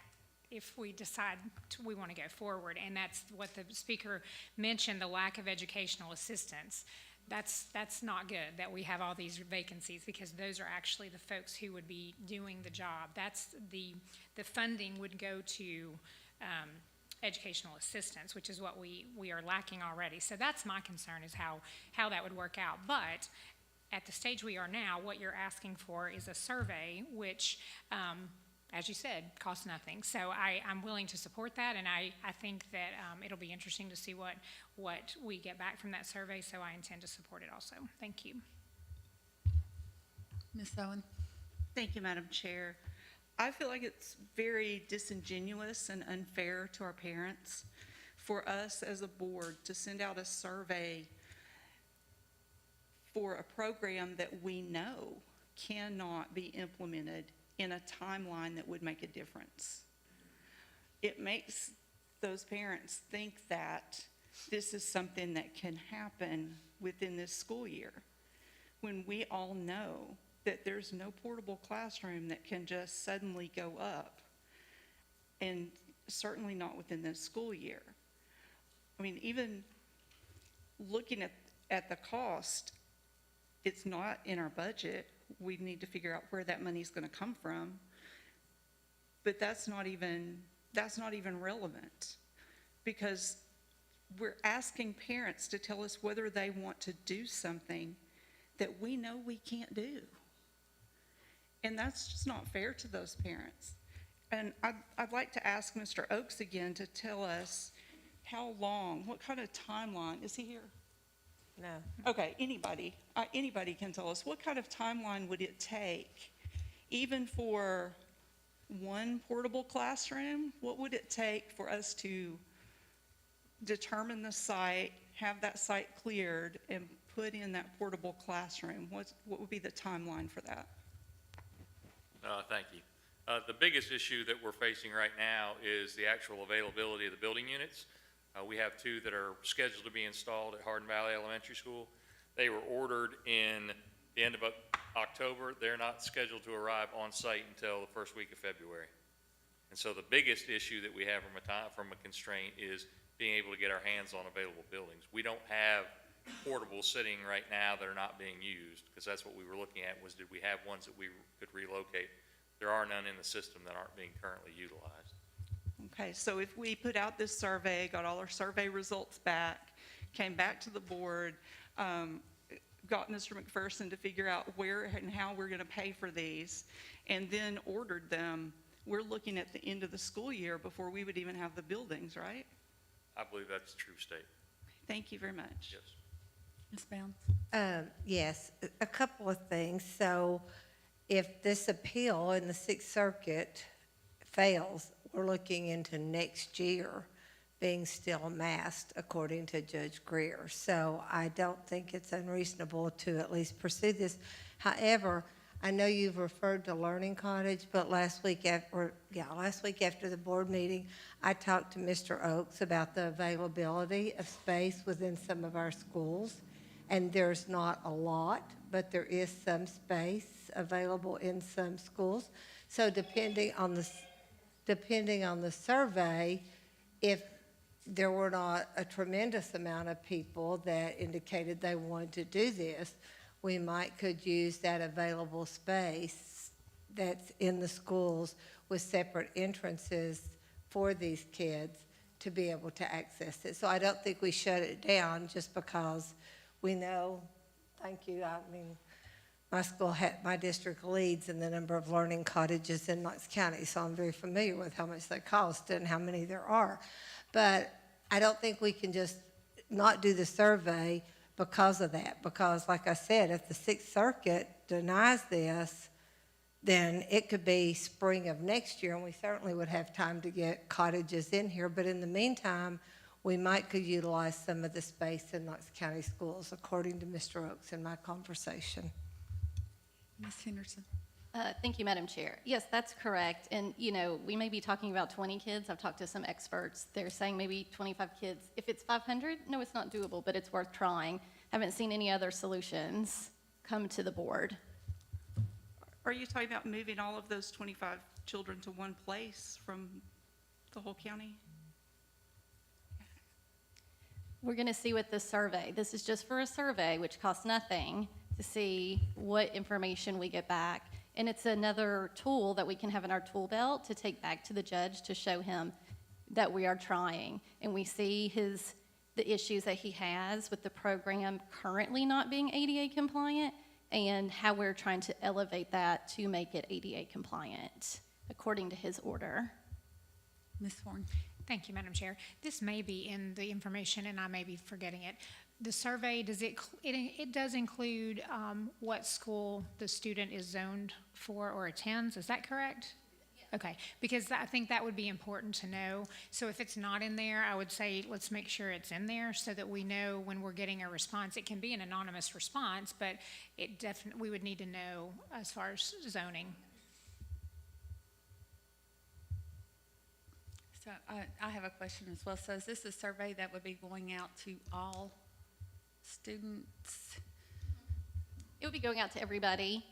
S3: if we decide we want to go forward, and that's what the speaker mentioned, the lack of educational assistance. That's not good that we have all these vacancies, because those are actually the folks who would be doing the job. That's the funding would go to educational assistance, which is what we are lacking already. So that's my concern, is how that would work out. But at the stage we are now, what you're asking for is a survey, which, as you said, costs nothing. So I'm willing to support that, and I think that it'll be interesting to see what we get back from that survey, so I intend to support it also. Thank you.
S1: Ms. Owen?
S7: Thank you, Madam Chair. I feel like it's very disingenuous and unfair to our parents for us as a board to send out a survey for a program that we know cannot be implemented in a timeline that would make a difference. It makes those parents think that this is something that can happen within this school year, when we all know that there's no portable classroom that can just suddenly go up, and certainly not within this school year. I mean, even looking at the cost, it's not in our budget. We need to figure out where that money's going to come from. But that's not even relevant, because we're asking parents to tell us whether they want to do something that we know we can't do. And that's just not fair to those parents. And I'd like to ask Mr. Oakes again to tell us how long, what kind of timeline, is he here?
S11: No.
S7: Okay, anybody can tell us, what kind of timeline would it take, even for one portable classroom? What would it take for us to determine the site, have that site cleared, and put in that portable classroom? What would be the timeline for that?
S16: Thank you. The biggest issue that we're facing right now is the actual availability of the building units. We have two that are scheduled to be installed at Hardin Valley Elementary School. They were ordered in the end of October. They're not scheduled to arrive on site until the first week of February. And so the biggest issue that we have from a constraint is being able to get our hands on available buildings. We don't have portables sitting right now that are not being used, because that's what we were looking at, was did we have ones that we could relocate? There are none in the system that aren't being currently utilized.
S7: Okay, so if we put out this survey, got all our survey results back, came back to the board, got Mr. McPherson to figure out where and how we're going to pay for these, and then ordered them, we're looking at the end of the school year before we would even have the buildings, right?
S16: I believe that's a true statement.
S7: Thank you very much.
S16: Yes.
S1: Ms. Bounds?
S11: Yes, a couple of things. So if this appeal in the Sixth Circuit fails, we're looking into next year being still masked, according to Judge Greer. So I don't think it's unreasonable to at least pursue this. However, I know you've referred to Learning Cottage, but last week after the board meeting, I talked to Mr. Oakes about the availability of space within some of our schools. And there's not a lot, but there is some space available in some schools. So depending on the survey, if there were not a tremendous amount of people that indicated they wanted to do this, we could use that available space that's in the schools with separate entrances for these kids to be able to access it. So I don't think we shut it down just because we know, thank you, I mean, my district leads in the number of learning cottages in Knox County, so I'm very familiar with how much they cost and how many there are. But I don't think we can just not do the survey because of that, because like I said, if the Sixth Circuit denies this, then it could be spring of next year, and we certainly would have time to get cottages in here. But in the meantime, we could utilize some of the space in Knox County schools, according to Mr. Oakes in my conversation.
S1: Ms. Henderson?
S8: Thank you, Madam Chair. Yes, that's correct. And, we may be talking about 20 kids. I've talked to some experts. They're saying maybe 25 kids. If it's 500, no, it's not doable, but it's worth trying. Haven't seen any other solutions come to the board.
S7: Are you talking about moving all of those 25 children to one place from the whole county?
S8: We're going to see with this survey. This is just for a survey, which costs nothing, to see what information we get back. And it's another tool that we can have in our tool belt to take back to the judge to show him that we are trying. And we see the issues that he has with the program currently not being ADA compliant, and how we're trying to elevate that to make it ADA compliant, according to his order.
S1: Ms. Horn?
S3: Thank you, Madam Chair. This may be in the information, and I may be forgetting it. The survey, it does include what school the student is zoned for or attends, is that correct?
S8: Yes.
S3: Okay, because I think that would be important to know. So if it's not in there, I would say, let's make sure it's in there so that we know when we're getting a response. It can be an anonymous response, but it definitely, we would need to know as far as zoning.
S1: So I have a question as well. So is this a survey that would be going out to all students?
S8: It would be going out to everybody,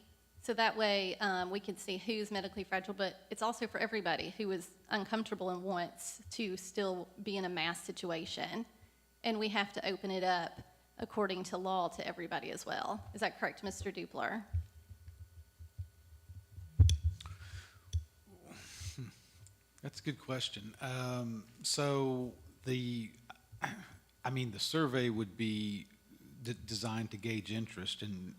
S8: so that way we can see who's medically fragile, but it's also for everybody who is uncomfortable and wants to still be in a mass situation. And we have to open it up according to law to everybody as well. Is that correct, Mr. Dupler?
S10: That's a good question. So the survey would be designed to gauge interest, and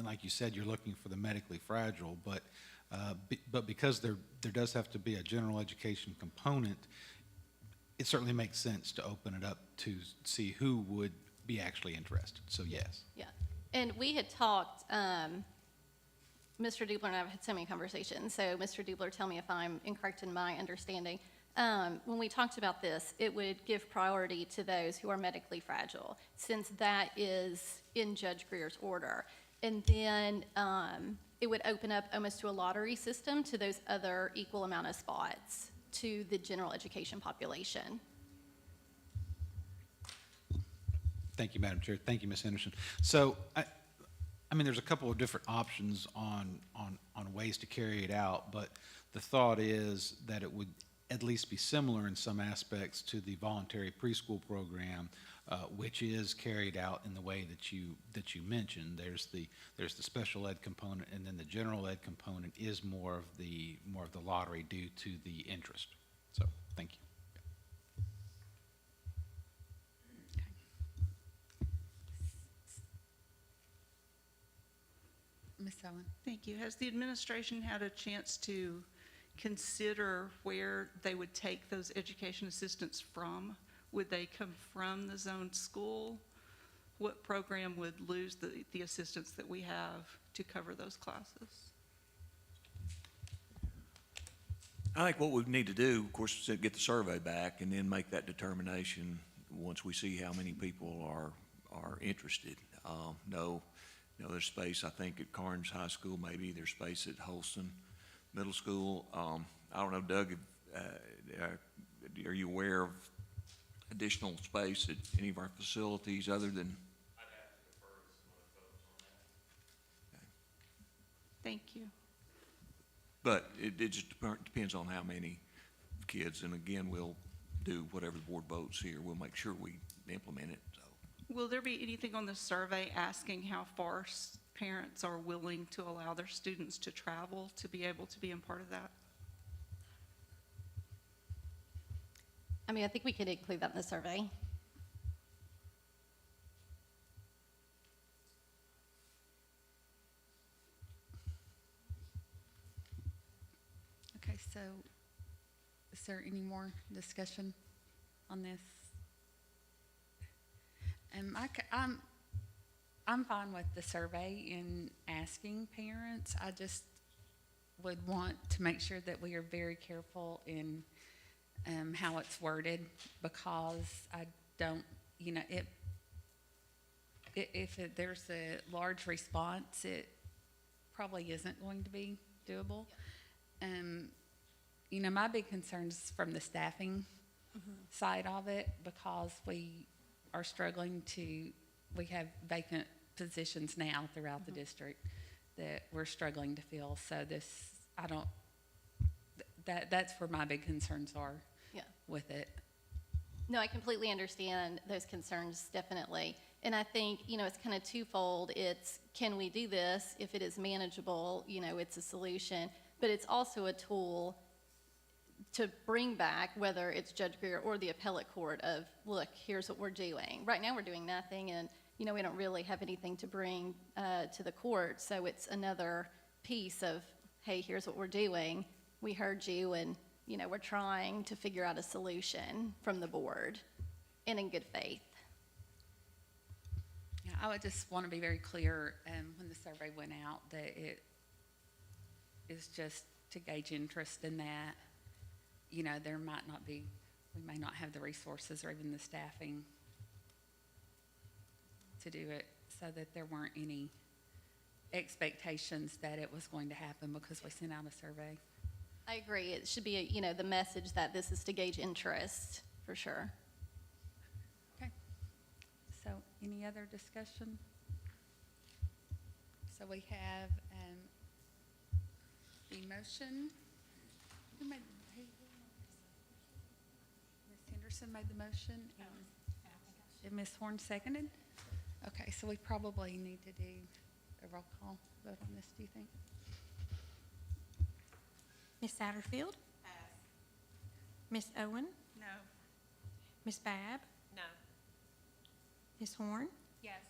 S10: like you said, you're looking for the medically fragile, but because there does have to be a general education component, it certainly makes sense to open it up to see who would be actually interested. So yes.
S8: Yeah. And we had talked, Mr. Dubler and I have had so many conversations, so Mr. Dubler, tell me if I'm incorrect in my understanding. When we talked about this, it would give priority to those who are medically fragile, since that is in Judge Greer's order. And then it would open up almost to a lottery system to those other equal amount of spots to the general education population.
S10: Thank you, Madam Chair. Thank you, Ms. Henderson. So, there's a couple of different options on ways to carry it out, but the thought is that it would at least be similar in some aspects to the voluntary preschool program, which is carried out in the way that you mentioned. There's the special ed component, and then the general ed component is more of the lottery due to the interest. So, thank you.
S1: Ms. Owen?
S7: Thank you. Has the administration had a chance to consider where they would take those education assistants from? Would they come from the zoned school? What program would lose the assistants that we have to cover those classes?
S4: I think what we need to do, of course, is get the survey back and then make that determination once we see how many people are interested. There's space, I think, at Carnes High School, maybe. There's space at Holston Middle School. I don't know, Doug, are you aware of additional space at any of our facilities other than?
S16: I'd have to defer to some other folks on that.
S7: Thank you.
S4: But it just depends on how many kids, and again, we'll do whatever the board votes here. We'll make sure we implement it. So.
S7: Will there be anything on the survey asking how far parents are willing to allow their students to travel to be able to be a part of that?
S8: I think we could include that in the survey.
S1: Okay, so is there any more discussion on this? I'm fine with the survey and asking parents. I just would want to make sure that we are very careful in how it's worded, because I don't, if there's a large response, it probably isn't going to be doable. My big concern is from the staffing side of it, because we are struggling we have vacant positions now throughout the district that we're struggling to fill. So that's where my big concerns are with it.
S8: No, I completely understand those concerns, definitely. And I think, it's kind of twofold. It's, can we do this? If it is manageable, it's a solution. But it's also a tool to bring back, whether it's Judge Greer or the appellate court, of, look, here's what we're doing. Right now, we're doing nothing, and, we don't really have anything to bring to the court. So it's another piece of, hey, here's what we're doing. We heard you, and, we're trying to figure out a solution from the board, and in good faith.
S1: Yeah, I would just want to be very clear when the survey went out that it is just to gauge interest in that. You know, there might not be, we may not have the resources or even the staffing to do it, so that there weren't any expectations that it was going to happen because we sent out a survey.
S8: I agree. It should be, the message that this is to gauge interest, for sure.
S1: Okay. So any other discussion? So we have the motion. Who made, Ms. Henderson made the motion? And Ms. Horn seconded? Okay, so we probably need to do a roll call vote on this, do you think?
S9: Ms. Satterfield? Ms. Owen?
S2: No.
S9: Ms. Babb?
S2: No.
S9: Ms. Horn?
S3: Yes.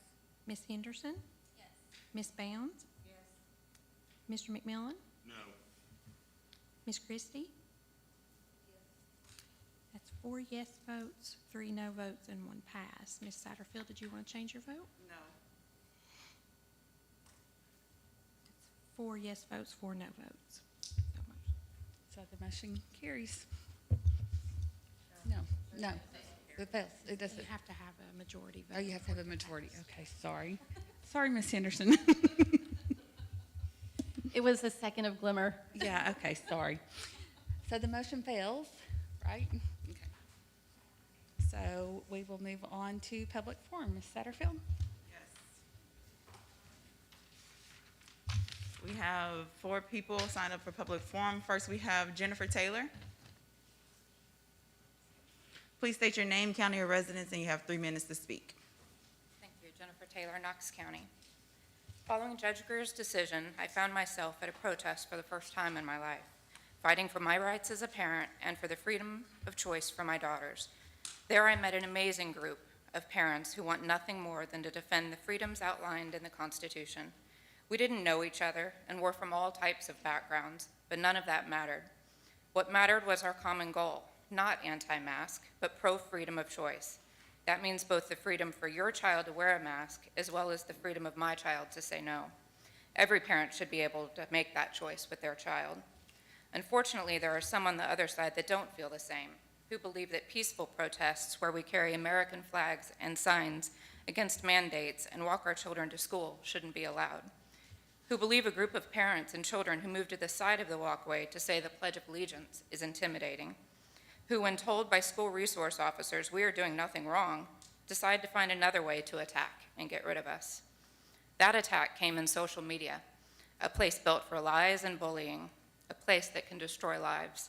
S9: Ms. Henderson?
S8: Yes.
S9: Ms. Bounds?
S8: Yes.
S9: Mr. McMillan?
S14: No.
S9: Ms. Christie? That's 4 yes votes, 3 no votes, and 1 pass. Ms. Satterfield, did you want to change your vote?
S2: No.
S9: It's 4 yes votes, 4 no votes.
S1: So the motion carries. No, it fails. It
S9: You
S1: doesn't.
S9: have to have a majority vote.
S1: Oh, you have to have a majority. Okay, sorry. Sorry, Ms. Henderson.
S8: It was a second of glimmer.
S1: Yeah, okay, sorry. So the motion fails, right? Okay. So we will move on to public forum. Ms. Satterfield?
S2: We have 4 people signed up for public forum. First, we have Jennifer Taylor. Please state your name, county, or residence, and you have 3 minutes to speak.
S17: Thank you. Jennifer Taylor, Knox County. Following Judge Greer's decision, I found myself at a protest for the first time in my life, fighting for my rights as a parent and for the freedom of choice for my daughters. There I met an amazing group of parents who want nothing more than to defend the freedoms outlined in the Constitution. We didn't know each other and were from all types of backgrounds, but none of that mattered. What mattered was our common goal, not anti-mask, but pro-freedom of choice. That means both the freedom for your child to wear a mask as well as the freedom of my child to say no. Every parent should be able to make that choice with their child. Unfortunately, there are some on the other side that don't feel the same, who believe that peaceful protests where we carry American flags and signs against mandates and walk our children to school shouldn't be allowed, who believe a group of parents and children who move to the side of the walkway to say the Pledge of Allegiance is intimidating, who, when told by school resource officers we are doing nothing wrong, decide to find another way to attack and get rid of us. That attack came in social media, a place built for lies and bullying, a place that can destroy lives.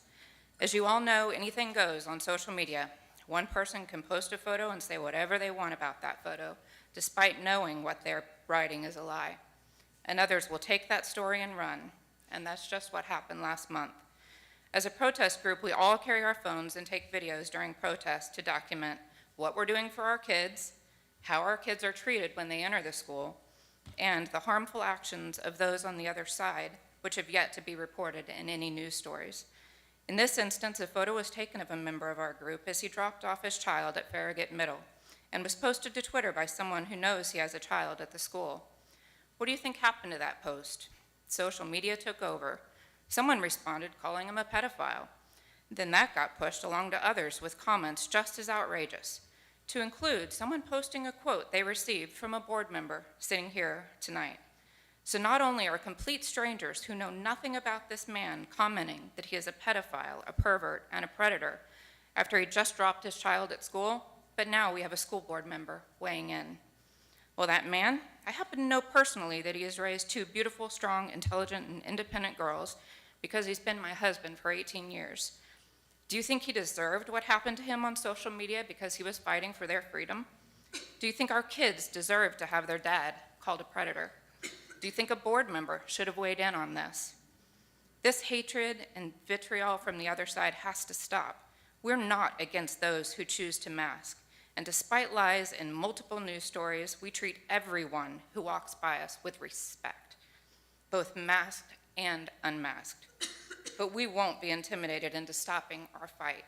S17: As you all know, anything goes on social media. One person can post a photo and say whatever they want about that photo, despite knowing what they're writing is a lie. And others will take that story and run, and that's just what happened last month. As a protest group, we all carry our phones and take videos during protests to document what we're doing for our kids, how our kids are treated when they enter the school, and the harmful actions of those on the other side, which have yet to be reported in any news stories. In this instance, a photo was taken of a member of our group as he dropped off his child at Farragut Middle and was posted to Twitter by someone who knows he has a child at the school. What do you think happened to that post? Social media took over. Someone responded calling him a pedophile. Then that got pushed along to others with comments just as outrageous, to include someone posting a quote they received from a board member sitting here tonight. So not only are complete strangers who know nothing about this man commenting that he is a pedophile, a pervert, and a predator after he just dropped his child at school, but now we have a school board member weighing in. Well, that man, I happen to know personally that he has raised 2 beautiful, strong, intelligent, and independent girls because he's been my husband for 18 years. Do you think he deserved what happened to him on social media because he was fighting for their freedom? Do you think our kids deserve to have their dad called a predator? Do you think a board member should have weighed in on this? This hatred and vitriol from the other side has to stop. We're not against those who choose to mask. And despite lies in multiple news stories, we treat everyone who walks by us with respect, both masked and unmasked. But we won't be intimidated into stopping our fight.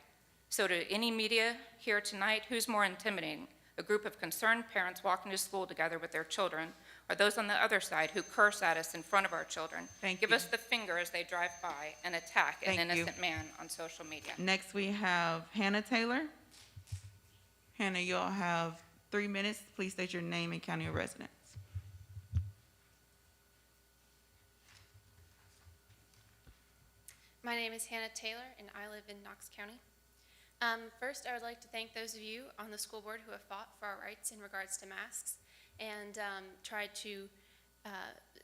S17: So to any media here tonight, who's more intimidating? A group of concerned parents walking to school together with their children, are those on the other side who curse at us in front of our children,
S2: Thank
S17: give
S2: you.
S17: us the finger as they drive by, and attack an
S2: Thank you.
S17: innocent man on social media.
S2: Next, we have Hannah Taylor. Hannah, you all have 3 minutes. Please state your name and county of residence.
S18: My name is Hannah Taylor, and I live in Knox County. First, I would like to thank those of you on the school board who have fought for our rights in regards to masks and tried to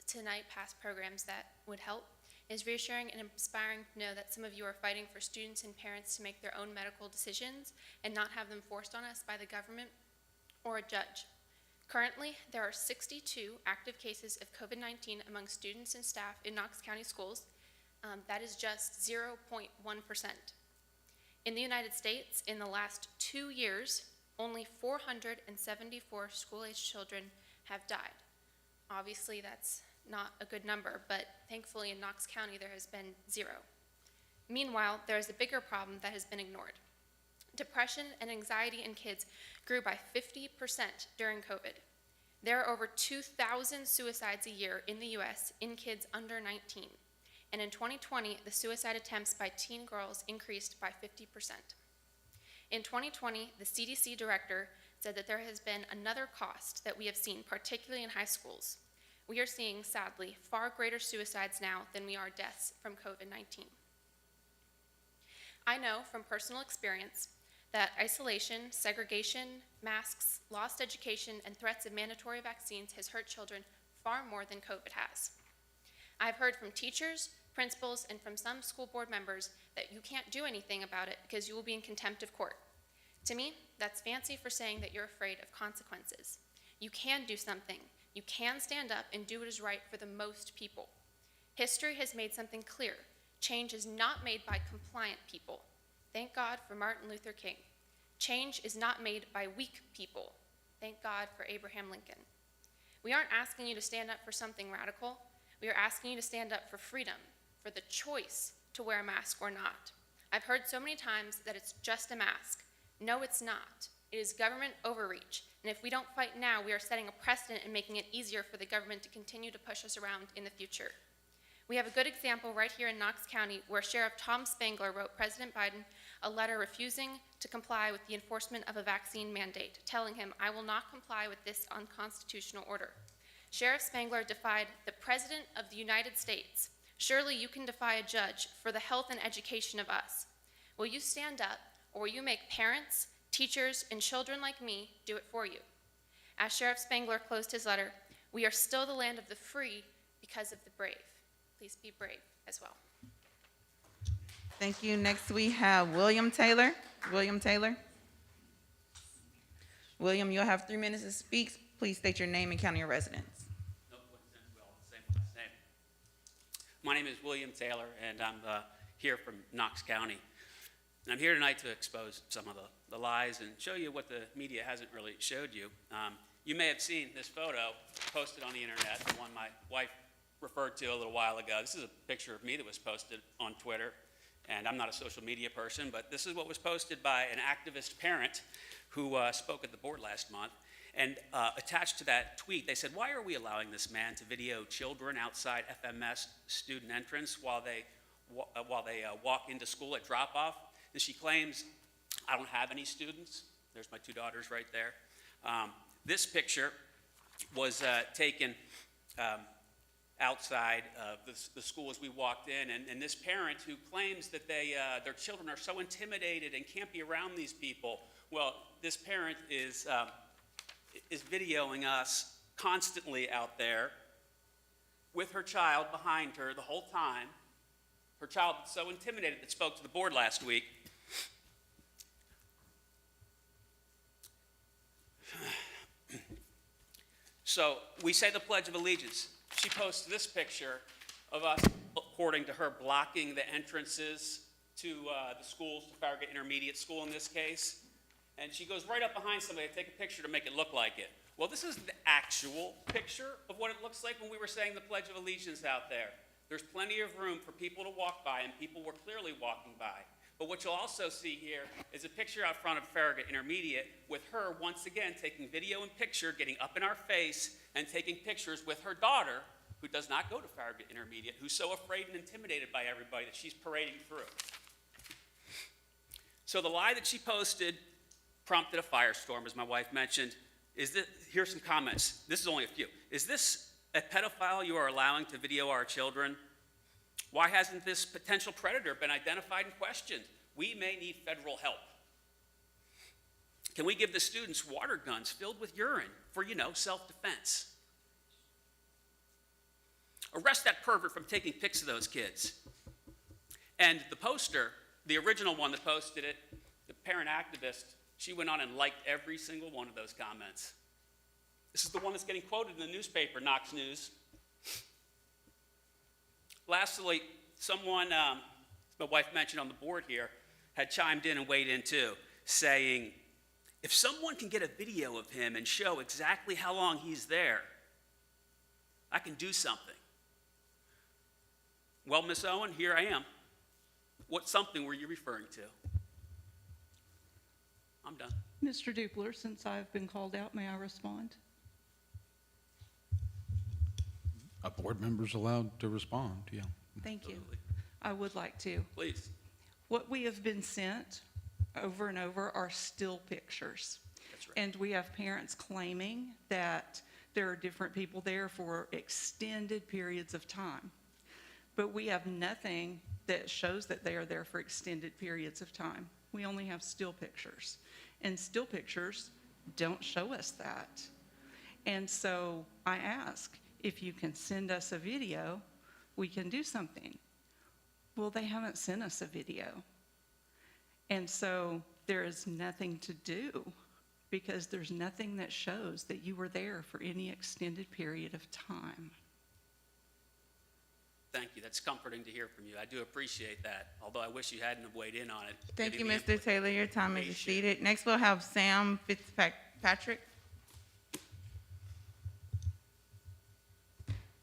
S18: tonight pass programs that would help. It is reassuring and inspiring to know that some of you are fighting for students and parents to make their own medical decisions and not have them forced on us by the government or a judge. Currently, there are 62 active cases of COVID-19 among students and staff in Knox County schools. That is just 0.1%. In the United States, in the last 2 years, only 474 school-aged children have died. Obviously, that's not a good number, but thankfully in Knox County there has been 0. Meanwhile, there is a bigger problem that has been ignored. Depression and anxiety in kids grew by 50% during COVID. There are over 2,000 suicides a year in the U.S. in kids under 19. And in 2020, the suicide attempts by teen girls increased by 50%. In 2020, the CDC director said that there has been another cost that we have seen, particularly in high schools. We are seeing, sadly, far greater suicides now than we are deaths from COVID-19. I know from personal experience that isolation, segregation, masks, lost education, and threats of mandatory vaccines has hurt children far more than COVID has. I've heard from teachers, principals, and from some school board members that you can't do anything about it because you will be in contempt of court. To me, that's fancy for saying that you're afraid of consequences. You can do something. You can stand up and do what is right for the most people. History has made something clear. Change is not made by compliant people. Thank God for Martin Luther King. Change is not made by weak people. Thank God for Abraham Lincoln. We aren't asking you to stand up for something radical. We are asking you to stand up for freedom, for the choice to wear a mask or not. I've heard so many times that it's just a mask. No, it's not. It is government overreach. And if we don't fight now, we are setting a precedent and making it easier for the government to continue to push us around in the future. We have a good example right here in Knox County where Sheriff Tom Spangler wrote President Biden a letter refusing to comply with the enforcement of a vaccine mandate, telling him, "I will not comply with this unconstitutional order." Sheriff Spangler defied the President of the United States. Surely you can defy a judge for the health and education of us. Will you stand up, or will you make parents, teachers, and children like me do it for you? As Sheriff Spangler closed his letter, we are still the land of the free because of the brave. Please be brave as well.
S2: Thank you. Next, we have William Taylor. William Taylor. William, you'll have 3 minutes to speak. Please state your name and county of residence.
S19: My name is William Taylor, and I'm here from Knox County. And I'm here tonight to expose some of the lies and show you what the media hasn't really showed you. You may have seen this photo posted on the internet, the one my wife referred to a little while ago. This is a picture of me that was posted on Twitter, and I'm not a social media person, but this is what was posted by an activist parent who spoke at the board last month. And attached to that tweet, they said, "Why are we allowing this man to video children outside FMS student entrance while they walk into school at drop-off?" And she claims, "I don't have any students." There's my 2 daughters right there. This picture was taken outside the school as we walked in, and this parent who claims that their children are so intimidated and can't be around these people, well, this parent is videoing us constantly out there with her child behind her the whole time. Her child was so intimidated that spoke to the board last week. So we say the Pledge of Allegiance. She posts this picture of us, according to her, blocking the entrances to the schools, to Farragut Intermediate School in this case. And she goes right up behind somebody to take a picture to make it look like it. Well, this is the actual picture of what it looks like when we were saying the Pledge of Allegiance out there. There's plenty of room for people to walk by, and people were clearly walking by. But what you'll also see here is a picture out front of Farragut Intermediate with her once again taking video and picture, getting up in our face and taking pictures with her daughter, who does not go to Farragut Intermediate, who's so afraid and intimidated by everybody that she's parading through. So the lie that she posted prompted a firestorm, as my wife mentioned. Here's some comments. This is only a few. Is this a pedophile you are allowing to video our children? Why hasn't this potential predator been identified and questioned? We may need federal help. Can we give the students water guns filled with urine for, self-defense? Arrest that pervert from taking pics of those kids. And the poster, the original one that posted it, the parent activist, she went on and liked every single one of those comments. This is the one that's getting quoted in the newspaper, Knox News. Lastly, someone, my wife mentioned on the board here, had chimed in and weighed in too, saying, if someone can get a video of him and show exactly how long he's there, I can do something. Well, Miss Owen, here I am. What something were you referring to? I'm done.
S7: Mr. Dupler, since I've been called out, may I respond?
S10: A board member's allowed to respond, yeah.
S7: Thank you.
S19: Absolutely.
S7: I would like to.
S19: Please.
S7: What we have been sent over and over are still pictures.
S19: That's right.
S7: And we have parents claiming that there are different people there for extended periods of time. But we have nothing that shows that they are there for extended periods of time. We only have still pictures. And still pictures don't show us that. And so I ask, if you can send us a video, we can do something. Well, they haven't sent us a video. And so there is nothing to do because there's nothing that shows that you were there for any extended period of time.
S19: Thank you. That's comforting to hear from you. I do appreciate that, although I wish you hadn't have weighed in on it.
S2: Thank you,
S19: giving me
S2: Mr.
S19: input.
S2: Taylor. Your time is
S19: Appreciate
S2: exceeded. Next, we'll have Sam Fitzpatrick.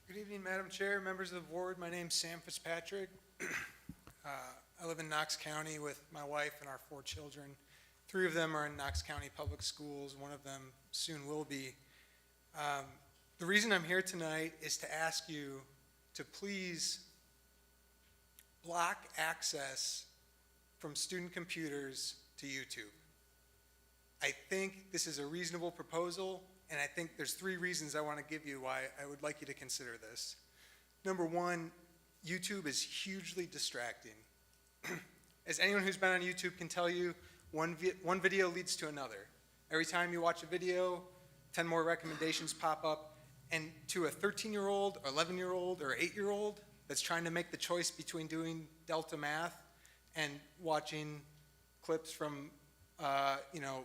S20: Good evening, Madam Chair, members of the board. My name's Sam Fitzpatrick. I live in Knox County with my wife and our 4 children. 3 of them are in Knox County Public Schools. 1 of them soon will be. The reason I'm here tonight is to ask you to please block access from student computers to YouTube. I think this is a reasonable proposal, and I think there's 3 reasons I want to give you why I would like you to consider this. Number 1, YouTube is hugely distracting. As anyone who's been on YouTube can tell you, one video leads to another. Every time you watch a video, 10 more recommendations pop up. And to a 13-year-old, or 11-year-old, or 8-year-old that's trying to make the choice between doing Delta math and watching clips from,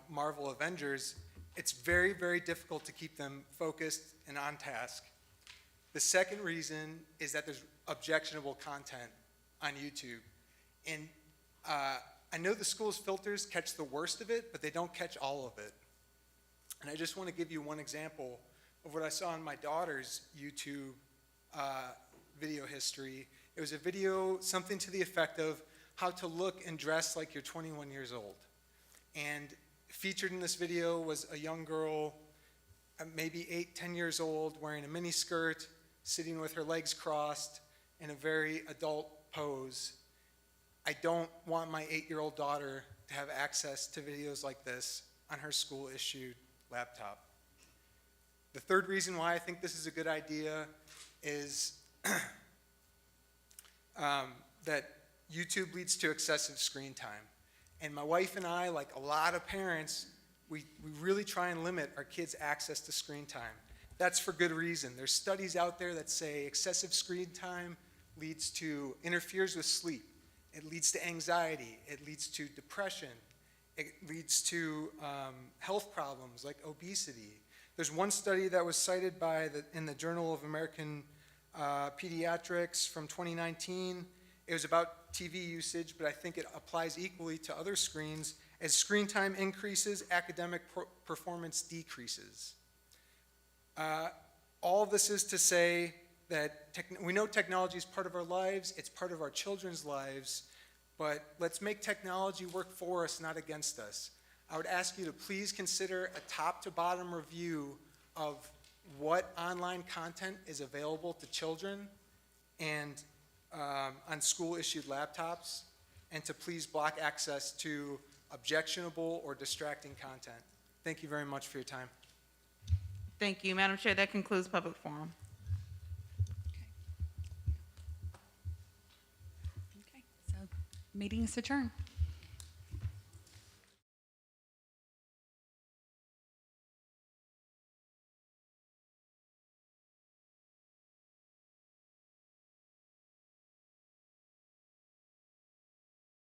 S20: Marvel Avengers, it's very, very difficult to keep them focused and on task. The second reason is that there's objectionable content on YouTube. And I know the school's filters catch the worst of it, but they don't catch all of it. And I just want to give you one example of what I saw on my daughter's YouTube video history. It was a video, something to the effect of how to look and dress like you're 21 years old. And featured in this video was a young girl, maybe 8, 10 years old, wearing a mini skirt, sitting with her legs crossed in a very adult pose. I don't want my 8-year-old daughter to have access to videos like this on her school-issued laptop. The third reason why I think this is a good idea is that YouTube leads to excessive screen time. And my wife and I, like a lot of parents, we really try and limit our kids' access to screen time. That's for good reason. There's studies out there that say excessive screen time interferes with sleep. It leads to anxiety. It leads to depression. It leads to health problems like obesity. There's one study that was cited in the Journal of American Pediatrics from 2019. It was about TV usage, but I think it applies equally to other screens. As screen time increases, academic performance decreases. All of this is to say that we know technology is part of our lives, it's part of our children's lives, but let's make technology work for us, not against us. I would ask you to please consider a top to bottom review of what online content is available to children and on school-issued laptops, and to please block access to objectionable or distracting content. Thank you very much for your time.
S2: Thank you, Madam Chair. That concludes public forum.
S1: Okay, so meeting is adjourned.